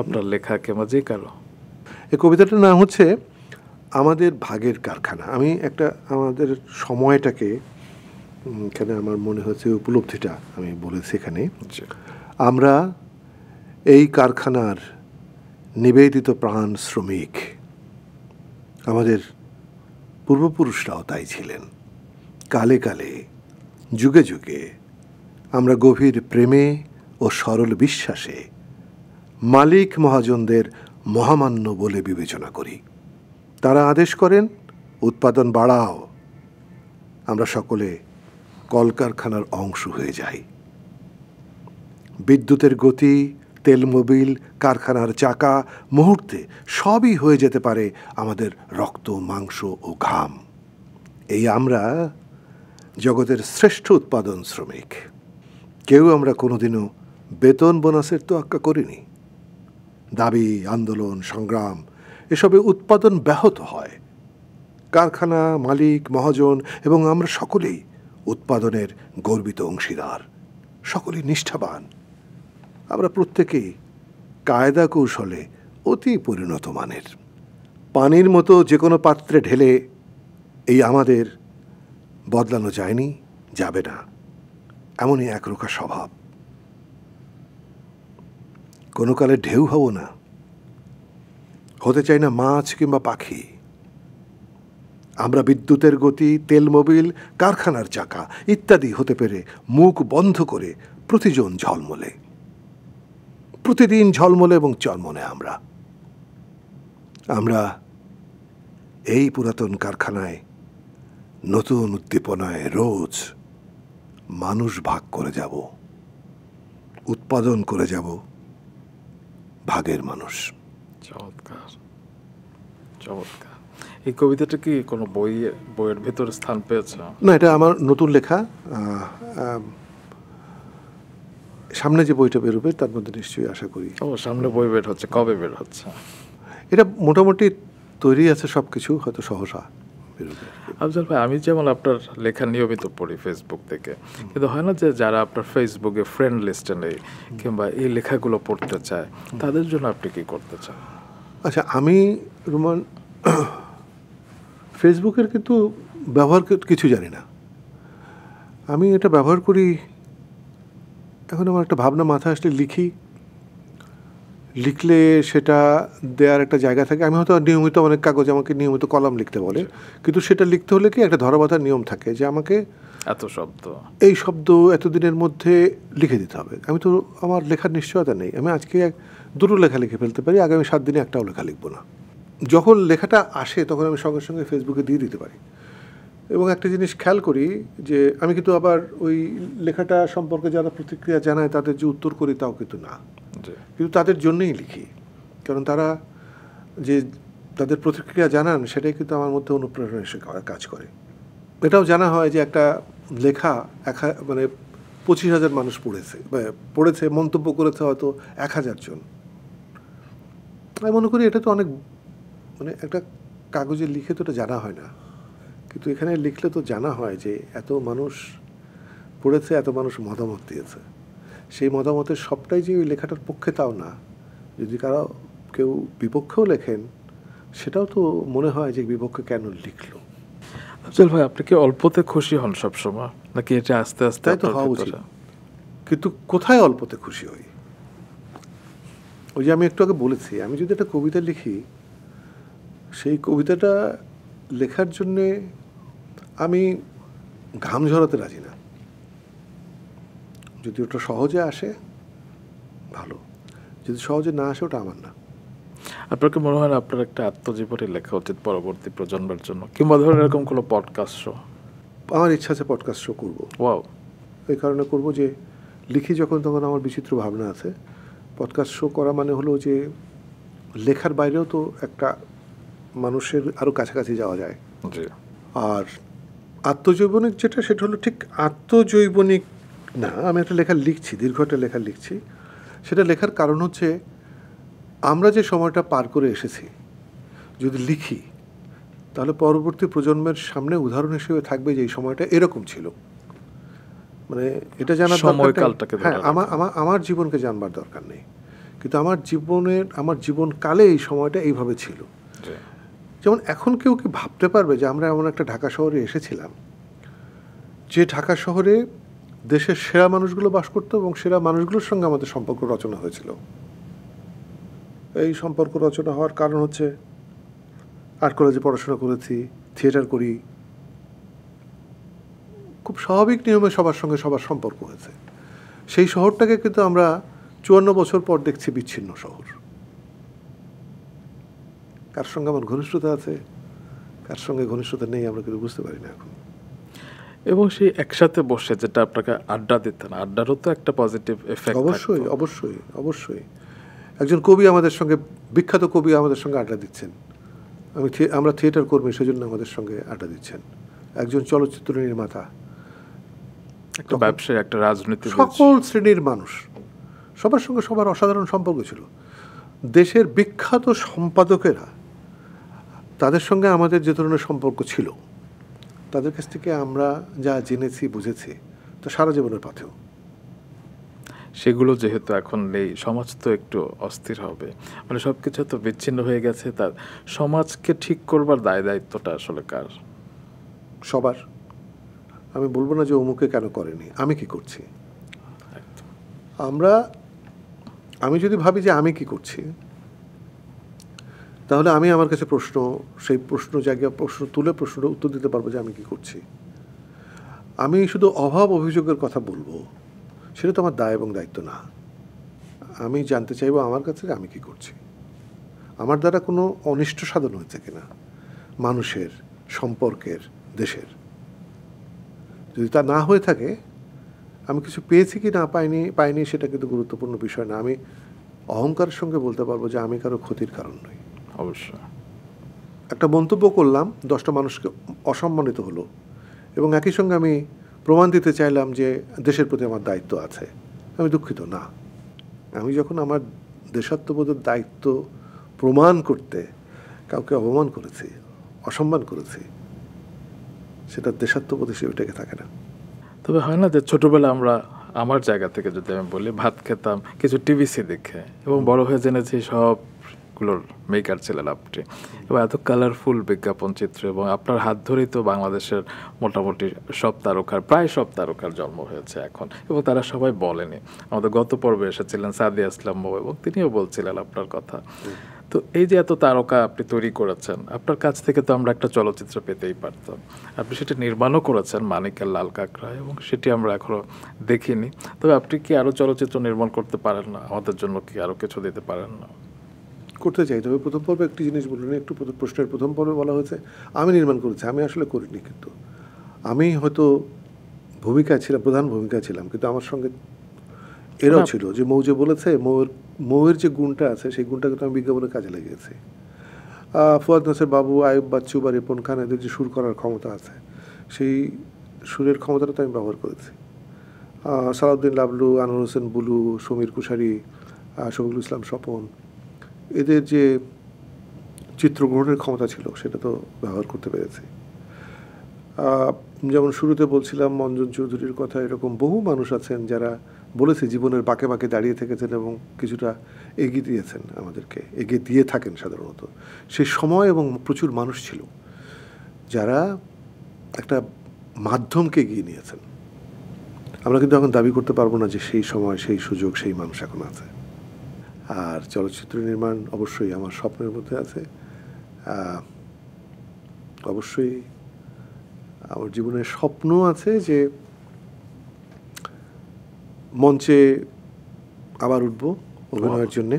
আপনার লেখা কিংবা যে কারো। এই কবিতাটার নাম হচ্ছে আমাদের ভাগের কারখানা। আমি একটা আমাদের সময়টাকে এখানে আমার মনে হচ্ছে উপলব্ধিটা আমি বলেছি এখানে। আমরা এই কারখানার নিবেদিত প্রাণ শ্রমিক। আমাদের পূর্বপুরুষরাও তাই ছিলেন। কালে কালে, যুগে যুগে আমরা গভীর প্রেমে ও সরল বিশ্বাসে মালিক মহাজনদের মহামান্য বলে বিবেচনা করি। তারা আদেশ করেন, উৎপাদন বাড়াও। আমরা সকলে কলকারখানার অংশ হয়ে যাই। বিদ্যুতের গতি, তেলমোবিল, কারখানার চাকা, মুহূর্তে সবই হয়ে যেতে পারে আমাদের রক্ত, মাংস ও ঘাম। এই আমরা জগতের শ্রেষ্ঠ উৎপাদন শ্রমিক। কেউ আমরা কোনোদিনও বেতন বোনাসের তোয়াক্কা করিনি। দাবি, আন্দোলন, সংগ্রাম এসবে উৎপাদন ব্যাহত হয়। কারখানা মালিক, মহাজন এবং আমরা সকলেই উৎপাদনের গর্বিত অংশীদার, সকলেই নিষ্ঠাবান। আমরা প্রত্যেকেই কায়দা কৌশলে অতি পরিণত মানের। পানির মতো যে কোনো পাত্রে ঢেলে এই আমাদের বদলানো যায়নি, যাবে না। এমনই একরোখা স্বভাব। কোনো কালে ঢেউ হব না, হতে চাই না মাছ কিংবা পাখি। আমরা বিদ্যুতের গতি, তেলমোবিল, কারখানার চাকা ইত্যাদি হতে পেরে মুখ বন্ধ করে প্রতিজন ঝলমলে, প্রতিদিন ঝলমলে এবং চলমলে আমরা এই পুরাতন কারখানায় নতুন উদ্দীপনায় রোজ মানুষ ভাগ করে যাব, উৎপাদন করে যাব ভাগের মানুষ। চমৎকার, চমৎকার। এই কবিতাটা কি কোনো বইয়ের ভেতরে স্থান পেয়েছে? না, এটা আমার নতুন লেখা। সামনে যে বইটা বেরোবে তার মধ্যে নিশ্চয়ই আশা করি। সামনে বই বের হচ্ছে, কবে বের হচ্ছে? এটা মোটামুটি তৈরি আছে সব কিছু, হয়তো সহসা বেরোবে। আফজাল ভাই, আমি যেমন আপনার লেখা নিয়মিত পড়ি ফেসবুক থেকে, কিন্তু হয় না যে যারা আপনার ফেসবুকে ফ্রেন্ড লিস্টে নেই কিংবা এই লেখাগুলো পড়তে চায়, তাদের জন্য আপনি কি করতে চান? আচ্ছা, আমি রুমান ফেসবুকের কিন্তু ব্যবহার কিছু জানি না। আমি এটা ব্যবহার করি, এখন আমার একটা ভাবনা মাথায় আসলে লিখলে সেটা দেওয়ার একটা জায়গা থাকে। আমি হয়তো নিয়মিত অনেক কাগজ আমাকে নিয়মিত কলাম লিখতে বলে, কিন্তু সেটা লিখতে হলে কি একটা ধরাবাঁধার নিয়ম থাকে যে আমাকে এই শব্দ এতদিনের মধ্যে লিখে দিতে হবে। আমি তো, আমার লেখার নিশ্চয়তা নেই। আমি আজকে দুটো লেখা লিখে ফেলতে পারি, আগামী 7 দিনে একটাও লেখা লিখবো না। যখন লেখাটা আসে তখন আমি সঙ্গে সঙ্গে ফেসবুকে দিয়ে দিতে পারি। এবং একটা জিনিস খেয়াল করি যে আমি কিন্তু আবার ওই লেখাটা সম্পর্কে যারা প্রতিক্রিয়া জানায় তাদের যে উত্তর করি তাও কিন্তু না, কিন্তু তাদের জন্যই লিখি। কারণ তারা যে তাদের প্রতিক্রিয়া জানান সেটাই কিন্তু আমার মধ্যে অনুপ্রেরণা এসে কাজ করে। এটাও জানা হয় যে একটা লেখা 25,000 মানুষ পড়েছে, মন্তব্য করেছে হয়তো 1,000 জন। আমি মনে করি এটা তো অনেক, একটা কাগজে লিখে তো এটা জানা হয় না, কিন্তু এখানে লিখলে তো জানা হয় যে এত মানুষ পড়েছে, এত মানুষ মতামত দিয়েছে। সেই মতামতের সবটাই যে ওই লেখাটার পক্ষে তাও না। যদি কেউ বিপক্ষেও লেখেন, সেটাও তো মনে হয় যে বিপক্ষে কেন লিখলো। আফজাল ভাই, আপনি কি অল্পতে খুশি হন সবসময়, নাকি এটা আস্তে আস্তে? তাই তো হওয়া উচিত, কিন্তু কোথায় অল্পতে খুশি হই? ওই যে আমি একটু আগে বলেছি, আমি যদি একটা কবিতা লিখি, সেই কবিতাটা লেখার জন্যে আমি ঘাম ঝরাতে রাজি না। যদি ওটা সহজে আসে ভালো, যদি সহজে না আসে ওটা আমার না। আপনার কি মনে হয় না আপনার একটা আত্মজীবনী লেখা উচিত পরবর্তী প্রজন্মের জন্য, কিংবা ধরুন এরকম কোনো পডকাস্ট শো? আমার ইচ্ছা আছে পডকাস্ট শো করবো। ওয়াও। এই কারণে করবো যে লিখি যখন, তখন আমার বিচিত্র ভাবনা আছে। পডকাস্ট শো করা মানে হলো যে লেখার বাইরেও তো একটা মানুষের আরও কাছাকাছি যাওয়া যায়। জি। আর আত্মজৈবনিক যেটা, সেটা হলো ঠিক আত্মজৈবনিক না। আমি একটা লেখা লিখছি, দীর্ঘ একটা লেখা লিখছি। সেটা লেখার কারণ হচ্ছে আমরা যে সময়টা পার করে এসেছি, যদি লিখি তাহলে পরবর্তী প্রজন্মের সামনে উদাহরণ হিসেবে থাকবে যে এই সময়টা এরকম ছিল। মানে এটা জানার সময়কালটাকে, হ্যাঁ, আমার জীবনকে জানবার দরকার নেই, কিন্তু আমার জীবনকালে এই সময়টা এইভাবে ছিল। যেমন এখন কেউ কি ভাবতে পারবে যে আমরা এমন একটা ঢাকা শহরে এসেছিলাম, যে ঢাকা শহরে দেশের সেরা মানুষগুলো বাস করতো এবং সেরা মানুষগুলোর সঙ্গে আমাদের সম্পর্ক রচনা হয়েছিল। এই সম্পর্ক রচনা হওয়ার কারণ হচ্ছে আর্ট কলেজে পড়াশোনা করেছি, থিয়েটার করি, খুব স্বাভাবিক নিয়মে সবার সঙ্গে সবার সম্পর্ক হয়েছে। সেই শহরটাকে কিন্তু আমরা 54 বছর পর দেখছি বিচ্ছিন্ন শহর। কার সঙ্গে আমার ঘনিষ্ঠতা আছে, কার সঙ্গে ঘনিষ্ঠতা নেই, আমরা কিন্তু বুঝতে পারি না এখন। এবং সেই একসাথে বসে যেটা আপনাকে আড্ডা দিতেন, আড্ডারও তো একটা পজিটিভ এফেক্ট। অবশ্যই অবশ্যই অবশ্যই। একজন কবি আমাদের সঙ্গে, বিখ্যাত কবি আমাদের সঙ্গে আড্ডা দিচ্ছেন, আমরা থিয়েটার কর্মী, সেজন্য আমাদের সঙ্গে আড্ডা দিচ্ছেন। একজন চলচ্চিত্র নির্মাতা, একটা ব্যবসায়ী, একটা রাজনীতি, সকল শ্রেণীর মানুষ, সবার সঙ্গে সবার অসাধারণ সম্পর্ক ছিল। দেশের বিখ্যাত সম্পাদকেরা, তাদের সঙ্গে আমাদের যে ধরনের সম্পর্ক ছিল, তাদের কাছ থেকে আমরা যা জেনেছি বুঝেছি, তা সারা জীবনের পাথেও। সেগুলো যেহেতু এখন নেই, সমাজ তো একটু অস্থির হবে। মানে সব কিছু তো বিচ্ছিন্ন হয়ে গেছে। তার সমাজকে ঠিক করবার দায়িত্বটা আসলে কার? সবার। আমি বলবো না যে অমুকে কেন করেনি, আমি কি করছি। আমি যদি ভাবি যে আমি কি করছি, তাহলে আমি আমার কাছে সেই প্রশ্ন তুলে প্রশ্নটা উত্তর দিতে পারবো যে আমি কি করছি। আমি শুধু অভাব অভিযোগের কথা বলবো, সেটা তো আমার দায় এবং দায়িত্ব না। আমি জানতে চাইবো আমার কাছে আমি কি করছি, আমার দ্বারা কোনো অনিষ্ট সাধন হয়েছে কিনা, মানুষের, সম্পর্কের, দেশের। যদি তা না হয়ে থাকে, আমি কিছু পেয়েছি কি না পাইনি সেটা কিন্তু গুরুত্বপূর্ণ বিষয় না। আমি অহংকারের সঙ্গে বলতে পারবো যে আমি কারো ক্ষতির কারণ নই। অবশ্যই। একটা মন্তব্য করলাম, 10টা মানুষকে অসম্মানিত হলো, এবং একই সঙ্গে আমি প্রমাণ দিতে চাইলাম যে দেশের প্রতি আমার দায়িত্ব আছে। আমি দুঃখিত না। আমি যখন আমার দেশাত্মবোধের দায়িত্ব প্রমাণ করতে কাউকে অপমান করেছি, অসম্মান করেছি, সেটা দেশাত্মবোধ হিসেবে টেকে থাকে না। তবে হয় না যে ছোটবেলা আমার জায়গা থেকে যদি আমি বলি, ভাত খেতাম কিছু টিভিসি দেখে, এবং বড় হয়ে জেনেছি সবগুলোর মেকার ছিলেন আপনি। এবং এত কালারফুল বিজ্ঞাপন চিত্র, এবং আপনার হাত ধরেই তো বাংলাদেশের মোটামুটি প্রায় সব তারকার জন্ম হয়েছে এখন, এবং তারা সবাই বলেনি। আমাদের গত পর্বে এসেছিলেন সাদিয়া ইসলাম মৌ, এবং তিনিও বলছিলেন আপনার কথা। তো এই যে এত তারকা আপনি তৈরি করেছেন, আপনার কাছ থেকে তো আমরা একটা চলচ্চিত্র পেতেই পারতাম। আপনি সেটা নির্মাণও করেছেন, মানিকের লাল কাঁকড়া, এবং সেটি আমরা এখনো দেখিনি। তবে আপনি কি আরও চলচ্চিত্র নির্মাণ করতে পারেন না? আমাদের জন্য কি আরও কিছু দিতে পারেন না? করতে চাই। তবে প্রথম পর্বে একটি জিনিস বললেন, একটু প্রশ্নের প্রথম পর্বে বলা হয়েছে আমি নির্মাণ করেছি। আমি আসলে করিনি, কিন্তু আমি হয়তো প্রধান ভূমিকায় ছিলাম, কিন্তু আমার সঙ্গে এরাও ছিল। যে মৌ যে বলেছে, মৌয়ের যে গুণটা আছে, সেই গুণটা কিন্তু আমি বিজ্ঞাপনের কাজে লাগিয়েছি। ফুয়াদ নাসির বাবু, আয়ুব বাচ্চু বা রিপন খান, এদের যে সুর করার ক্ষমতা আছে, সেই সুরের ক্ষমতাটা তো আমি ব্যবহার করেছি। সালাউদ্দিন লাবলু, আনোয়ার হোসেন বুলু, সমীর কুশারি, শফিকুল ইসলাম স্বপন, এদের যে চিত্রগ্রহণের ক্ষমতা ছিল, সেটা তো ব্যবহার করতে পেরেছি। যেমন শুরুতে বলছিলাম মঞ্জন চৌধুরীর কথা, এরকম বহু মানুষ আছেন যারা বলেছে জীবনের বাঁকে বাঁকে দাঁড়িয়ে থেকেছেন এবং কিছুটা এগিয়ে দিয়েছেন, আমাদেরকে এগিয়ে দিয়ে থাকেন সাধারণত। সেই সময় এবং প্রচুর মানুষ ছিল যারা একটা মাধ্যমকে এগিয়ে নিয়েছেন। আমরা কিন্তু এখন দাবি করতে পারবো না যে সেই সময়, সেই সুযোগ, সেই মানুষ এখন আছে। আর চলচ্চিত্র নির্মাণ অবশ্যই আমার স্বপ্নের মধ্যে আছে। অবশ্যই আমার জীবনের স্বপ্ন আছে যে মঞ্চে আবার উঠবো অভিনয়ের জন্যে।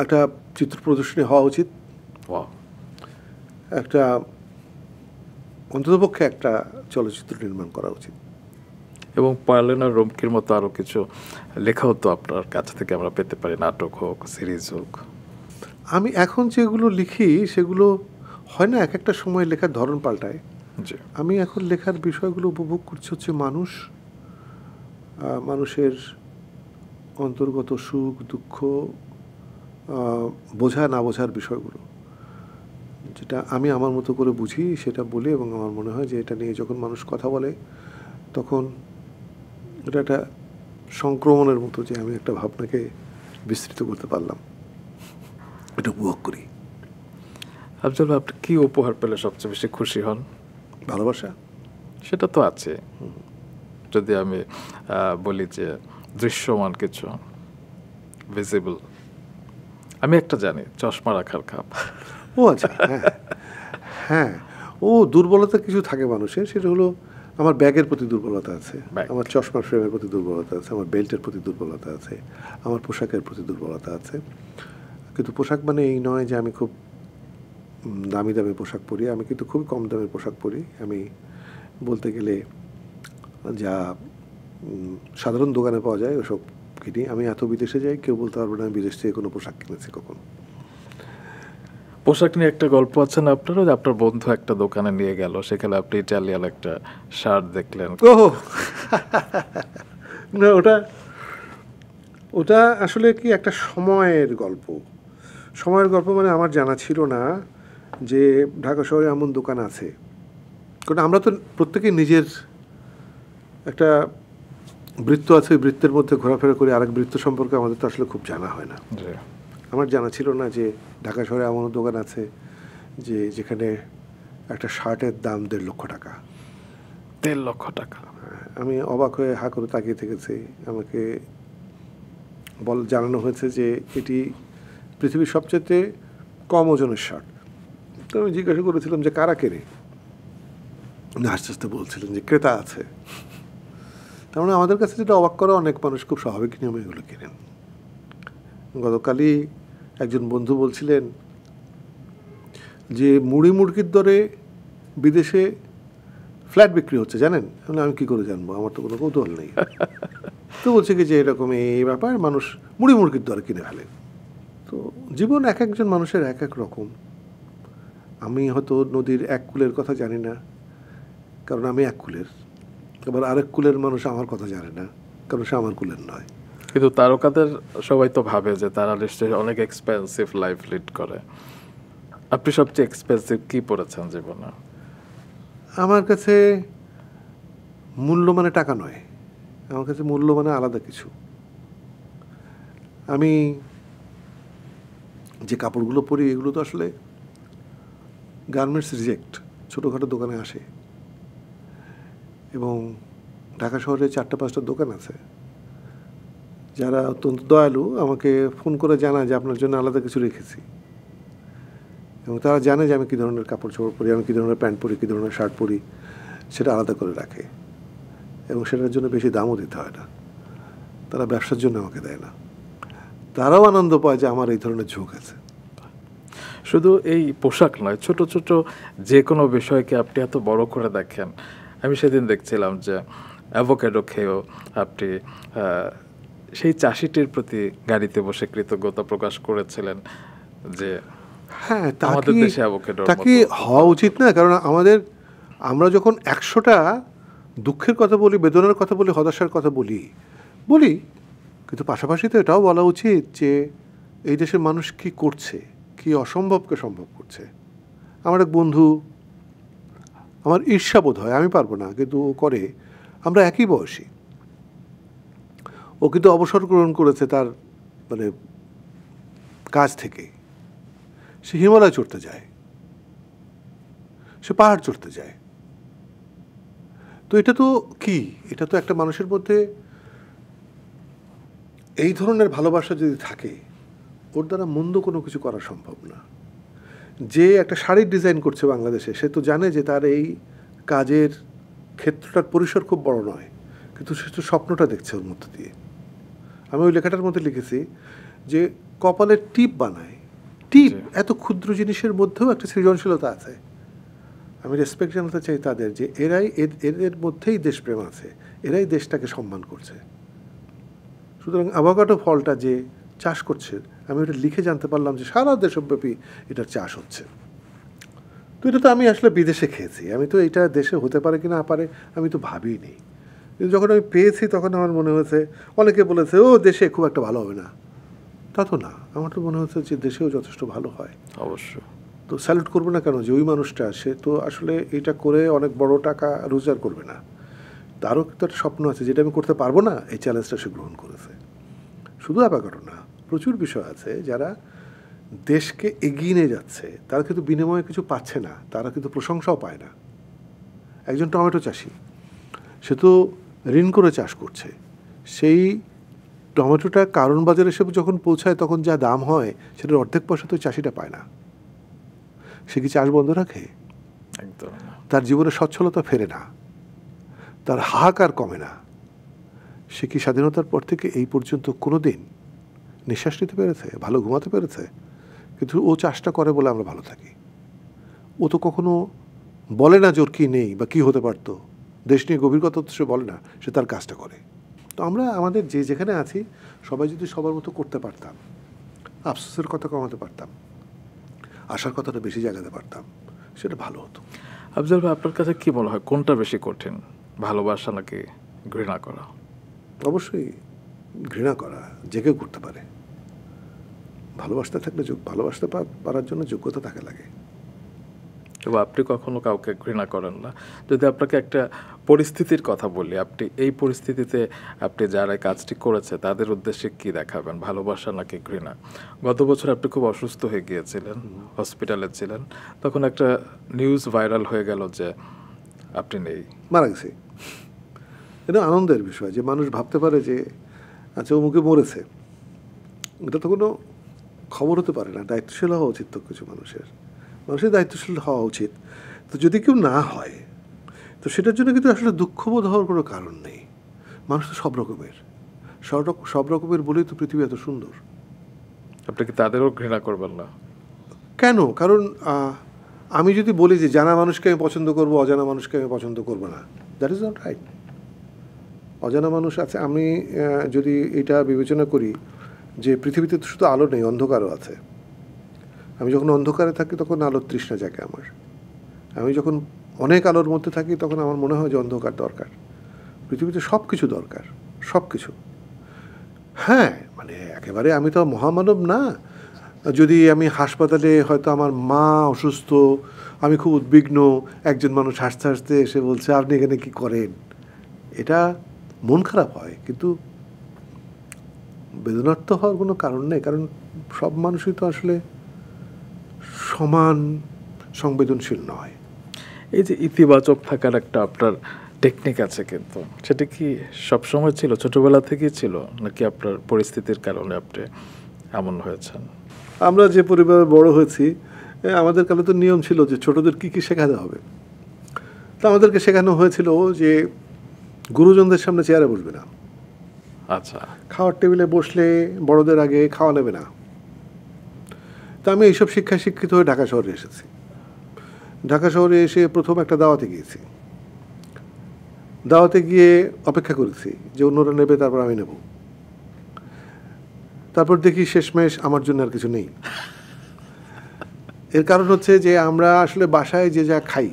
একটা চিত্র প্রদর্শনী হওয়া উচিত, একটা অন্ততপক্ষে একটা চলচ্চিত্র নির্মাণ করা উচিত। এবং পয়ালেনা রোমকির মতো আরও কিছু লেখা হতো আপনার কাছ থেকে আমরা পেতে পারি, নাটক হোক, সিরিজ হোক। আমি এখন যেগুলো লিখি সেগুলো হয় না, এক একটা সময় লেখার ধরন পাল্টায়। আমি এখন লেখার বিষয়গুলো উপভোগ করছি হচ্ছে মানুষের অন্তর্গত সুখ দুঃখ, বোঝা না বোঝার বিষয়গুলো, যেটা আমি আমার মতো করে বুঝি সেটা বলি। এবং আমার মনে হয় যে এটা নিয়ে যখন মানুষ কথা বলে তখন এটা একটা সংক্রমণের মতো, যে আমি একটা ভাবনাকে বিস্তৃত করতে পারলাম, এটা উপভোগ করি। আফজাল ভাই, আপনি কি উপহার পেলে সবচেয়ে বেশি খুশি হন? ভালোবাসা। সেটা তো আছে। যদি আমি বলি যে দৃশ্যমান কিছু, ভিজিবল, আমি একটা জানি, চশমা রাখার খাপ। ও আচ্ছা, হ্যাঁ হ্যাঁ, ও দুর্বলতা কিছু থাকে মানুষের, সেটা হলো আমার ব্যাগের প্রতি দুর্বলতা আছে, আমার চশমার ফ্রেমের প্রতি দুর্বলতা আছে, আমার বেল্টের প্রতি দুর্বলতা আছে, আমার পোশাকের প্রতি দুর্বলতা আছে। কিন্তু পোশাক মানে এই নয় যে আমি খুব দামি দামি পোশাক পরি, আমি কিন্তু খুবই কম দামের পোশাক পরি। আমি বলতে গেলে যা সাধারণ দোকানে পাওয়া যায় ওসব কিনি। আমি এত বিদেশে যাই, কেউ বলতে পারবে না আমি বিদেশ থেকে কোনো পোশাক কিনেছি কখন। পোশাক নিয়ে একটা গল্প আছে না আপনারও, যে আপনার বন্ধু একটা দোকানে নিয়ে গেল, সেখানে আপনি ইটালিয়ান একটা শার্ট দেখলেন। ওহ না, ওটা আসলে কি একটা সময়ের গল্প। সময়ের গল্প মানে আমার জানা ছিল না যে ঢাকা শহরে এমন দোকান আছে। কারণ আমরা তো প্রত্যেকেই নিজের একটা বৃত্ত আছে, বৃত্তের মধ্যে ঘোরাফেরা করি, আরেক বৃত্ত সম্পর্কে আমাদের তো আসলে খুব জানা হয় না। আমার জানা ছিল না যে ঢাকা শহরে এমন দোকান আছে যেখানে একটা শার্টের দাম 1.5 লক্ষ টাকা। 1.5 লক্ষ টাকা! আমি অবাক হয়ে হা করে তাকিয়ে থেকেছি। আমাকে জানানো হয়েছে যে এটি পৃথিবীর সবচেয়ে কম ওজনের শার্ট। তো আমি জিজ্ঞাসা করেছিলাম যে কারা কেনে। আস্তে আস্তে বলছিলেন যে ক্রেতা আছে। তার মানে আমাদের কাছে যেটা অবাক করা, অনেক মানুষ খুব স্বাভাবিক নিয়মে এগুলো কেনেন। গতকালই একজন বন্ধু বলছিলেন যে মুড়ি মুরগির দরে বিদেশে ফ্ল্যাট বিক্রি হচ্ছে, জানেন? আমি কি করে জানবো, আমার তো কোনো কৌতূহল নেই। তো বলছে কি যে এরকম এই ব্যাপার, মানুষ মুড়ি মুরগির দরে কিনে ফেলে। তো জীবন এক একজন মানুষের এক এক রকম। আমি হয়তো নদীর এক কূলের কথা জানি না, কারণ আমি এক কূলের। আবার আরেক কূলের মানুষ আমার কথা জানে না, কারণ সে আমার কূলের নয়। কিন্তু তারকাদের সবাই তো ভাবে যে তারা নিশ্চয়ই অনেক এক্সপেন্সিভ লাইফ লিড করে। আপনি সবচেয়ে এক্সপেন্সিভ কি পড়েছেন জীবনে? আমার কাছে মূল্য মানে টাকা নয়, আমার কাছে মূল্য মানে আলাদা কিছু। আমি যে কাপড়গুলো পরি এগুলো তো আসলে গার্মেন্টস রিজেক্ট, ছোটোখাটো দোকানে আসে। এবং ঢাকা শহরে 4-5টা দোকান আছে যারা অত্যন্ত দয়ালু, আমাকে ফোন করে জানায় যে আপনার জন্য আলাদা কিছু রেখেছি। এবং তারা জানে যে আমি কী ধরনের কাপড় চোপড় পরি, আমি কী ধরনের প্যান্ট পরি, কী ধরনের শার্ট পরি, সেটা আলাদা করে রাখে। এবং সেটার জন্য বেশি দামও দিতে হয় না, তারা ব্যবসার জন্য আমাকে দেয় না। তারাও আনন্দ পায় যে আমার এই ধরনের ঝোঁক আছে। শুধু এই পোশাক নয়, ছোট ছোট যে কোনো বিষয়কে আপনি এত বড় করে দেখেন। আমি সেদিন দেখছিলাম যে অ্যাভোকাডো খেয়েও আপনি সেই চাষিটির প্রতি গাড়িতে বসে কৃতজ্ঞতা প্রকাশ করেছিলেন যে হ্যাঁ, আমাদের দেশে অ্যাভোকাডো তা কি হওয়া উচিত না? কারণ আমরা যখন 100টা দুঃখের কথা বলি, বেদনার কথা বলি, হতাশার কথা বলি, কিন্তু পাশাপাশি তো এটাও বলা উচিত যে এই দেশের মানুষ কি করছে, কি অসম্ভবকে সম্ভব করছে। আমার এক বন্ধু, আমার ঈর্ষা বোধ হয়, আমি পারবো না, কিন্তু ও করে। আমরা একই বয়সী। ও কিন্তু অবসর গ্রহণ করেছে তার মানে কাজ থেকে। সে হিমালয় চড়তে যায়, সে পাহাড় চড়তে যায়। তো এটা তো কি, এটা তো একটা মানুষের মধ্যে এই ধরনের ভালোবাসা যদি থাকে, ওর দ্বারা মন্দ কোনো কিছু করা সম্ভব না। যে একটা শাড়ির ডিজাইন করছে বাংলাদেশে, সে তো জানে যে তার এই কাজের ক্ষেত্রটার পরিসর খুব বড় নয়, কিন্তু সে তো স্বপ্নটা দেখছে ওর মধ্যে দিয়ে। আমি ওই লেখাটার মধ্যে লিখেছি যে কপালের টিপ বানায়, টিপ এত ক্ষুদ্র জিনিসের মধ্যেও একটা সৃজনশীলতা আছে। আমি রেসপেক্ট জানাতে চাই তাদের, যে এরাই এদের মধ্যেই দেশপ্রেম আছে, এরাই দেশটাকে সম্মান করছে। সুতরাং অ্যাভোকাডো ফলটা যে চাষ করছে, আমি ওটা লিখে জানতে পারলাম যে সারা দেশব্যাপী এটার চাষ হচ্ছে। তো এটা তো আমি আসলে বিদেশে খেয়েছি, আমি তো এটা দেশে হতে পারে কি না পারে আমি তো ভাবিনি। কিন্তু যখন আমি পেয়েছি তখন আমার মনে হয়েছে, অনেকে বলেছে ও দেশে খুব একটা ভালো হবে না, তা তো না। আমার তো মনে হচ্ছে যে দেশেও যথেষ্ট ভালো হয়। অবশ্যই। তো স্যালুট করবো না কেন, যে ওই মানুষটা সে তো আসলে এটা করে অনেক বড় টাকা রোজগার করবে না, তারও কিন্তু একটা স্বপ্ন আছে যেটা আমি করতে পারবো না, এই চ্যালেঞ্জটা সে গ্রহণ করেছে। শুধু অ্যাভোকাডো না, প্রচুর বিষয় আছে যারা দেশকে এগিয়ে নিয়ে যাচ্ছে, তারা কিন্তু বিনিময়ে কিছু পাচ্ছে না, তারা কিন্তু প্রশংসাও পায় না। একজন টমেটো চাষি, সে তো ঋণ করে চাষ করছে, সেই টমেটোটা কারণ বাজারে এসে যখন পৌঁছায় তখন যা দাম হয় সেটার অর্ধেক পয়সা তো চাষিটা পায় না। সে কি চাষ বন্ধ রাখে? একদম। তার জীবনে সচ্ছলতা ফেরে না, তার হাহাকার কমে না। সে কি স্বাধীনতার পর থেকে এই পর্যন্ত কোনো দিন নিঃশ্বাস নিতে পেরেছে, ভালো ঘুমাতে পেরেছে? কিন্তু ও চাষটা করে বলে আমরা ভালো থাকি। ও তো কখনো বলে না জোর কি নেই বা কি হতে পারতো, দেশ নিয়ে গভীর কথা তো সে বলে না, সে তার কাজটা করে। তো আমরা আমাদের যে যেখানে আছি সবাই যদি সবার মতো করতে পারতাম, আফসোসের কথা কমাতে পারতাম, আশার কথাটা বেশি জাগাতে পারতাম, সেটা ভালো হতো। আফজাল ভাই, আপনার কাছে কি মনে হয় কোনটা বেশি কঠিন, ভালোবাসা নাকি ঘৃণা করা? অবশ্যই ঘৃণা করা যে কেউ করতে পারে। ভালোবাসতে থাকলে ভালোবাসতে পারার জন্য যোগ্যতা তাকে লাগে। তবে আপনি কখনো কাউকে ঘৃণা করেন না। যদি আপনাকে একটা পরিস্থিতির কথা বলি, আপনি এই পরিস্থিতিতে আপনি যারা কাজটি করেছে তাদের উদ্দেশ্যে কি দেখাবেন, ভালোবাসা নাকি ঘৃণা? গত বছর আপনি খুব অসুস্থ হয়ে গিয়েছিলেন, হসপিটালে ছিলেন, তখন একটা নিউজ ভাইরাল হয়ে গেল যে আপনি নেই, মারা গেছে। এটা আনন্দের বিষয় যে মানুষ ভাবতে পারে যে আচ্ছা অমুকে মরেছে, এটা তো কোনো খবর হতে পারে না। দায়িত্বশীল হওয়া উচিত তো কিছু মানুষের দায়িত্বশীল হওয়া উচিত। তো যদি কেউ না হয় তো সেটার জন্য কিন্তু আসলে দুঃখবোধ হওয়ার কোনো কারণ নেই। মানুষ তো সব রকমের বলেই তো পৃথিবী এত সুন্দর। আপনি কি তাদেরও ঘৃণা করবেন না? কেন? কারণ আমি যদি বলি যে জানা মানুষকে আমি পছন্দ করবো, অজানা মানুষকে আমি পছন্দ করবো না, দ্যাট ইজ নট রাইট। অজানা মানুষ আছে, আমি যদি এটা বিবেচনা করি যে পৃথিবীতে তো শুধু আলো নেই, অন্ধকারও আছে। আমি যখন অন্ধকারে থাকি তখন আলোর তৃষ্ণা জাগে আমার। আমি যখন অনেক আলোর মধ্যে থাকি তখন আমার মনে হয় যে অন্ধকার দরকার। পৃথিবীতে সব কিছু দরকার, সব কিছু। হ্যাঁ, মানে একেবারে আমি তো মহামানব না। যদি আমি হাসপাতালে, হয়তো আমার মা অসুস্থ, আমি খুব উদ্বিগ্ন, একজন মানুষ হাসতে হাসতে এসে বলছে আপনি এখানে কি করেন, এটা মন খারাপ হয়, কিন্তু বেদনার্থ হওয়ার কোনো কারণ নেই। কারণ সব মানুষই তো আসলে সমান সংবেদনশীল নয়। এই যে ইতিবাচক থাকার একটা আপনার টেকনিক আছে, কিন্তু সেটা কি সবসময় ছিল, ছোটবেলা থেকেই ছিল, নাকি আপনার পরিস্থিতির কারণে আপনি এমন হয়েছেন? আমরা যে পরিবারে বড় হয়েছি, আমাদের কালে তো নিয়ম ছিল যে ছোটদের কী কী শেখাতে হবে। তা আমাদেরকে শেখানো হয়েছিল যে গুরুজনদের সামনে চেয়ারে বসবে না, আচ্ছা, খাওয়ার টেবিলে বসলে বড়দের আগে খাওয়া নেবে না। তা আমি এইসব শিক্ষায় শিক্ষিত হয়ে ঢাকা শহরে এসেছি। ঢাকা শহরে এসে প্রথম একটা দাওয়াতে গিয়েছি। দাওয়াতে গিয়ে অপেক্ষা করেছি যে অন্যরা নেবে, তারপর আমি নেব। তারপর দেখি শেষমেশ আমার জন্য আর কিছু নেই। এর কারণ হচ্ছে যে আমরা আসলে বাসায় যে যা খাই,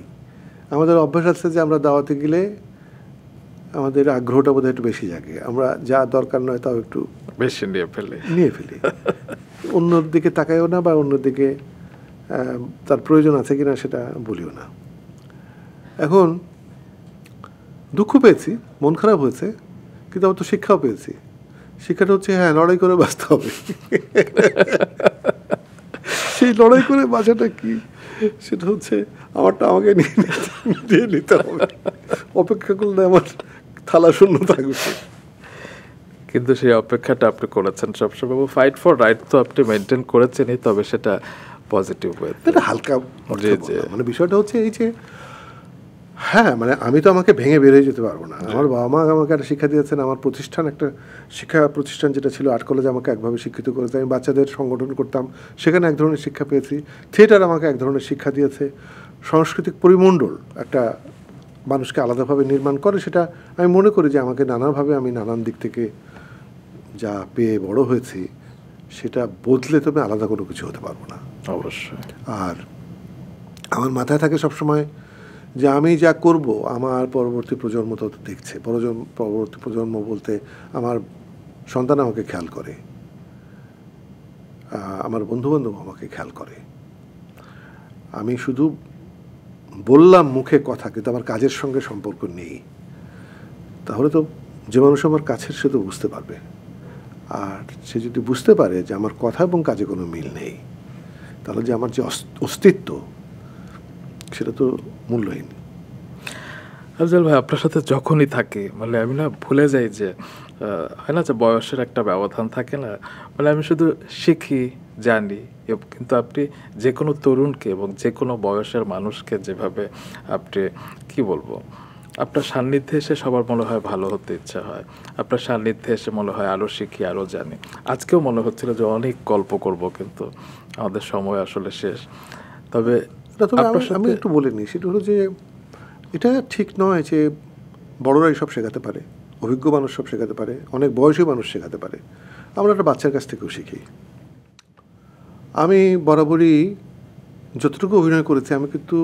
আমাদের অভ্যাস আছে যে আমরা দাওয়াতে গেলে আমাদের আগ্রহটা বোধহয় একটু বেশি জাগে, আমরা যা দরকার নয় তাও একটু বেশি নিয়ে ফেলি। অন্যর দিকে তাকাইও না, বা অন্যর দিকে তার প্রয়োজন আছে কিনা সেটা বলিও না। এখন দুঃখ পেয়েছি, মন খারাপ হয়েছে, কিন্তু আমার তো শিক্ষাও পেয়েছি। শিক্ষাটা হচ্ছে হ্যাঁ, লড়াই করে বাঁচতে হবে। সেই লড়াই করে বাঁচাটা কি, সেটা হচ্ছে আমারটা আমাকে নিয়ে নিতে হবে। অপেক্ষা করলে আমার থালা শূন্য থাকবে। কিন্তু সেই অপেক্ষাটা আপনি করেছেন সবসময়, ফাইট ফর রাইট তো আপনি মেনটেন করেছেনই, তবে সেটা পজিটিভ ওয়েতে। এটা হালকা অর্থে জি, জি। বললাম। মানে বিষয়টা হচ্ছে এই যে, হ্যাঁ মানে আমি তো আমাকে ভেঙে বেরিয়ে যেতে পারবো না। আমার বাবা মা আমাকে একটা শিক্ষা দিয়েছেন, আমার প্রতিষ্ঠান একটা শিক্ষা প্রতিষ্ঠান যেটা ছিল আর্ট কলেজ আমাকে একভাবে শিক্ষিত করেছে। আমি বাচ্চাদের সংগঠন করতাম, সেখানে এক ধরনের শিক্ষা পেয়েছি। থিয়েটার আমাকে এক ধরনের শিক্ষা দিয়েছে। সাংস্কৃতিক পরিমণ্ডল একটা মানুষকে আলাদাভাবে নির্মাণ করে, সেটা আমি মনে করি যে আমাকে নানাভাবে আমি নানান দিক থেকে যা পেয়ে বড় হয়েছি সেটা বদলে তবে আলাদা কোনো কিছু হতে পারবো না। অবশ্যই। আর আমার মাথায় থাকে সবসময় যে আমি যা করব আমার পরবর্তী প্রজন্ম তো দেখছে। পরবর্তী প্রজন্ম বলতে আমার সন্তান আমাকে খেয়াল করে, আমার বন্ধুবান্ধব আমাকে খেয়াল করে। আমি শুধু বললাম মুখে কথা, কিন্তু আমার কাজের সঙ্গে সম্পর্ক নেই, তাহলে তো যে মানুষ আমার কাছের সে তো বুঝতে পারবে। আর সে যদি বুঝতে পারে যে আমার কথা এবং কাজে কোনো মিল নেই, তাহলে যে আমার যে অস্তিত্ব সেটা তো মূল্যহীন। আফজাল ভাই, আপনার সাথে যখনই থাকে মানে আমি না ভুলে যাই যে হয় না যে বয়সের একটা ব্যবধান থাকে না, মানে আমি শুধু শিখি জানি, কিন্তু আপনি যে কোনো তরুণকে এবং যে কোনো বয়সের মানুষকে যেভাবে আপনি কি বলবো, আপনার সান্নিধ্যে এসে সবার মনে হয় ভালো হতে ইচ্ছা হয়, আপনার সান্নিধ্যে এসে মনে হয় আরও শিখি আরও জানি। আজকেও মনে হচ্ছিল যে অনেক গল্প করব, কিন্তু আমাদের সময় আসলে শেষ। তবে আমি একটু বলে নিই, সেটা হলো যে এটা ঠিক নয় যে বড়রাই সব শেখাতে পারে, অভিজ্ঞ মানুষ সব শেখাতে পারে, অনেক বয়সী মানুষ শেখাতে পারে। আমরা একটা বাচ্চার কাছ থেকেও শিখি। আমি বরাবরই যতটুকু অভিনয় করেছি, আমি কিন্তু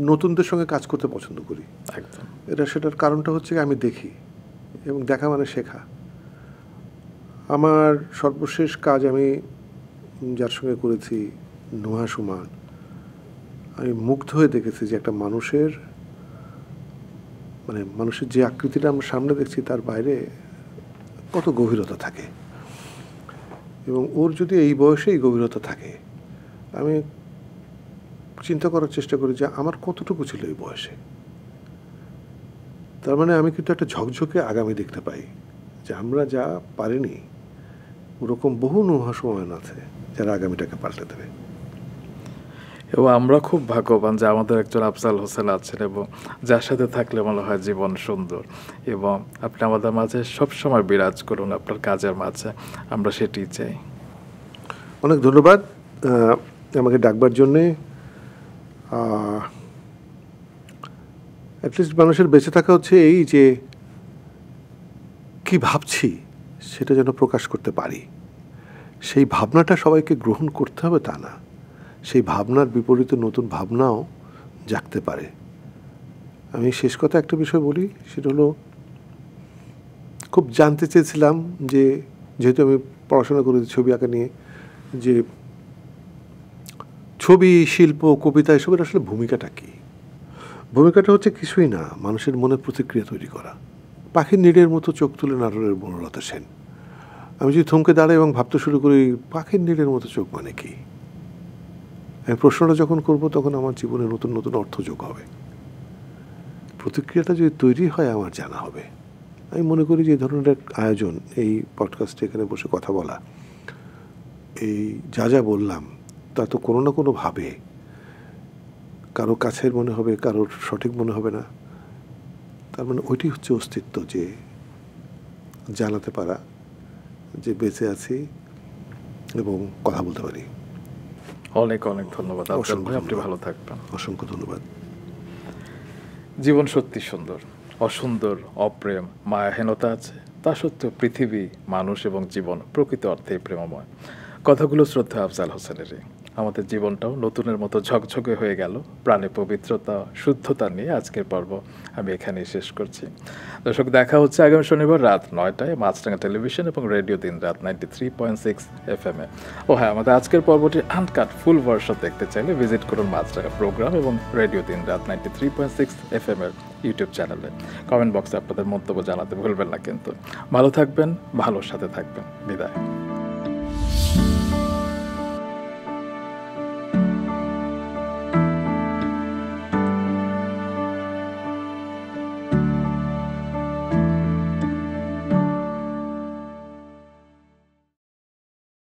নতুনদের সঙ্গে কাজ করতে পছন্দ করি। একদম। সেটার কারণটা হচ্ছে আমি দেখি, এবং দেখা মানে শেখা। আমার সর্বশেষ কাজ আমি যার সঙ্গে করেছি, নুহা সুমান, আমি মুগ্ধ হয়ে দেখেছি যে একটা মানুষের যে আকৃতিটা আমরা সামনে দেখছি তার বাইরে কত গভীরতা থাকে, এবং ওর যদি এই বয়সে এই গভীরতা থাকে, আমি চিন্তা করার চেষ্টা করি যে আমার কতটুকু ছিল এই বয়সে। তার মানে আমি কিন্তু একটা ঝকঝকে আগামী দেখতে পাই, যে আমরা যা পারিনি ওরকম বহু নুহা সুমান আছে যারা আগামীটাকে পাল্টে দেবে। এবং আমরা খুব ভাগ্যবান যে আমাদের একজন আফজাল হোসেন আছেন, এবং যার সাথে থাকলে মনে হয় জীবন সুন্দর। এবং আপনি আমাদের মাঝে সবসময় বিরাজ করুন, আপনার কাজের মাঝে, আমরা সেটি চাই। অনেক ধন্যবাদ আমাকে ডাকবার জন্যে। অ্যাটলিস্ট মানুষের বেঁচে থাকা হচ্ছে এই যে কি ভাবছি সেটা যেন প্রকাশ করতে পারি। সেই ভাবনাটা সবাইকে গ্রহণ করতে হবে তা না, সেই ভাবনার বিপরীতে নতুন ভাবনাও জাগতে পারে। আমি শেষ কথা একটা বিষয় বলি, সেটা হলো খুব জানতে চেয়েছিলাম যে, যেহেতু আমি পড়াশোনা করেছি ছবি আঁকা নিয়ে, যে ছবি, শিল্প, কবিতা এসবের আসলে ভূমিকাটা কী? ভূমিকাটা হচ্ছে কিছুই না, মানুষের মনে প্রতিক্রিয়া তৈরি করা। পাখির নীড়ের মতো চোখ তুলে নাটোরের বনলতা সেন। আমি যদি থমকে দাঁড়াই এবং ভাবতে শুরু করি পাখির নীড়ের মতো চোখ মানে কি, আমি প্রশ্নটা যখন করব তখন আমার জীবনে নতুন নতুন অর্থ যোগ হবে। প্রতিক্রিয়াটা যদি তৈরি হয় আমার জানা হবে। আমি মনে করি যে এই ধরনের এক আয়োজন, এই পডকাস্টে এখানে বসে কথা বলা, এই যা যা বললাম তা তো কোনো না কোনোভাবে কারো কাছের মনে হবে, কারোর সঠিক মনে হবে না। তার মানে ওইটি হচ্ছে অস্তিত্ব, যে জানাতে পারা যে বেঁচে আছি এবং কথা বলতে পারি। অনেক অনেক ধন্যবাদ আফজাল ভাই, আপনি ভালো থাকবেন। অসংখ্য ধন্যবাদ। জীবন সত্যি সুন্দর, অসুন্দর, অপ্রেম, মায়াহীনতা আছে, তা সত্ত্বেও পৃথিবী, মানুষ এবং জীবন প্রকৃত অর্থেই প্রেমময়। কথাগুলো শ্রদ্ধা আফজাল হোসেনেরই। আমাদের জীবনটাও নতুনের মতো ঝকঝকে হয়ে গেল। প্রাণে পবিত্রতা, শুদ্ধতা নিয়ে আজকের পর্ব আমি এখানেই শেষ করছি। দর্শক, দেখা হচ্ছে আগামী শনিবার রাত 9টায় মাছরাঙা টেলিভিশন এবং রেডিও দিন রাত 93.6 FM-এ। ও হ্যাঁ, আমাদের আজকের পর্বটি আনকাট ফুল ভার্সন দেখতে চাইলে ভিজিট করুন মাছরাঙা প্রোগ্রাম এবং রেডিও দিন রাত 93.6 FM-এর ইউটিউব চ্যানেলে। কমেন্ট বক্সে আপনাদের মন্তব্য জানাতে ভুলবেন না কিন্তু। ভালো থাকবেন, ভালোর সাথে থাকবেন। বিদায়।